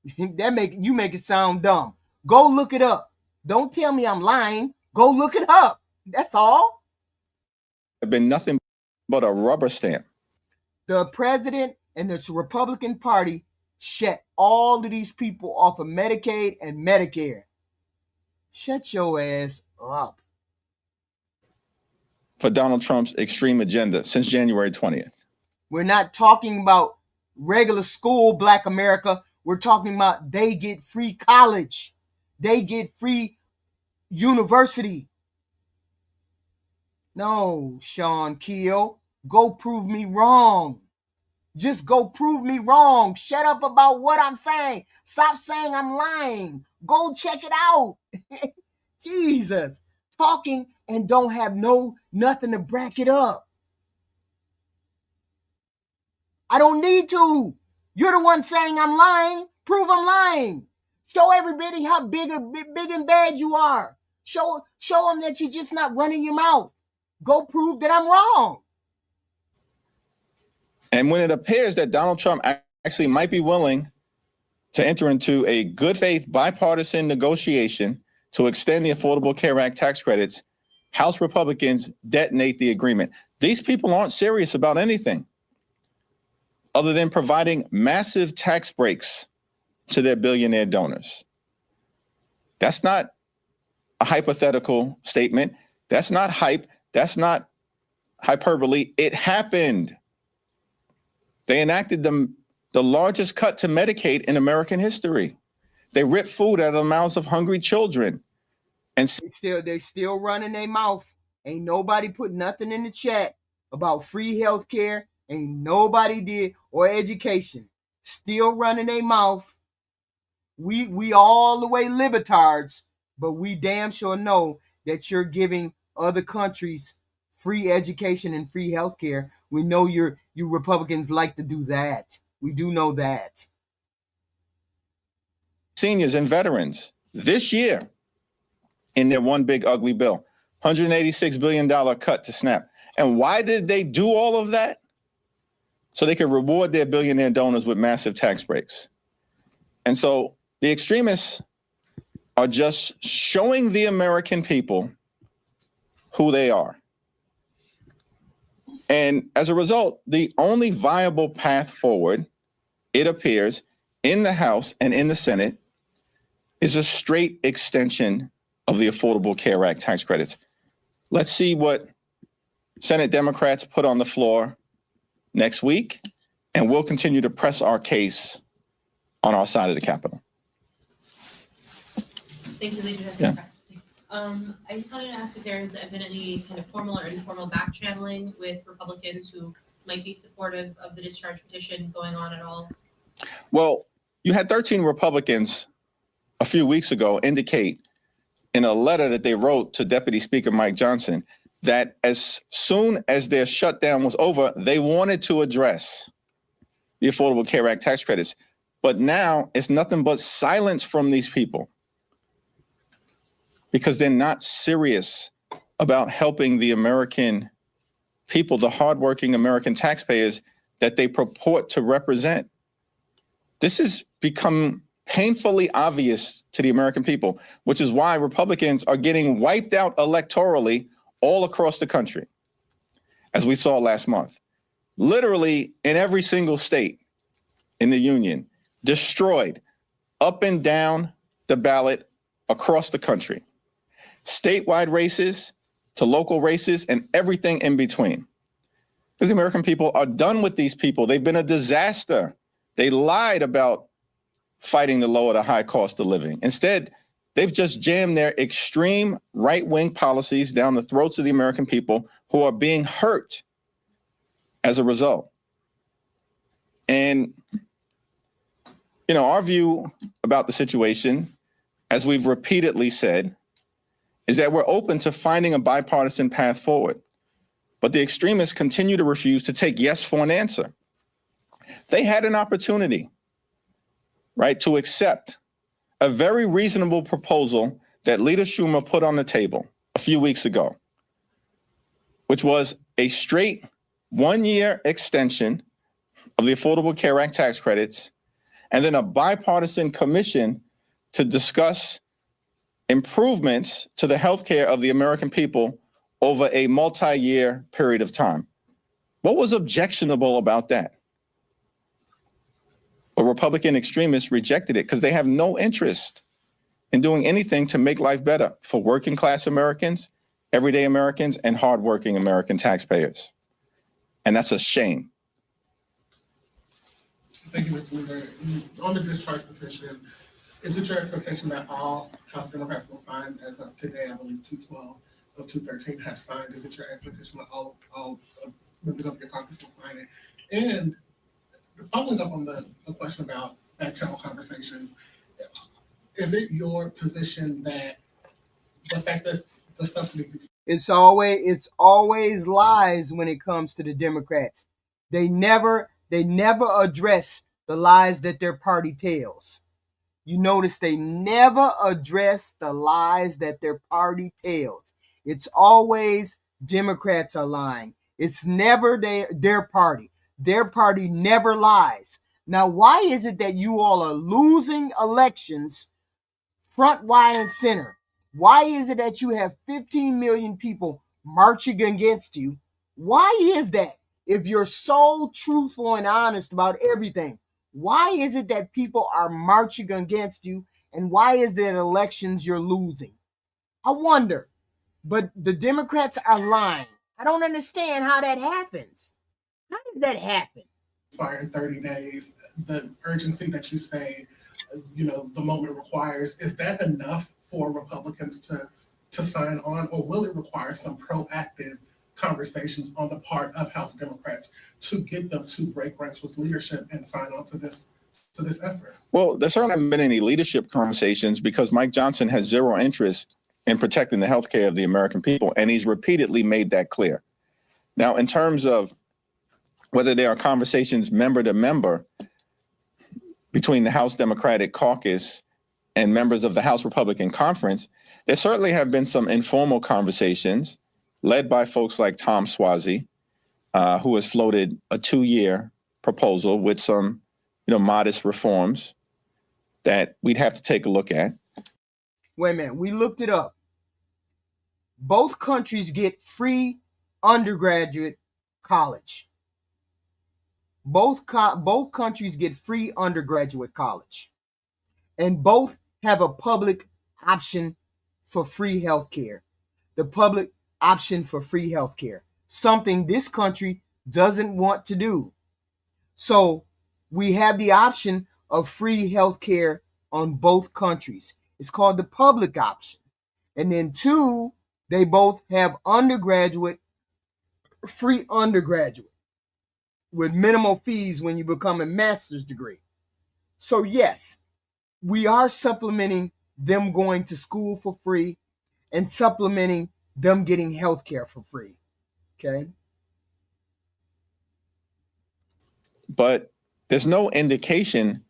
You make it sound dumb. Go look it up. Don't tell me I'm lying. Go look it up. That's all. Have been nothing but a rubber stamp. The president and the Republican Party shut all of these people off of Medicaid and Medicare. Shut your ass up. For Donald Trump's extreme agenda since January 20th. We're not talking about regular school, Black America. We're talking about they get free college. They get free university. No, Sean Keel, go prove me wrong. Just go prove me wrong. Shut up about what I'm saying. Stop saying I'm lying. Go check it out. Jesus. Talking and don't have nothing to back it up. I don't need to. You're the one saying I'm lying. Prove I'm lying. Show everybody how big and bad you are. Show them that you're just not running your mouth. Go prove that I'm wrong. And when it appears that Donald Trump actually might be willing to enter into a good faith bipartisan negotiation to extend the Affordable Care Act tax credits, House Republicans detonate the agreement. These people aren't serious about anything other than providing massive tax breaks to their billionaire donors. That's not a hypothetical statement. That's not hype. That's not hyperbole. It happened. They enacted the largest cut to Medicaid in American history. They ripped food out of the mouths of hungry children. And they still running their mouth. Ain't nobody put nothing in the chat about free health care. Ain't nobody did, or education. Still running their mouth. We all the way libertards, but we damn sure know that you're giving other countries free education and free health care. We know you Republicans like to do that. We do know that. Seniors and veterans this year in their one big ugly bill, $186 billion cut to SNAP. And why did they do all of that? So they could reward their billionaire donors with massive tax breaks. And so the extremists are just showing the American people who they are. And as a result, the only viable path forward, it appears, in the House and in the Senate is a straight extension of the Affordable Care Act tax credits. Let's see what Senate Democrats put on the floor next week, and we'll continue to press our case on our side of the Capitol. Thank you, Leader. Yeah. I just wanted to ask if there's been any kind of formal or informal back channeling with Republicans who might be supportive of the discharge petition going on at all. Well, you had 13 Republicans a few weeks ago indicate in a letter that they wrote to Deputy Speaker Mike Johnson that as soon as their shutdown was over, they wanted to address the Affordable Care Act tax credits. But now it's nothing but silence from these people because they're not serious about helping the American people, the hardworking American taxpayers that they purport to represent. This has become painfully obvious to the American people, which is why Republicans are getting wiped out electorally all across the country, as we saw last month. Literally in every single state in the union, destroyed up and down the ballot across the country. Statewide races to local races and everything in between. Because the American people are done with these people. They've been a disaster. They lied about fighting the low or the high cost of living. Instead, they've just jammed their extreme right-wing policies down the throats of the American people who are being hurt as a result. And, you know, our view about the situation, as we've repeatedly said, is that we're open to finding a bipartisan path forward. But the extremists continue to refuse to take yes for an answer. They had an opportunity, right, to accept a very reasonable proposal that Leader Schumer put on the table a few weeks ago, which was a straight one-year extension of the Affordable Care Act tax credits, and then a bipartisan commission to discuss improvements to the health care of the American people over a multi-year period of time. What was objectionable about that? But Republican extremists rejected it because they have no interest in doing anything to make life better for working class Americans, everyday Americans, and hardworking American taxpayers. And that's a shame. Thank you, Mr. Weaver. On the discharge petition, is it your expectation that all House Democrats will sign as of today? I believe 212 of 213 has signed. Is it your expectation that all members of your caucus will sign it? And following up on the question about back channel conversations, is it your position that the fact that the subsidies... It's always lies when it comes to the Democrats. They never address the lies that their party tells. You notice they never address the lies that their party tells. It's always Democrats are lying. It's never their party. Their party never lies. Now, why is it that you all are losing elections front, wide, and center? Why is it that you have 15 million people marching against you? Why is that? If you're so truthful and honest about everything, why is it that people are marching against you? And why is it elections you're losing? I wonder. But the Democrats are lying. I don't understand how that happens. How did that happen? Expire in 30 days, the urgency that you say, the moment requires, is that enough for Republicans to sign on, or will it require some proactive conversations on the part of House Democrats to get them to break ranks with leadership and sign on to this effort? Well, There certainly haven't been any leadership conversations because Mike Johnson has zero interest in protecting the health care of the American people, and he's repeatedly made that clear. Now, in terms of whether there are conversations member to member between the House Democratic Caucus and members of the House Republican Conference, there certainly have been some informal conversations led by folks like Tom Suozzi, who has floated a 2-year proposal with some, modest reforms that we'd have to take a look at. Wait a minute, we looked it up. Both countries get free undergraduate college. Both countries get free undergraduate college. And both have a public option for free health care. The public option for free health care. Something this country doesn't want to do. So we have the option of free health care on both countries. It's called the public option. And then 2, they both have free undergraduate with minimal fees when you become a master's degree. So yes, we are supplementing them going to school for free and supplementing them getting health care for free. Okay. But there's no indication.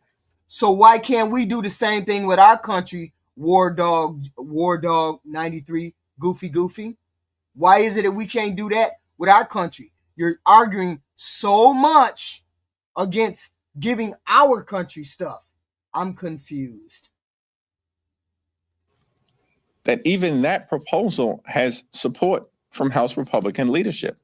So why can't we do the same thing with our country, War Dog 93, Goofy? Why is it that we can't do that with our country? You're arguing so much against giving our country stuff. I'm confused. That even that proposal has support from House Republican leadership.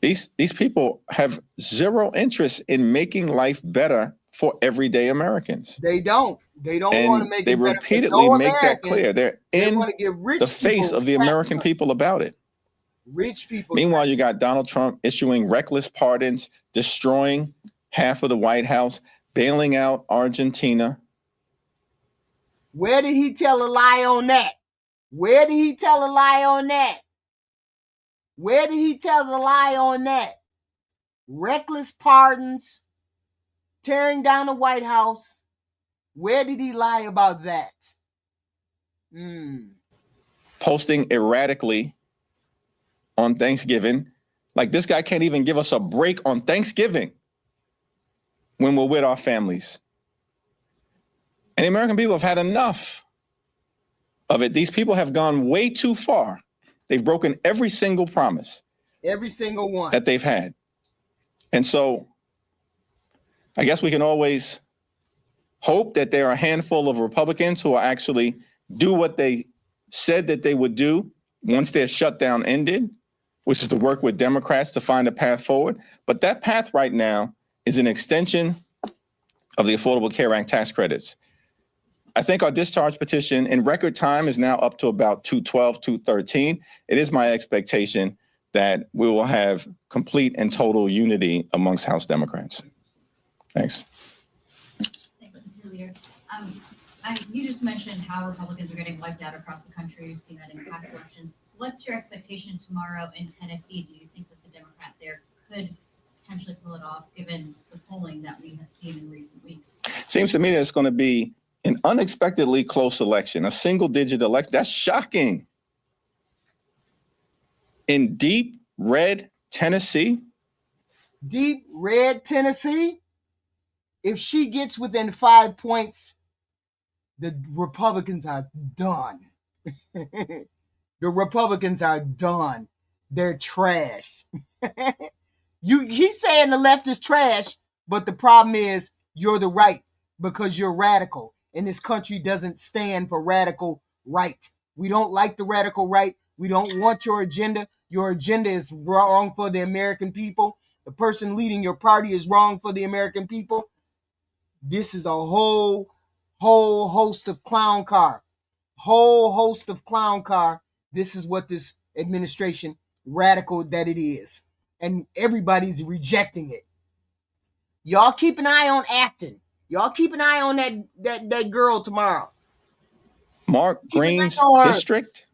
These people have zero interest in making life better for everyday Americans. They don't want to make they it better. repeatedly No make that American. clear. They're They in want to give rich the face people of the American people about it. Rich people. Meanwhile, you got Donald Trump issuing reckless pardons, destroying half of the White House, bailing out Argentina. Where did he tell a lie on that? Where did he tell a lie on that? Where did he tell the lie on that? Reckless pardons, tearing down the White House. Where did he lie about that? Posting erratically on Thanksgiving. Like, this guy can't even give us a break on Thanksgiving when we're with our families. And the American people have had enough of it. These people have gone way too far. They've broken every single promise. Every single one. That they've had. And so I guess we can always hope that there are a handful of Republicans who will actually do what they said that they would do once their shutdown ended, which is to work with Democrats to find a path forward. But that path right now is an extension of the Affordable Care Act tax credits. I think our discharge petition in record time is now up to about 212, 213. It is my expectation that we will have complete and total unity amongst House Democrats. Thanks. Thanks, Mr. Leader. You just mentioned how Republicans are getting wiped out across the country. We've seen that in past elections. What's your expectation tomorrow in Tennessee? Do you think that the Democrat there could potentially pull it off, given the polling that we have seen in recent weeks? Seems to me that it's going to be an unexpectedly close election, a single-digit election. That's shocking. In deep red Tennessee? Deep red Tennessee? If she gets within 5 points, the Republicans are done. The Republicans are done. They're trash. You keep saying the left is trash, but the problem is you're the right because you're radical. And this country doesn't stand for radical right. We don't like the radical right. We don't want your agenda. Your agenda is wrong for the American people. The person leading your party is wrong for the American people. This is a whole host of clown car. Whole host of clown car. This is what this administration, radical that it is. And everybody's rejecting it. Y'all keep an eye on Acton. Y'all keep an eye on that girl tomorrow. Mark Green's district.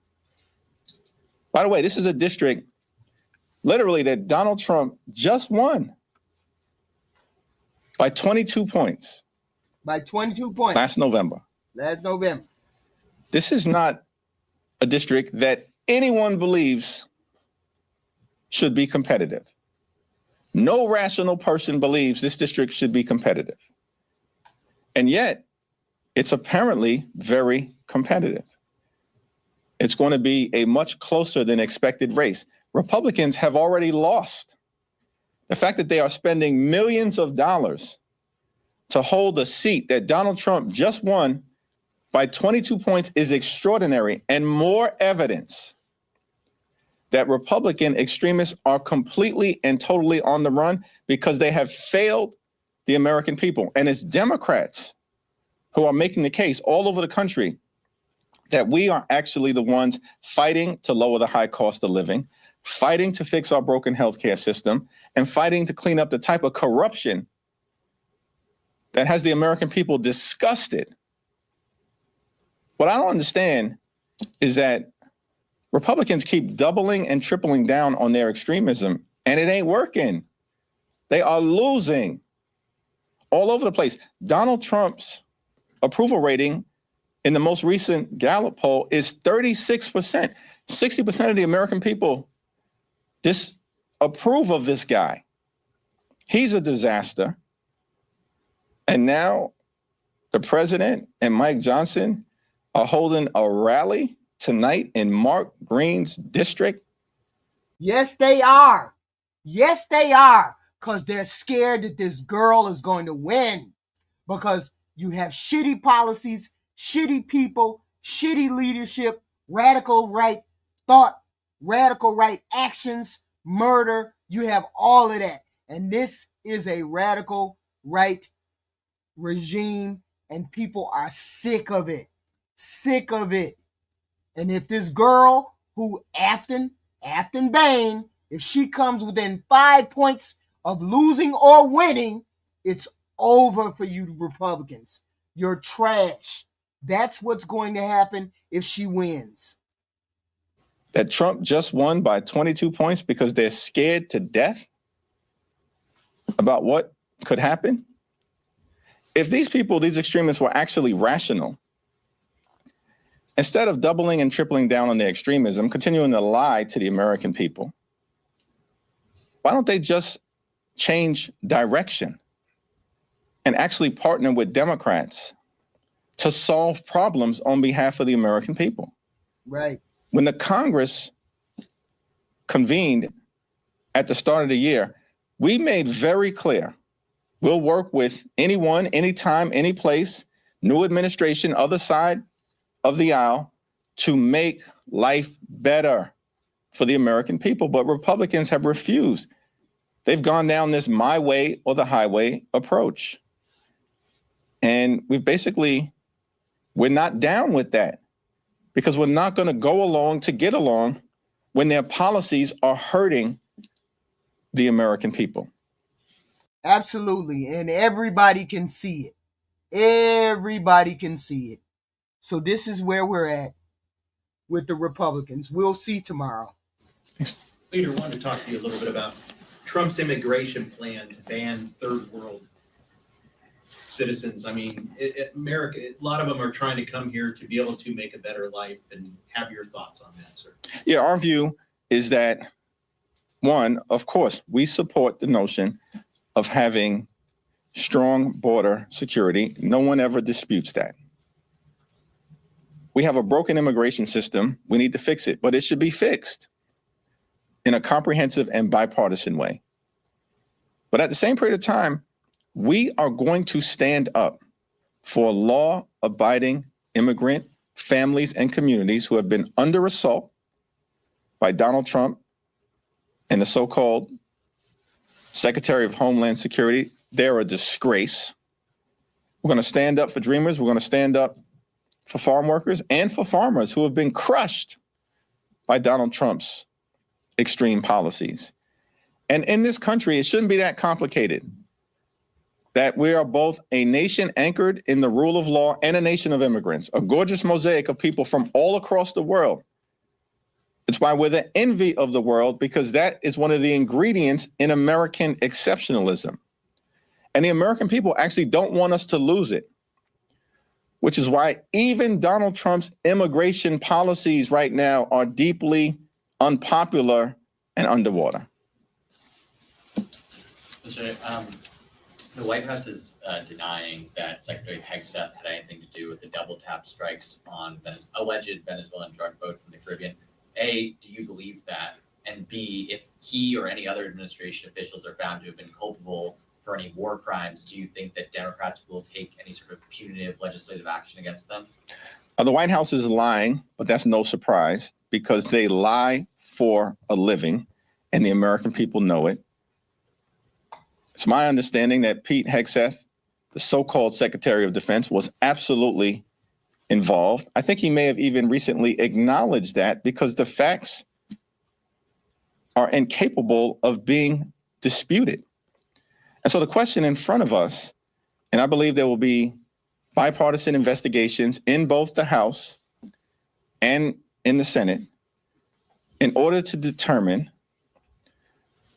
By the way, this is a district literally that Donald Trump just won by 22 points. By 22 points. Last November. This is not a district that anyone believes should be competitive. No rational person believes this district should be competitive. And yet, it's apparently very competitive. It's going to be a much closer than expected race. Republicans have already lost. The fact that they are spending millions of dollars to hold a seat that Donald Trump just won by 22 points is extraordinary, and more evidence that Republican extremists are completely and totally on the run because they have failed the American people. And it's Democrats who are making the case all over the country that we are actually the ones fighting to lower the high cost of living, fighting to fix our broken healthcare system, and fighting to clean up the type of corruption that has the American people disgusted. What I don't understand is that Republicans keep doubling and tripling down on their extremism, and it ain't working. They are losing all over the place. Donald Trump's approval rating in the most recent Gallup poll is 36%. 60% of the American people disapprove of this guy. He's a disaster. And now the president and Mike Johnson are holding a rally tonight in Mark Green's district. Yes, they are. Yes, they are. Because they're scared that this girl is going to win. Because you have shitty policies, shitty people, shitty leadership, radical right thought, radical right actions, murder. You have all of that. And this is a radical right regime, and people are sick of it. Sick of it. And if this girl who Afton Bain, if she comes within 5 points of losing or winning, it's over for you Republicans. You're trash. That's what's going to happen if she wins. That Trump just won by 22 points because they're scared to death about what could happen. If these people, these extremists, were actually rational, instead of doubling and tripling down on their extremism, continuing to lie to the American people, why don't they just change direction and actually partner with Democrats to solve problems on behalf of the American people? Right. When the Congress convened at the start of the year, we made very clear we'll work with anyone, anytime, any place, new administration, other side of the aisle, to make life better for the American people. But Republicans have refused. They've gone down this my way or the highway approach. And we're not down with that, because we're not going to go along to get along when their policies are hurting the American people. Absolutely. And everybody can see it. Everybody can see it. So this is where we're at with the Republicans. We'll see tomorrow. Leader, I wanted to talk to you a little bit about Trump's immigration plan to ban third world citizens. I mean, America, a lot of them are trying to come here to be able to make a better life, and have your thoughts on that, sir. Yeah, our view is that, one, of course, we support the notion of having strong border security. No one ever disputes that. We have a broken immigration system. We need to fix it, but it should be fixed in a comprehensive and bipartisan way. But at the same period of time, we are going to stand up for law-abiding immigrant families and communities who have been under assault by Donald Trump and the so-called Secretary of Homeland Security. They're a disgrace. We're going to stand up for dreamers. We're going to stand up for farm workers and for farmers who have been crushed by Donald Trump's extreme policies. And in this country, it shouldn't be that complicated, that we are both a nation anchored in the rule of law and a nation of immigrants, a gorgeous mosaic of people from all across the world. It's why we're the envy of the world, because that is one of the ingredients in American exceptionalism. And the American people actually don't want us to lose it, which is why even Donald Trump's immigration policies right now are deeply unpopular and underwater. Mr. The White House is denying that Secretary Hegseth had anything to do with the double tap strikes on alleged Venezuelan drug boat from the Caribbean. A, do you believe that? And B, if he or any other administration officials are found to have been culpable for any war crimes, do you think that Democrats will take any sort of punitive legislative action against them? The White House is lying, but that's no surprise, because they lie for a living and the American people know it. It's my understanding that Pete Hegseth, the so-called Secretary of Defense, was absolutely involved. I think he may have even recently acknowledged that, because the facts are incapable of being disputed. And so the question in front of us, and I believe there will be bipartisan investigations in both the House and in the Senate, in order to determine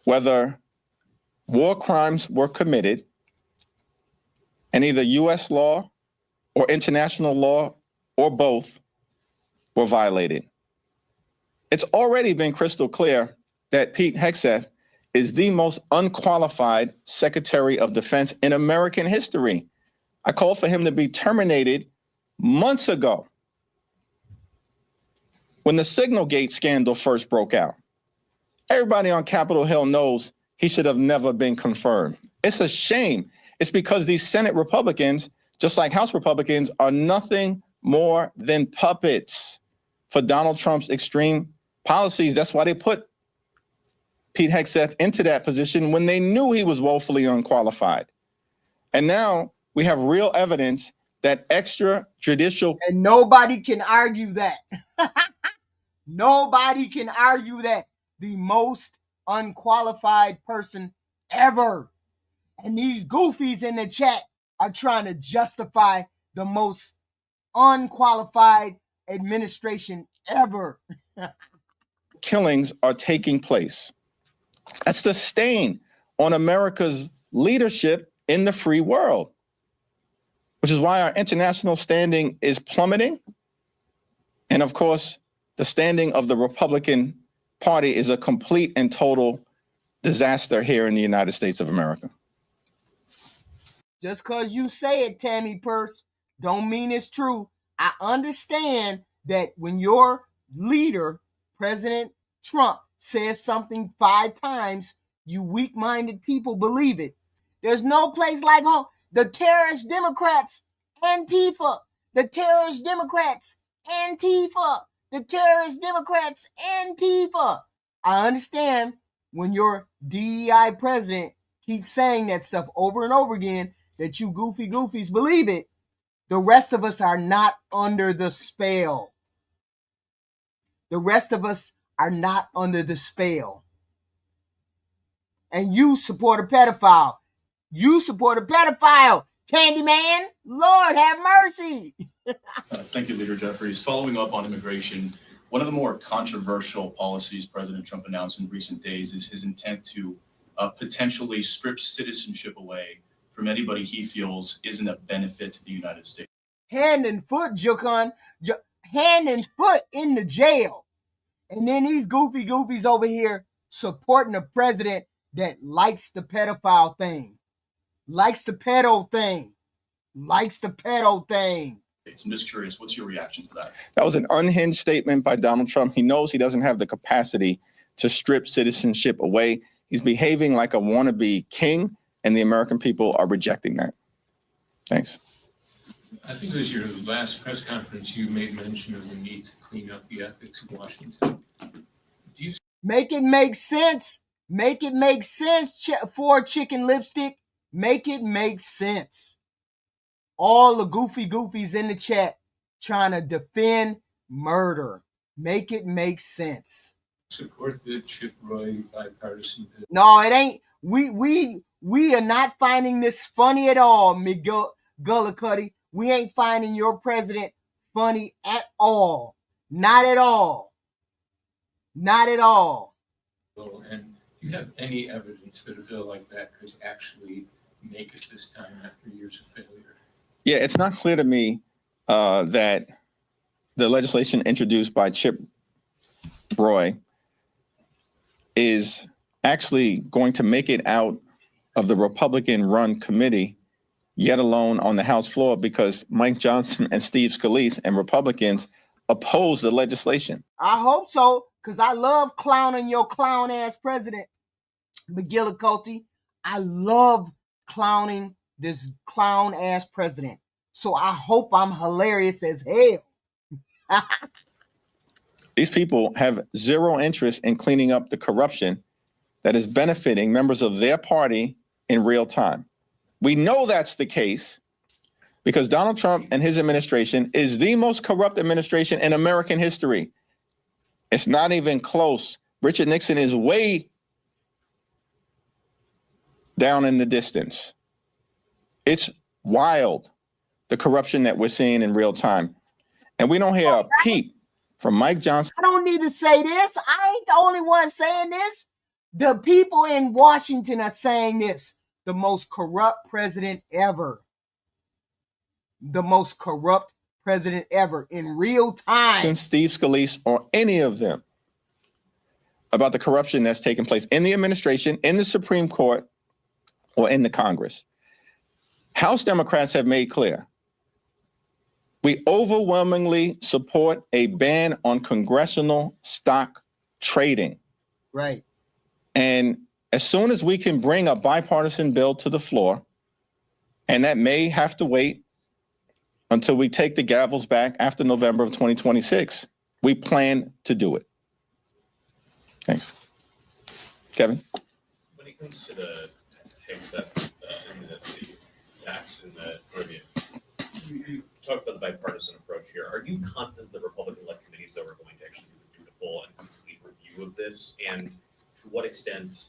whether war crimes were committed and either U.S. law or international law or both were violated. It's already been crystal clear that Pete Hegseth is the most unqualified Secretary of Defense in American history. I called for him to be terminated months ago when the Signalgate scandal first broke out. Everybody on Capitol Hill knows he should have never been confirmed. It's a shame. It's because these Senate Republicans, just like House Republicans, are nothing more than puppets for Donald Trump's extreme policies. That's why they put Pete Hegseth into that position when they knew he was woefully unqualified. And now we have real evidence that extrajudicial— And nobody can argue that. Nobody can argue that. The most unqualified person ever. And these goofies in the chat are trying to justify the most unqualified administration ever. killings are taking place. That's the stain on America's leadership in the free world, which is why our international standing is plummeting. And of course, the standing of the Republican Party is a complete and total disaster here in the United States of America. Just because you say it, Tammy Purse, don't mean it's true. I understand that when your leader, President Trump, says something 5 times, you weak-minded people believe it. There's no place like home. The terrorist Democrats, Antifa. The terrorist Democrats, Antifa. The terrorist Democrats, Antifa. I understand when your DEI president keeps saying that stuff over and over again, that you goofy goofies believe it. The rest of us are not under the spell. The rest of us are not under the spell. And you support a pedophile. You support a pedophile, Candyman. Lord have mercy. Thank you, Leader Jeffries. Following up on immigration, one of the more controversial policies President Trump announced in recent days is his intent to potentially strip citizenship away from anybody he feels isn't a benefit to the United States. Hand and foot, Jukon. Hand and foot in the jail. And then these goofy goofies over here supporting a president that likes the pedophile thing. Likes the pedo thing. Likes the pedo thing. I'm just curious, what's your reaction to that? That was an unhinged statement by Donald Trump. He knows he doesn't have the capacity to strip citizenship away. He's behaving like a wannabe king, and the American people are rejecting that. Thanks. I think it was your last press conference you made mention of the need to clean up the ethics in Washington. Make it make sense. Make it make sense for chicken lipstick. Make it make sense. All the goofy goofies in the chat trying to defend murder. Make it make sense. Support the Chip Roy bipartisan bill. No, it ain't. We are not finding this funny at all, McGullicuddy. We ain't finding your president funny at all. Not at all. Not at all. And do you have any evidence that a bill like that could actually make it this time after years of failure? Yeah, it's not clear to me that the legislation introduced by Chip Roy is actually going to make it out of the Republican-run committee, yet alone on the House floor, because Mike Johnson and Steve Scalise and Republicans oppose the legislation. I hope so, because I love clowning your clown-ass president, McGillicuddy. I love clowning this clown-ass president. So I hope I'm hilarious as hell. These people have zero interest in cleaning up the corruption that is benefiting members of their party in real time. We know that's the case because Donald Trump and his administration is the most corrupt administration in American history. It's not even close Richard Nixon is way down in the distance. It's wild, the corruption that we're seeing in real time. And we don't hear a peep from Mike Johnson. I don't need to say this. I ain't the only one saying this. The people in Washington are saying this. The most corrupt president ever. The most corrupt president ever in real time. Steve Scalise or any of them about the corruption that's taking place in the administration, in the Supreme Court, or in the Congress. House Democrats have made clear we overwhelmingly support a ban on congressional stock trading. Right. And as soon as we can bring a bipartisan bill to the floor, and that may have to wait until we take the gavels back after November of 2026, we plan to do it. Thanks. Kevin? When it comes to the Hegseth and the tax in the Caribbean, you talked about the bipartisan approach here. Are you confident the Republican-led committees that are going to actually do a full and complete review of this? And to what extent,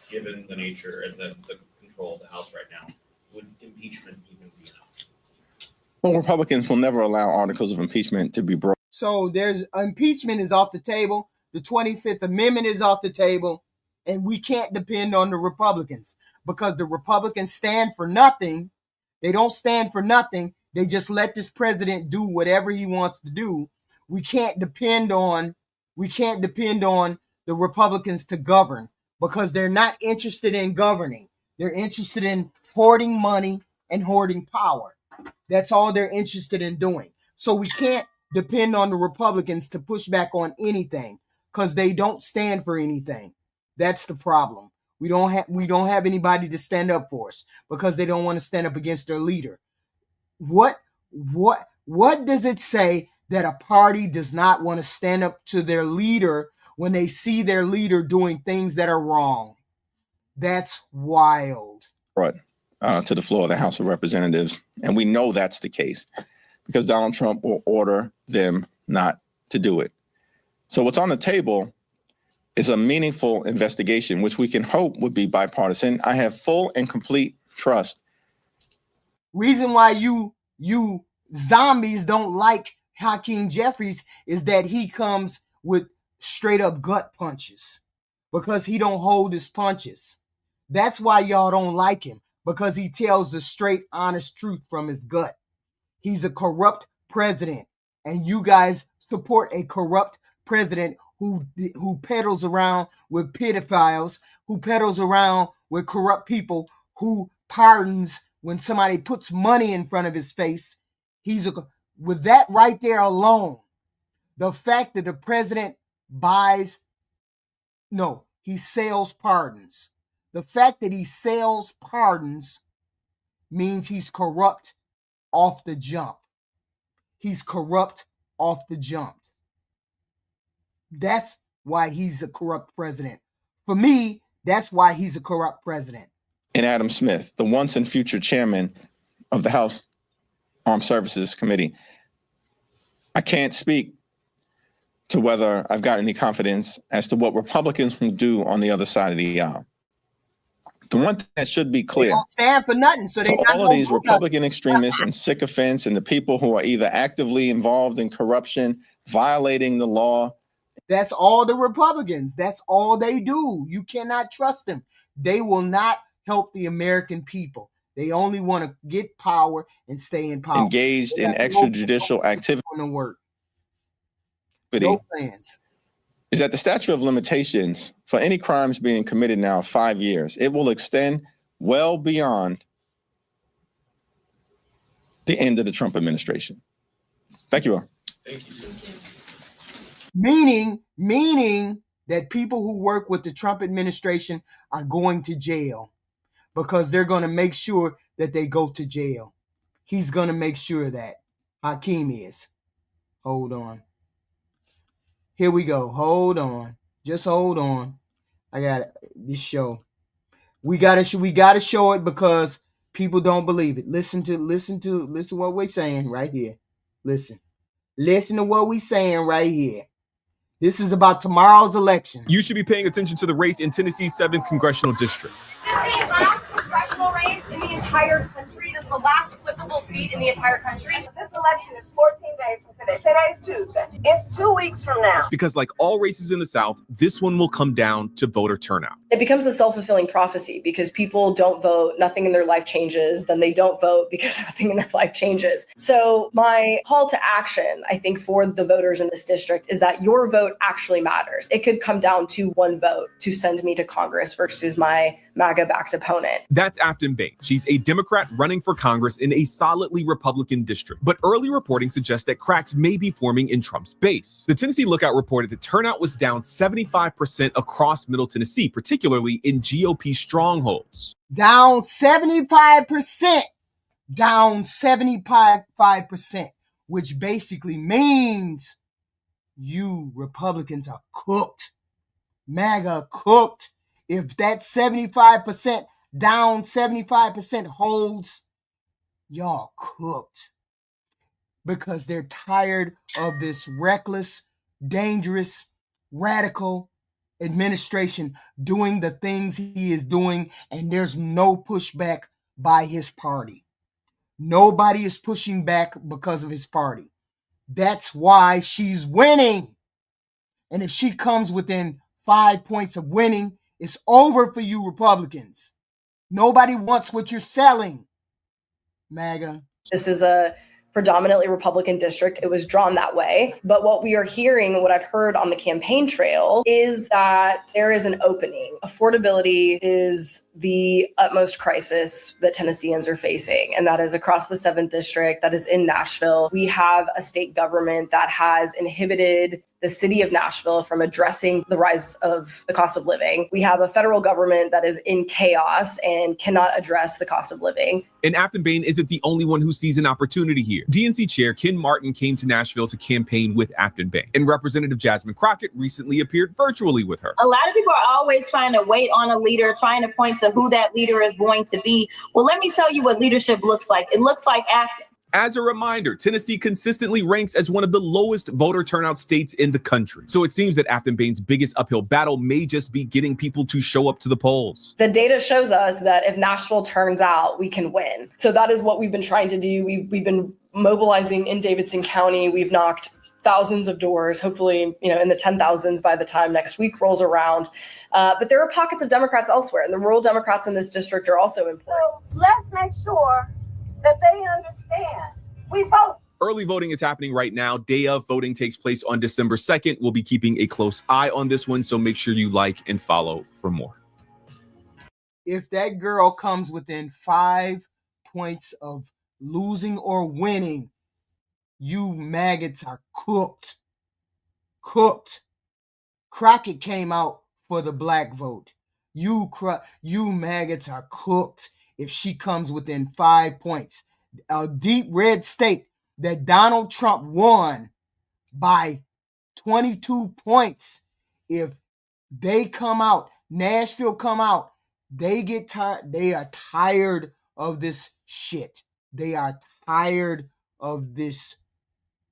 given the nature and the control of the House right now, would impeachment even be enough? Well, Republicans will never allow articles of impeachment to be brought. So there's impeachment is off the table. The 25th Amendment is off the table. And we can't depend on the Republicans because the Republicans stand for nothing. They don't stand for nothing. They just let this president do whatever he wants to do. We can't depend on the Republicans to govern because they're not interested in governing. They're interested in hoarding money and hoarding power. That's all they're interested in doing. So we can't depend on the Republicans to push back on anything because they don't stand for anything. That's the problem. We don't have anybody to stand up for us because they don't want to stand up against their leader. What does it say that a party does not want to stand up to their leader when they see their leader doing things that are wrong? That's wild. Brought to the floor of the House of Representatives. And we know that's the case because Donald Trump will order them not to do it. So what's on the table is a meaningful investigation, which we can hope would be bipartisan. I have full and complete trust. Reason why you zombies don't like Hakeem Jeffries is that he comes with straight up gut punches because he don't hold his punches. That's why y'all don't like him, because he tells the straight, honest truth from his gut. He's a corrupt president, and you guys support a corrupt president who peddles around with pedophiles, who peddles around with corrupt people, who pardons when somebody puts money in front of his face. With that right there alone, the fact that the president he sells pardons. The fact that he sells pardons means he's corrupt off the jump. He's corrupt off the jump. That's why he's a corrupt president. For me, that's why he's a corrupt president. And Adam Smith, the once and future chairman of the House Armed Services Committee. I can't speak to whether I've got any confidence as to what Republicans will do on the other side of the aisle. The one thing that should be clear, they don't stand for nothing, so they to all of these Republican extremists and sycophants and the people who are either actively involved in corruption, violating the law. That's all the Republicans. That's all they do. You cannot trust them. They will not help the American people. They only want to get power and stay in power. Engaged in extrajudicial activity. No plans. Is that the statute of limitations for any crimes being committed now 5 years. It will extend well beyond the end of the Trump administration. Thank you all. Thank you. Meaning that people who work with the Trump administration are going to jail because they're going to make sure that they go to jail. He's going to make sure that. Hakeem is. Hold on. Here we go. Hold on. Just hold on. I got this show. We gotta show it because people don't believe it. Listen to what we're saying right here. Listen to what we're saying right here. This is about tomorrow's election. You should be paying attention to the race in Tennessee's 7th congressional district. This is the last congressional race in the entire country. This is the last flippable seat in the entire country. This election is 14 days from today. Today's Tuesday. It's 2 weeks from now. Because like all races in the South, this one will come down to voter turnout. It becomes a self-fulfilling prophecy because people don't vote, nothing in their life changes, then they don't vote because nothing in their life changes. So my call to action, I think, for the voters in this district is that your vote actually matters. It could come down to one vote to send me to Congress versus my MAGA-backed opponent. That's Afton Bain. She's a Democrat running for Congress in a solidly Republican district. But early reporting suggests that cracks may be forming in Trump's base. The Tennessee Lookout reported that turnout was down 75% across Middle Tennessee, particularly in GOP strongholds. Down 75%. Down 75%, which basically means you Republicans are cooked. MAGA cooked. If that 75%, down 75% holds, y'all cooked. Because they're tired of this reckless, dangerous, radical administration doing the things he is doing, and there's no pushback by his party. Nobody is pushing back because of his party. That's why she's winning. And if she comes within 5 points of winning, it's over for you Republicans. Nobody wants what you're selling, MAGA. This is a predominantly Republican district. It was drawn that way. But what we are hearing, what I've heard on the campaign trail, is that there is an opening. Affordability is the utmost crisis that Tennesseans are facing, and that is across the 7th district, that is in Nashville. We have a state government that has inhibited the city of Nashville from addressing the rise of the cost of living. We have a federal government that is in chaos and cannot address the cost of living. And Afton Bain isn't the only one who sees an opportunity here. DNC Chair Ken Martin came to Nashville to campaign with Afton Bain, and Representative Jasmine Crockett recently appeared virtually with her. A lot of people are always trying to wait on a leader, trying to point to who that leader is going to be. Well, let me tell you what leadership looks like. It looks like Afton. As a reminder, Tennessee consistently ranks as one of the lowest voter turnout states in the country. So it seems that Afton Bain's biggest uphill battle may just be getting people to show up to the polls. The data shows us that if Nashville turns out, we can win. So that is what we've been trying to do. We've been mobilizing in Davidson County. We've knocked thousands of doors, hopefully, in the 10,000s by the time next week rolls around. But there are pockets of Democrats elsewhere, and the rural Democrats in this district are also important. So let's make sure that they understand we vote. Early voting is happening right now. Day of voting takes place on December 2nd. We'll be keeping a close eye on this one, so make sure you like and follow for more. If that girl comes within 5 points of losing or winning, you maggots are cooked. Cooked. Crockett came out for the black vote. You maggots are cooked if she comes within 5 points. A deep red state that Donald Trump won by 22 points. If they come out, Nashville come out, they get tired. They are tired of this shit. They are tired of this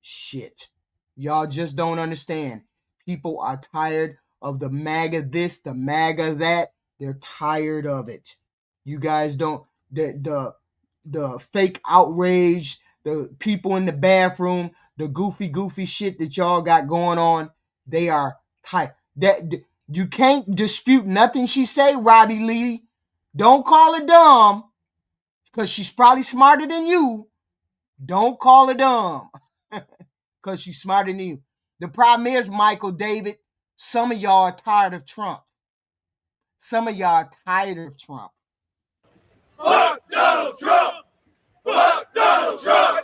shit. Y'all just don't understand. People are tired of the MAGA this, the MAGA that. They're tired of it. You guys don't, the fake outrage, the people in the bathroom, the goofy shit that y'all got going on, they are tired. That you can't dispute nothing she say, Robbie Lee. Don't call her dumb, because she's probably smarter than you. Don't call her dumb, because she's smarter than you. The problem is, Michael David, some of y'all are tired of Trump. Some of y'all are tired of Trump. Fuck Donald Trump! Fuck Donald Trump!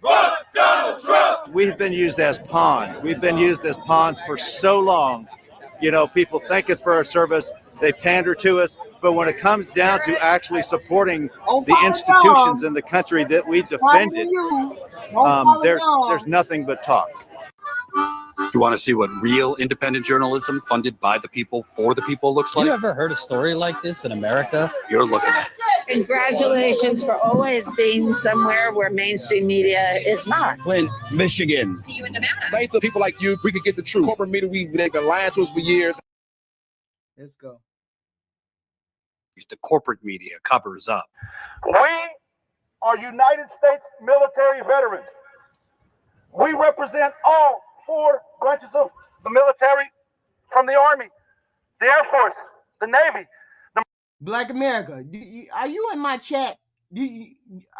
Fuck Donald Trump! We've been used as pawns. We've been used as pawns for so long. People thank us for our service. They pander to us. But when it comes down to actually supporting the institutions in the country that we defended, there's nothing but talk. You want to see what real independent journalism funded by the people for the people looks like? You ever heard a story like this in America? You're looking at it. Congratulations for always being somewhere where mainstream media is not. Flint, Michigan. See you in Nevada. Thanks to people like you, we could get the truth. Corporate media, they've been lying to us for years. Let's go. The corporate media covers up. We are United States military veterans. We represent all 4 branches of the military, from the Army, the Air Force, the Navy. Black America, are you in my chat?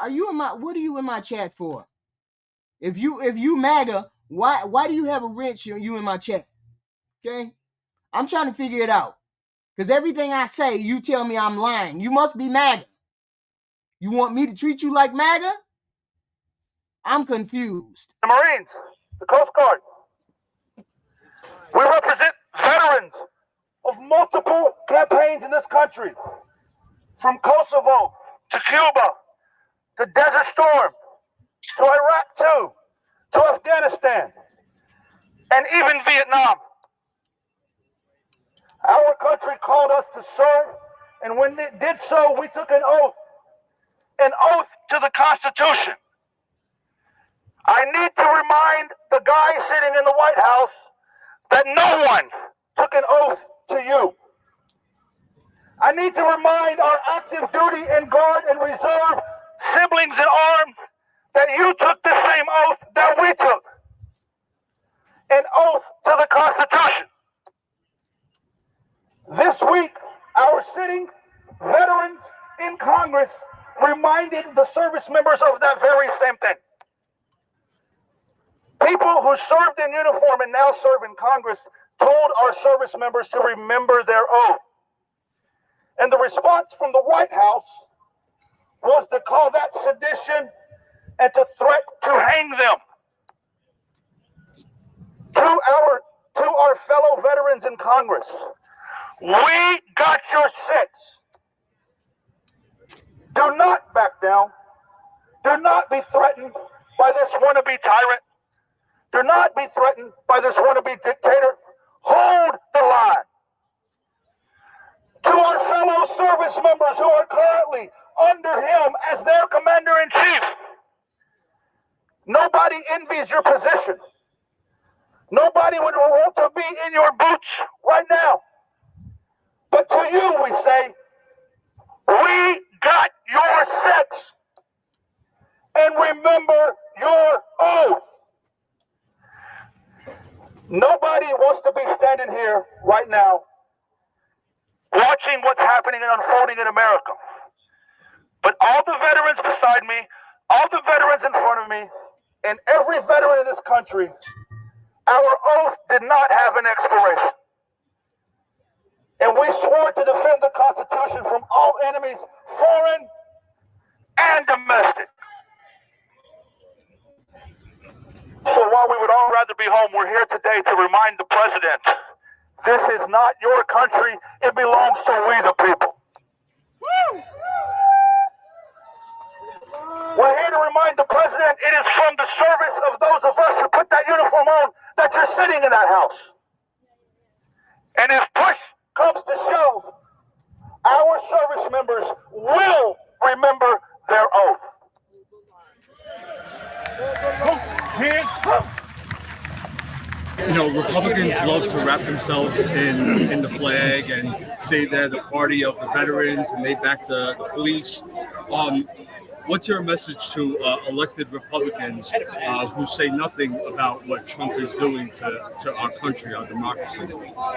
Are you in my? What are you in my chat for? If you MAGA, why do you have a wrench? You in my chat? Okay, I'm trying to figure it out. Because everything I say, you tell me I'm lying. You must be MAGA. You want me to treat you like MAGA? I'm confused. The Marines, the Coast Guard. We represent veterans of multiple campaigns in this country, from Kosovo to Cuba to Desert Storm to Iraq too, to Afghanistan, and even Vietnam. Our country called us to serve, and when it did so, we took an oath to the Constitution. I need to remind the guy sitting in the White House that no one took an oath to you. I need to remind our active duty and guard and reserve siblings in arms that you took the same oath that we took. An oath to the Constitution. This week, our sitting veterans in Congress reminded the service members of that very same thing. People who served in uniform and now serve in Congress told our service members to remember their oath. And the response from the White House was to call that sedition and to threat to hang them. To our fellow veterans in Congress, we got your six. Do not back down. Do not be threatened by this wannabe tyrant. Do not be threatened by this wannabe dictator. Hold the line. To our fellow service members who are currently under him as their commander-in-chief, nobody envies your position. Nobody would want to be in your boots right now. But to you, we say, we got your six. And remember your oath. Nobody wants to be standing here right now watching what's happening and unfolding in America. But all the veterans beside me, all the veterans in front of me, and every veteran in this country, our oath did not have an expiration. And we swore to defend the Constitution from all enemies, foreign and domestic. So while we would all rather be home, we're here today to remind the president, this is not your country, it belongs to we the people. Woo! We're here to remind the president it is from the service of those of us who put that uniform on that you're sitting in that house. And if push comes to shove, our service members will remember their oath. You know, Republicans love to wrap themselves in the flag and say they're the party of the veterans and they back the police. What's your message to elected Republicans who say nothing about what Trump is doing to our country, our democracy?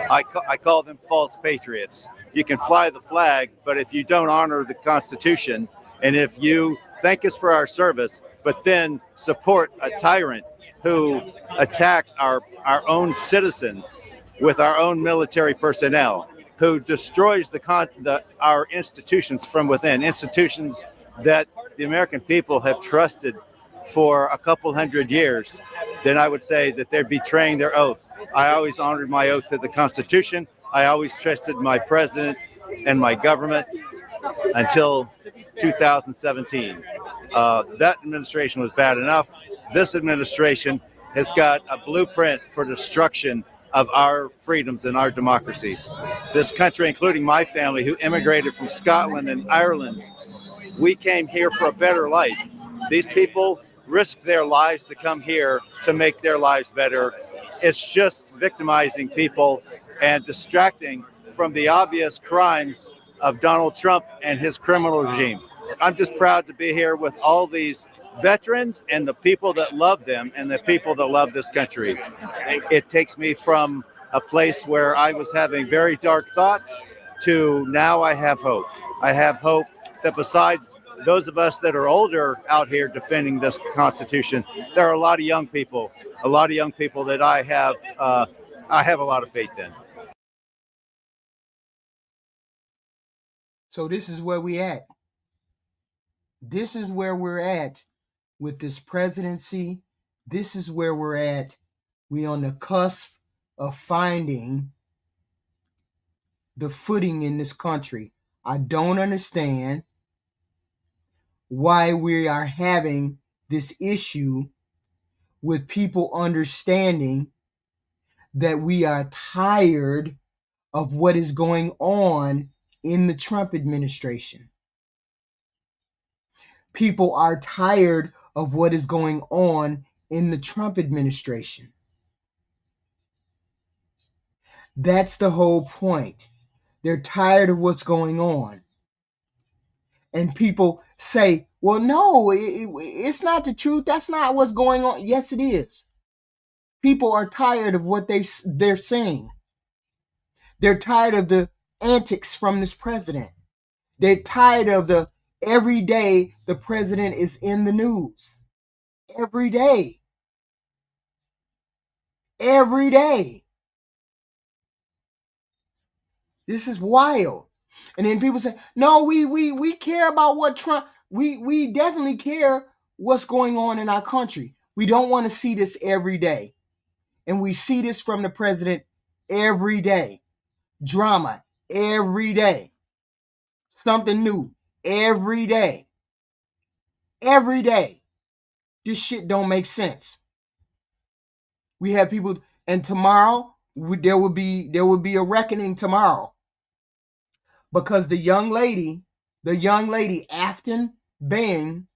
I call them false patriots. You can fly the flag, but if you don't honor the Constitution, and if you thank us for our service, but then support a tyrant who attacks our own citizens with our own military personnel, who destroys our institutions from within, institutions that the American people have trusted for a couple hundred years, then I would say that they're betraying their oath. I always honored my oath to the Constitution. I always trusted my president and my government until 2017. That administration was bad enough. This administration has got a blueprint for destruction of our freedoms and our democracies. This country, including my family, who immigrated from Scotland and Ireland We came here for a better life. These people risk their lives to come here to make their lives better. It's just victimizing people and distracting from the obvious crimes of Donald Trump and his criminal regime. I'm just proud to be here with all these veterans and the people that love them and the people that love this country. It takes me from a place where I was having very dark thoughts to now I have hope. I have hope that besides those of us that are older out here defending this Constitution, there are a lot of young people that I have a lot of faith in. So this is where we at. This is where we're at with this presidency. This is where we're at. We on the cusp of finding the footing in this country. I don't understand why we are having this issue with people understanding that we are tired of what is going on in the Trump administration. People are tired of what is going on in the Trump administration. That's the whole point. They're tired of what's going on. And people say, well, no, it's not the truth. That's not what's going on. Yes, it is. People are tired of what they're saying. They're tired of the antics from this president. They're tired of every day the president is in the news. Every day. Every day. This is wild. And then people say, no, we care about what Trump, we definitely care what's going on in our country. We don't want to see this every day. And we see this from the president every day. Drama every day. Something new every day. Every day. This shit don't make sense. We have people, and tomorrow there will be a reckoning tomorrow. Because the young lady, Afton Bain,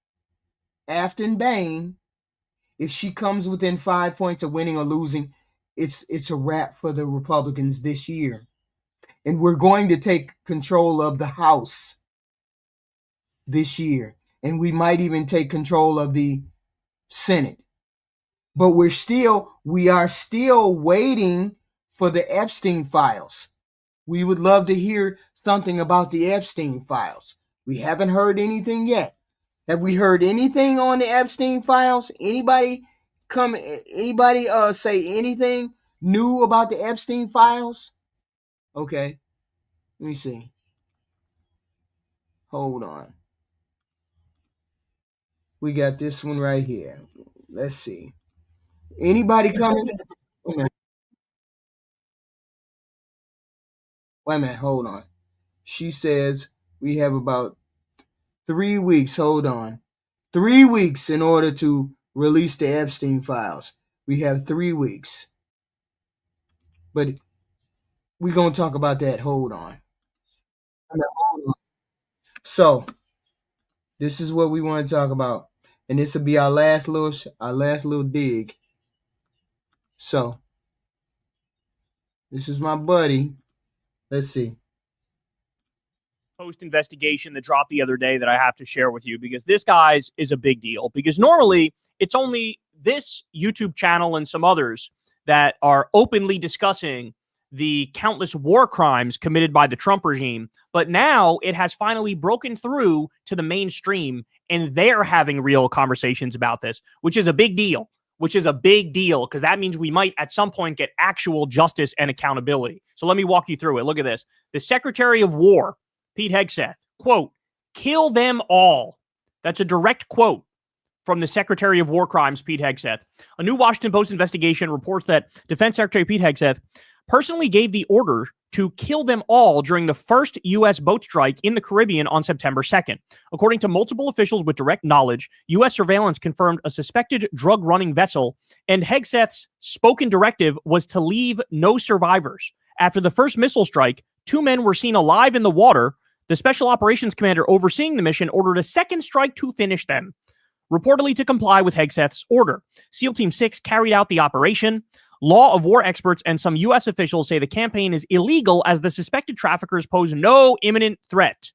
if she comes within 5 points of winning or losing, it's a wrap for the Republicans this year. And we're going to take control of the House this year. And we might even take control of the Senate. But we are still waiting for the Epstein files. We would love to hear something about the Epstein files. We haven't heard anything yet. Have we heard anything on the Epstein files? Anybody say anything new about the Epstein files? Okay. Let me see. Hold on. We got this one right here. Let's see. Anybody coming? Wait a minute, hold on. She says we have about 3 weeks. Hold on. 3 weeks in order to release the Epstein files. We have 3 weeks. But we're going to talk about that. Hold on. So, this is what we want to talk about. And this will be our last little dig. So, this is my buddy. Let's see. Post investigation that dropped the other day that I have to share with you, because this guy's is a big deal, because normally it's only this YouTube channel and some others that are openly discussing the countless war crimes committed by the Trump regime. But now it has finally broken through to the mainstream, and they're having real conversations about this, which is a big deal. Because that means we might at some point get actual justice and accountability. So let me walk you through it. Look at this. The Secretary of War, Pete Hegseth, quote, "Kill them all." That's a direct quote from the Secretary of War Crimes, Pete Hegseth. A new Washington Post investigation reports that Defense Secretary Pete Hegseth personally gave the order to kill them all during the first U.S. boat strike in the Caribbean on September 2nd. According to multiple officials with direct knowledge, U.S. surveillance confirmed a suspected drug-running vessel, and Hegseth's spoken directive was to leave no survivors. After the first missile strike, 2 men were seen alive in the water. The special operations commander overseeing the mission ordered a second strike to finish them, reportedly to comply with Hegseth's order. SEAL Team 6 carried out the operation. Law of war experts and some U.S. officials say the campaign is illegal as the suspected traffickers pose no imminent threat,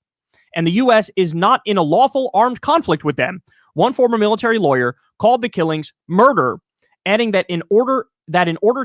and the U.S. is not in a lawful armed conflict with them. One former military lawyer called the killings murder, adding that in order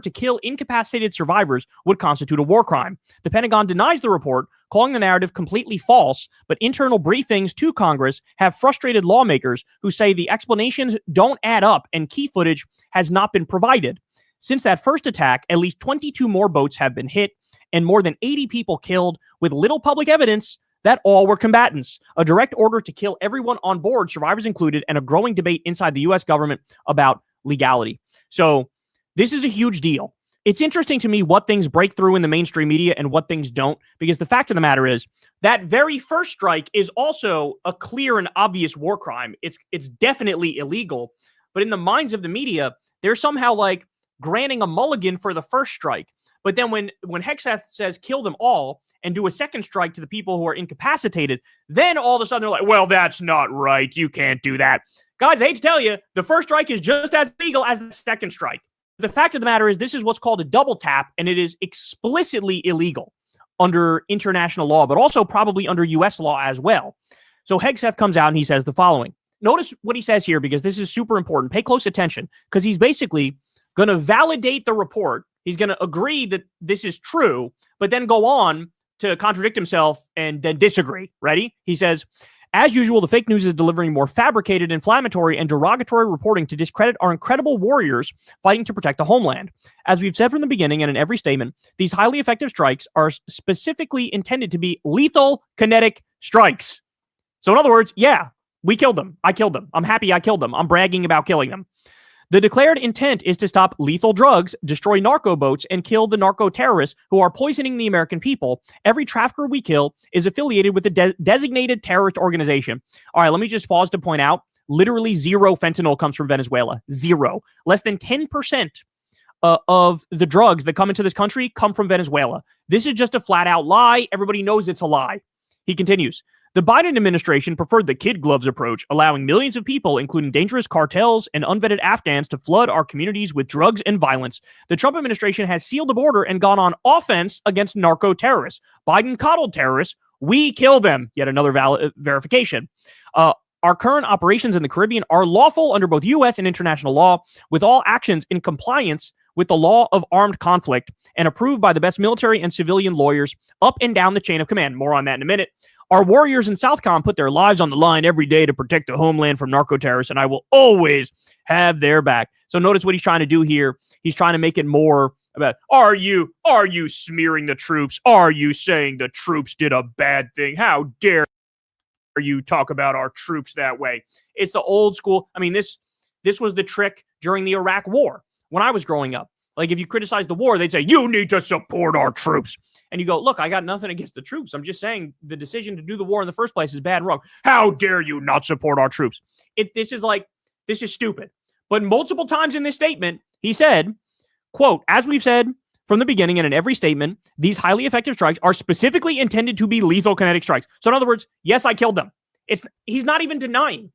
to kill incapacitated survivors would constitute a war crime. The Pentagon denies the report, calling the narrative completely false, but internal briefings to Congress have frustrated lawmakers who say the explanations don't add up and key footage has not been provided. Since that first attack, at least 22 more boats have been hit and more than 80 people killed, with little public evidence that all were combatants. A direct order to kill everyone on board, survivors included, and a growing debate inside the U.S. government about legality. So this is a huge deal. It's interesting to me what things break through in the mainstream media and what things don't, because the fact of the matter is that very first strike is also a clear and obvious war crime. It's definitely illegal, but in the minds of the media, they're somehow like granting a mulligan for the first strike. But then when Hegseth says kill them all and do a second strike to the people who are incapacitated, then all of a sudden they're like, well, that's not right. You can't do that. Guys, I hate to tell you, the first strike is just as legal as the second strike. The fact of the matter is this is what's called a double tap, and it is explicitly illegal under international law, but also probably under U.S. law as well. So Hegseth comes out and he says the following. Notice what he says here, because this is super important. Pay close attention, because he's basically going to validate the report. He's going to agree that this is true, but then go on to contradict himself and then disagree. Ready? He says, as usual, the fake news is delivering more fabricated, inflammatory, and derogatory reporting to discredit our incredible warriors fighting to protect the homeland. As we've said from the beginning and in every statement, these highly effective strikes are specifically intended to be lethal kinetic strikes. So in other words, yeah, we killed them. I killed them. I'm happy I killed them. I'm bragging about killing them. The declared intent is to stop lethal drugs, destroy narco boats, and kill the narco terrorists who are poisoning the American people. Every trafficker we kill is affiliated with a designated terrorist organization. All right, let me just pause to point out, literally zero fentanyl comes from Venezuela. Zero. Less than 10% of the drugs that come into this country come from Venezuela. This is just a flat-out lie. Everybody knows it's a lie. He continues. The Biden administration preferred the kid gloves approach, allowing millions of people, including dangerous cartels and unvetted Afghans, to flood our communities with drugs and violence. The Trump administration has sealed the border and gone on offense against narco terrorists. Biden coddled terrorists. We kill them. Yet another verification. Our current operations in the Caribbean are lawful under both U.S. and international law, with all actions in compliance with the law of armed conflict and approved by the best military and civilian lawyers up and down the chain of command. More on that in a minute. Our warriors in Southcom put their lives on the line every day to protect the homeland from narco terrorists, and I will always have their back. So notice what he's trying to do here. He's trying to make it more about, are you smearing the troops? Are you saying the troops did a bad thing? How dare you talk about our troops that way? It's the old school. I mean, this was the trick during the Iraq War when I was growing up. Like, if you criticize the war, they'd say, you need to support our troops. And you go, look, I got nothing against the troops. I'm just saying the decision to do the war in the first place is bad and wrong. How dare you not support our troops? This is stupid. But multiple times in this statement, he said, quote, as we've said from the beginning and in every statement, these highly effective strikes are specifically intended to be lethal kinetic strikes. So in other words, yes, I killed them. He's not even denying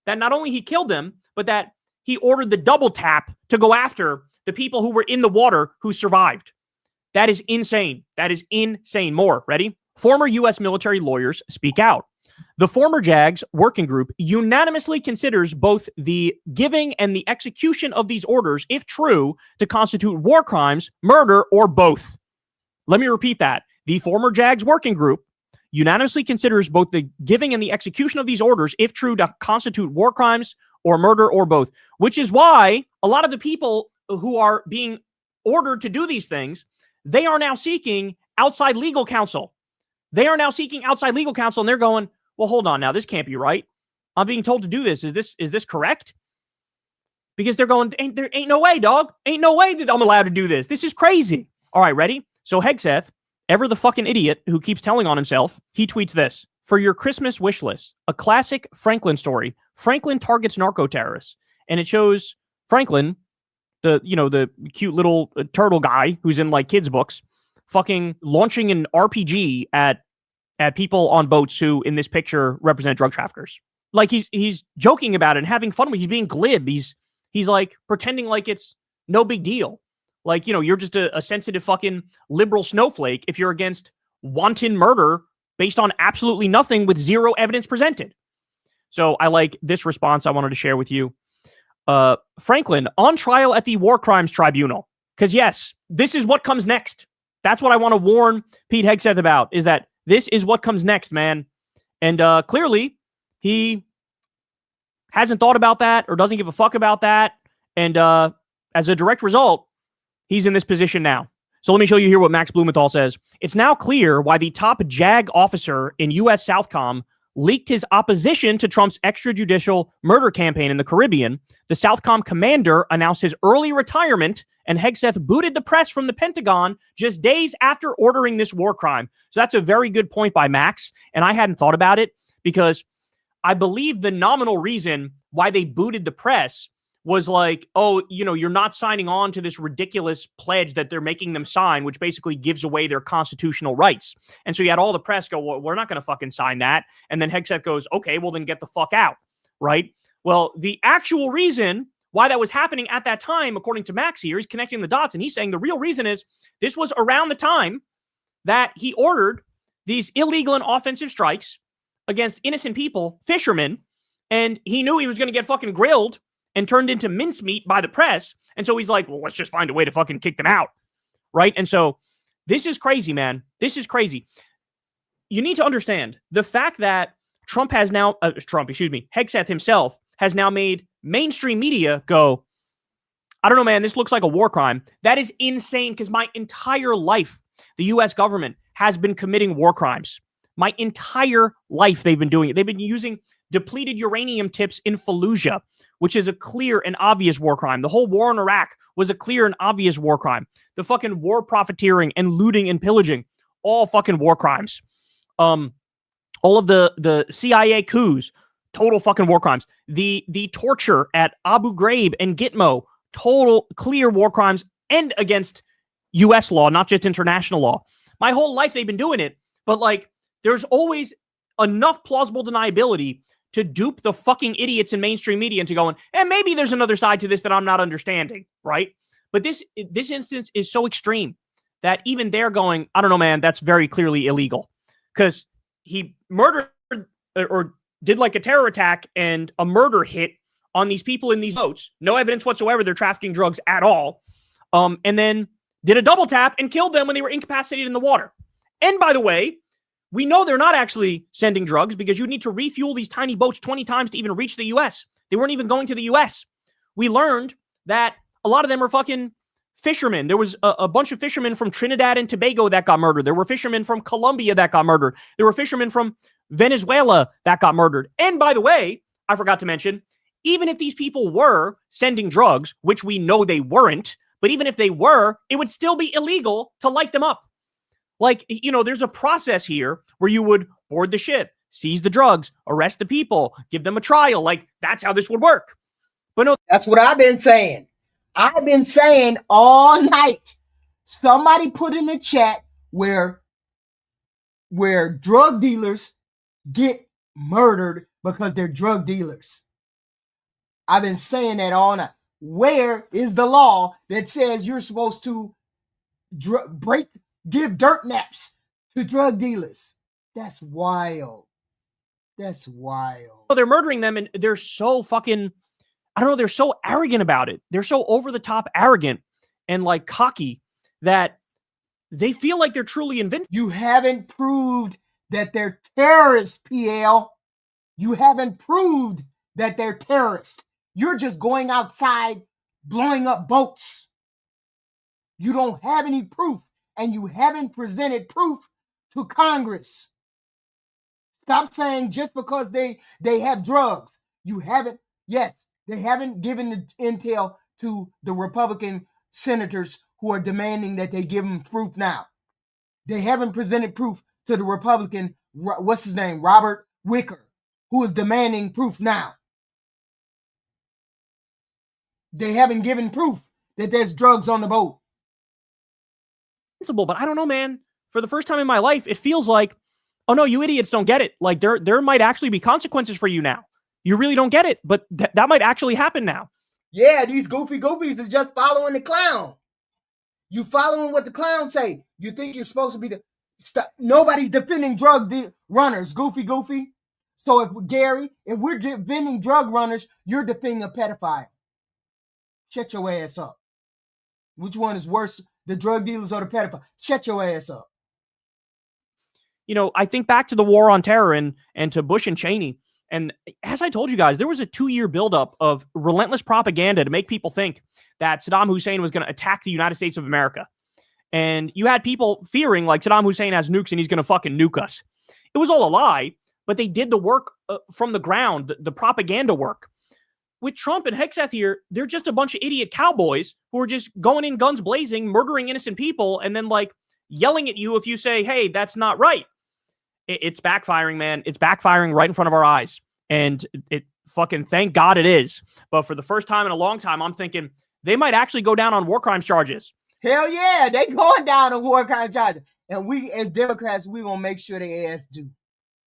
that not only he killed them, but that he ordered the double tap to go after the people who were in the water who survived. That is insane. That is insane. More. Ready? Former U.S. military lawyers speak out. The former JAGS working group unanimously considers both the giving and the execution of these orders, if true, to constitute war crimes, murder, or both. Let me repeat that. The former JAGS working group unanimously considers both the giving and the execution of these orders, if true, to constitute war crimes or murder or both, which is why a lot of the people who are being ordered to do these things, they are now seeking outside legal counsel. They are now seeking outside legal counsel, and they're going, well, hold on now. This can't be right. I'm being told to do this. Is this correct? Because they're going, there ain't no way, dog. Ain't no way that I'm allowed to do this. This is crazy. All right, ready? So Hegseth, ever the fucking idiot who keeps telling on himself, he tweets this. For your Christmas wish list, a classic Franklin story. Franklin targets narco terrorists. And it shows Franklin, the cute little turtle guy who's in like kids books, fucking launching an RPG at at people on boats who, in this picture, represent drug traffickers. Like he's joking about it and having fun with it. He's being glib. He's like pretending like it's no big deal. Like, you know, you're just a sensitive fucking liberal snowflake if you're against wanton murder based on absolutely nothing with zero evidence presented. So I like this response I wanted to share with you. Franklin, on trial at the War Crimes Tribunal. Because yes, this is what comes next. That's what I want to warn Pete Hegseth about, is that this is what comes next, man. And clearly, he hasn't thought about that or doesn't give a fuck about that. And as a direct result, he's in this position now. So let me show you here what Max Blumenthal says. It's now clear why the top JAG officer in U.S. Southcom leaked his opposition to Trump's extrajudicial murder campaign in the Caribbean. The Southcom commander announced his early retirement, and Hegseth booted the press from the Pentagon just days after ordering this war crime. So that's a very good point by Max, and I hadn't thought about it because I believe the nominal reason why they booted the press was like, oh, you know, you're not signing on to this ridiculous pledge that they're making them sign, which basically gives away their constitutional rights. And so you had all the press go, well, we're not going to fucking sign that. And then Hegseth goes, okay, well, then get the fuck out, right? Well, the actual reason why that was happening at that time, according to Max here, he's connecting the dots, and he's saying the real reason is this was around the time that he ordered these illegal and offensive strikes against innocent people, fishermen, and he knew he was going to get fucking grilled and turned into mincemeat by the press. And so he's like, well, let's just find a way to fucking kick them out, right? And so this is crazy, man. This is crazy. You need to understand the fact that Hegseth himself has now made mainstream media go, I don't know, man, this looks like a war crime. That is insane, because my entire life, the U.S. government has been committing war crimes. My entire life, they've been doing it. They've been using depleted uranium tips in Fallujah, which is a clear and obvious war crime. The whole war in Iraq was a clear and obvious war crime. The fucking war profiteering and looting and pillaging, all fucking war crimes. All of the CIA coups, total fucking war crimes. The torture at Abu Ghraib and Gitmo, total clear war crimes and against U.S. law, not just international law. My whole life they've been doing it, but like there's always enough plausible deniability to dupe the fucking idiots in mainstream media into going, and maybe there's another side to this that I'm not understanding, right? But this instance is so extreme that even they're going, I don't know, man, that's very clearly illegal. Because he murdered or did like a terror attack and a murder hit on these people in these boats. No evidence whatsoever they're trafficking drugs at all. And then did a double tap and killed them when they were incapacitated in the water. And by the way, we know they're not actually sending drugs because you need to refuel these tiny boats 20 times to even reach the U.S. They weren't even going to the U.S. We learned that a lot of them are fucking fishermen. There was a bunch of fishermen from Trinidad and Tobago that got murdered. There were fishermen from Colombia that got murdered. There were fishermen from Venezuela that got murdered. And by the way, I forgot to mention, even if these people were sending drugs, which we know they weren't, but even if they were, it would still be illegal to light them up. Like, you know, there's a process here where you would board the ship, seize the drugs, arrest the people, give them a trial. Like, that's how this would work. But no, that's what I've been saying. I've been saying all night. Somebody put in the chat where drug dealers get murdered because they're drug dealers. I've been saying that all night. Where is the law that says you're supposed to give dirt naps to drug dealers? That's wild. That's wild. They're murdering them, and they're so fucking, I don't know, they're so arrogant about it. They're so over the top arrogant and like cocky that they feel like they're truly invincible. You haven't proved that they're terrorists, PL. You haven't proved that they're terrorists. You're just going outside blowing up boats. You don't have any proof, and you haven't presented proof to Congress. Stop saying just because they have drugs. You haven't, yes, they haven't given the intel to the Republican senators who are demanding that they give them proof now. They haven't presented proof to the Republican, what's his name, Robert Wicker, who is demanding proof now. They haven't given proof that there's drugs on the boat. But I don't know, man. For the first time in my life, it feels like Oh no, you idiots don't get it. Like there might actually be consequences for you now. You really don't get it, but that might actually happen now. Yeah, these goofy goofies are just following the clown. You following what the clown say. You think you're supposed to be nobody's defending drug runners, goofy. So if we're defending drug runners, you're defending a pedophile. Shut your ass up. Which one is worse, the drug dealers or the pedophile? Shut your ass up. You know, I think back to the war on terror and to Bush and Cheney. And as I told you guys, there was a 2-year buildup of relentless propaganda to make people think that Saddam Hussein was going to attack the United States of America. And you had people fearing like Saddam Hussein has nukes and he's going to fucking nuke us. It was all a lie, but they did the work from the ground, the propaganda work. With Trump and Hegseth here, they're just a bunch of idiot cowboys who are just going in guns blazing, murdering innocent people, and then like yelling at you if you say, hey, that's not right. It's backfiring, man. It's backfiring right in front of our eyes. And it fucking, thank God it is. But for the first time in a long time, I'm thinking they might actually go down on war crimes charges. Hell yeah, they going down on war crimes charges. And we, as Democrats, we going to make sure they ass do.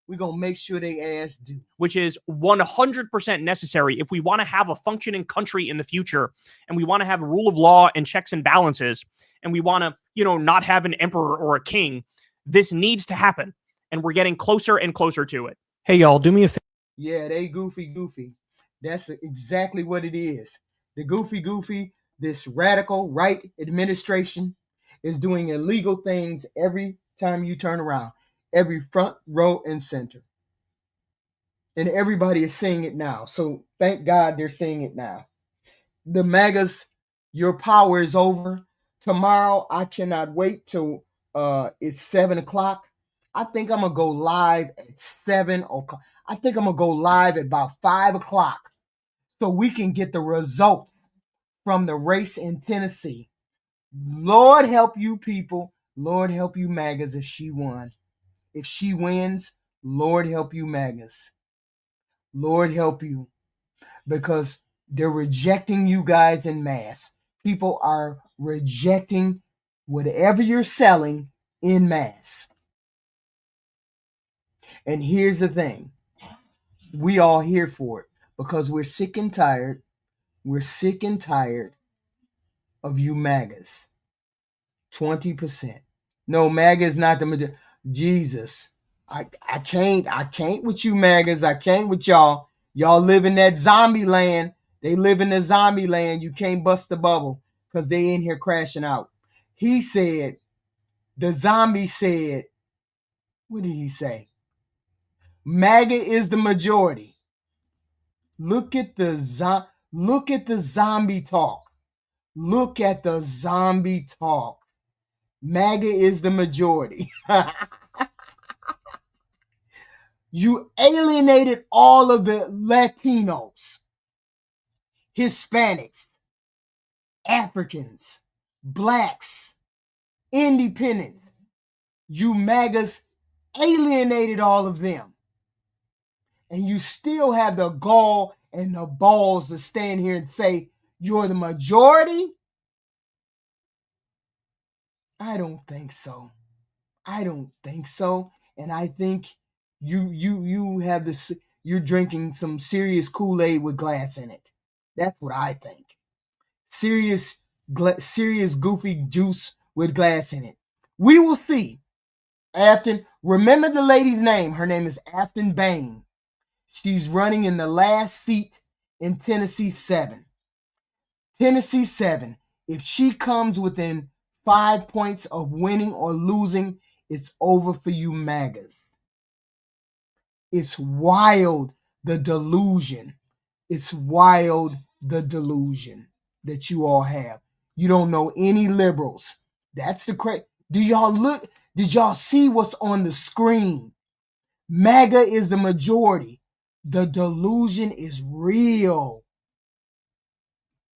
We're going to make sure they ass do. Which is 100% necessary if we want to have a functioning country in the future, and we want to have a rule of law and checks and balances, and we want to, not have an emperor or a king. This needs to happen. And we're getting closer and closer to it. Hey, y'all, do me a favor. Yeah, they goofy. That's exactly what it is. The goofy, this radical right administration is doing illegal things every time you turn around, every front row and center. And everybody is seeing it now. So thank God they're seeing it now. The MAGAs, your power is over. Tomorrow, I cannot wait till it's 7 o'clock. I think I'm going to go live at 7 o'clock. I think I'm going to go live at about 5 o'clock so we can get the results from the race in Tennessee. Lord help you people. Lord help you MAGAs if she won. If she wins, Lord help you MAGAs. Lord help you. Because they're rejecting you guys en masse. People are rejecting whatever you're selling en masse. And here's the thing. We all here for it because we're sick and tired. We're sick and tired of you MAGAs. 20%. No, MAGA is not the majority. Jesus. I can't with you MAGAs. I can't with y'all. Y'all live in that zombie land. They live in the zombie land. You can't bust the bubble because they in here crashing out. He said, the zombie said, what did he say? MAGA is the majority. Look at the zombie talk. Look at the zombie talk. MAGA is the majority. You alienated all of the Latinos, Hispanics, Africans, blacks, independents. You MAGAs alienated all of them. And you still have the gall and the balls to stand here and say you're the majority? I don't think so. I don't think so. And I think you have this, you're drinking some serious Kool-Aid with glass in it. That's what I think. Serious goofy juice with glass in it. We will see. Afton, remember the lady's name. Her name is Afton Bain. She's running in the last seat in Tennessee 7. Tennessee 7. If she comes within 5 points of winning or losing, it's over for you MAGAs. It's wild, the delusion. It's wild, the delusion that you all have. You don't know any liberals. That's the crazy. Do y'all look? Did y'all see what's on the screen? MAGA is the majority. The delusion is real.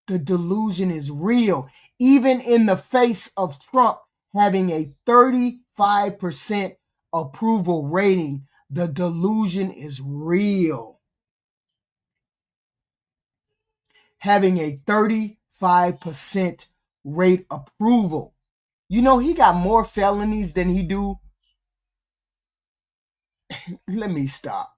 The delusion is real. Even in the face of Trump having a 35% approval rating, the delusion is real. Having a 35% rate approval. You know, he got more felonies than he do let me stop.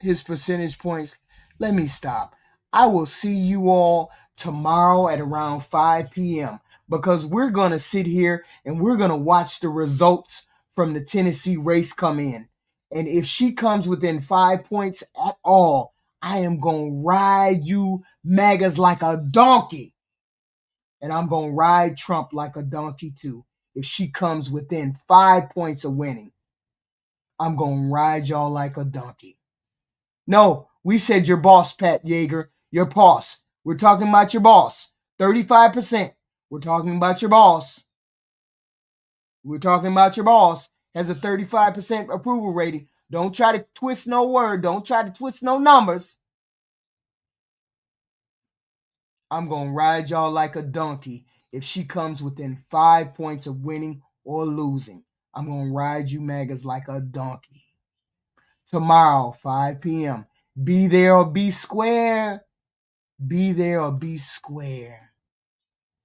His percentage points, let me stop. I will see you all tomorrow at around 5 p.m. because we're going to sit here and we're going to watch the results from the Tennessee race come in. And if she comes within 5 points at all, I am going to ride you MAGAs like a donkey. And I'm going to ride Trump like a donkey too. If she comes within 5 points of winning, I'm going to ride y'all like a donkey. No, we said your boss, Pat Yeager, your boss. We're talking about your boss. 35%. We're talking about your boss. We're talking about your boss. Has a 35% approval rating. Don't try to twist no word. Don't try to twist no numbers. I'm going to ride y'all like a donkey if she comes within 5 points of winning or losing. I'm going to ride you MAGAs like a donkey. Tomorrow, 5 p.m. Be there or be square. Be there or be square.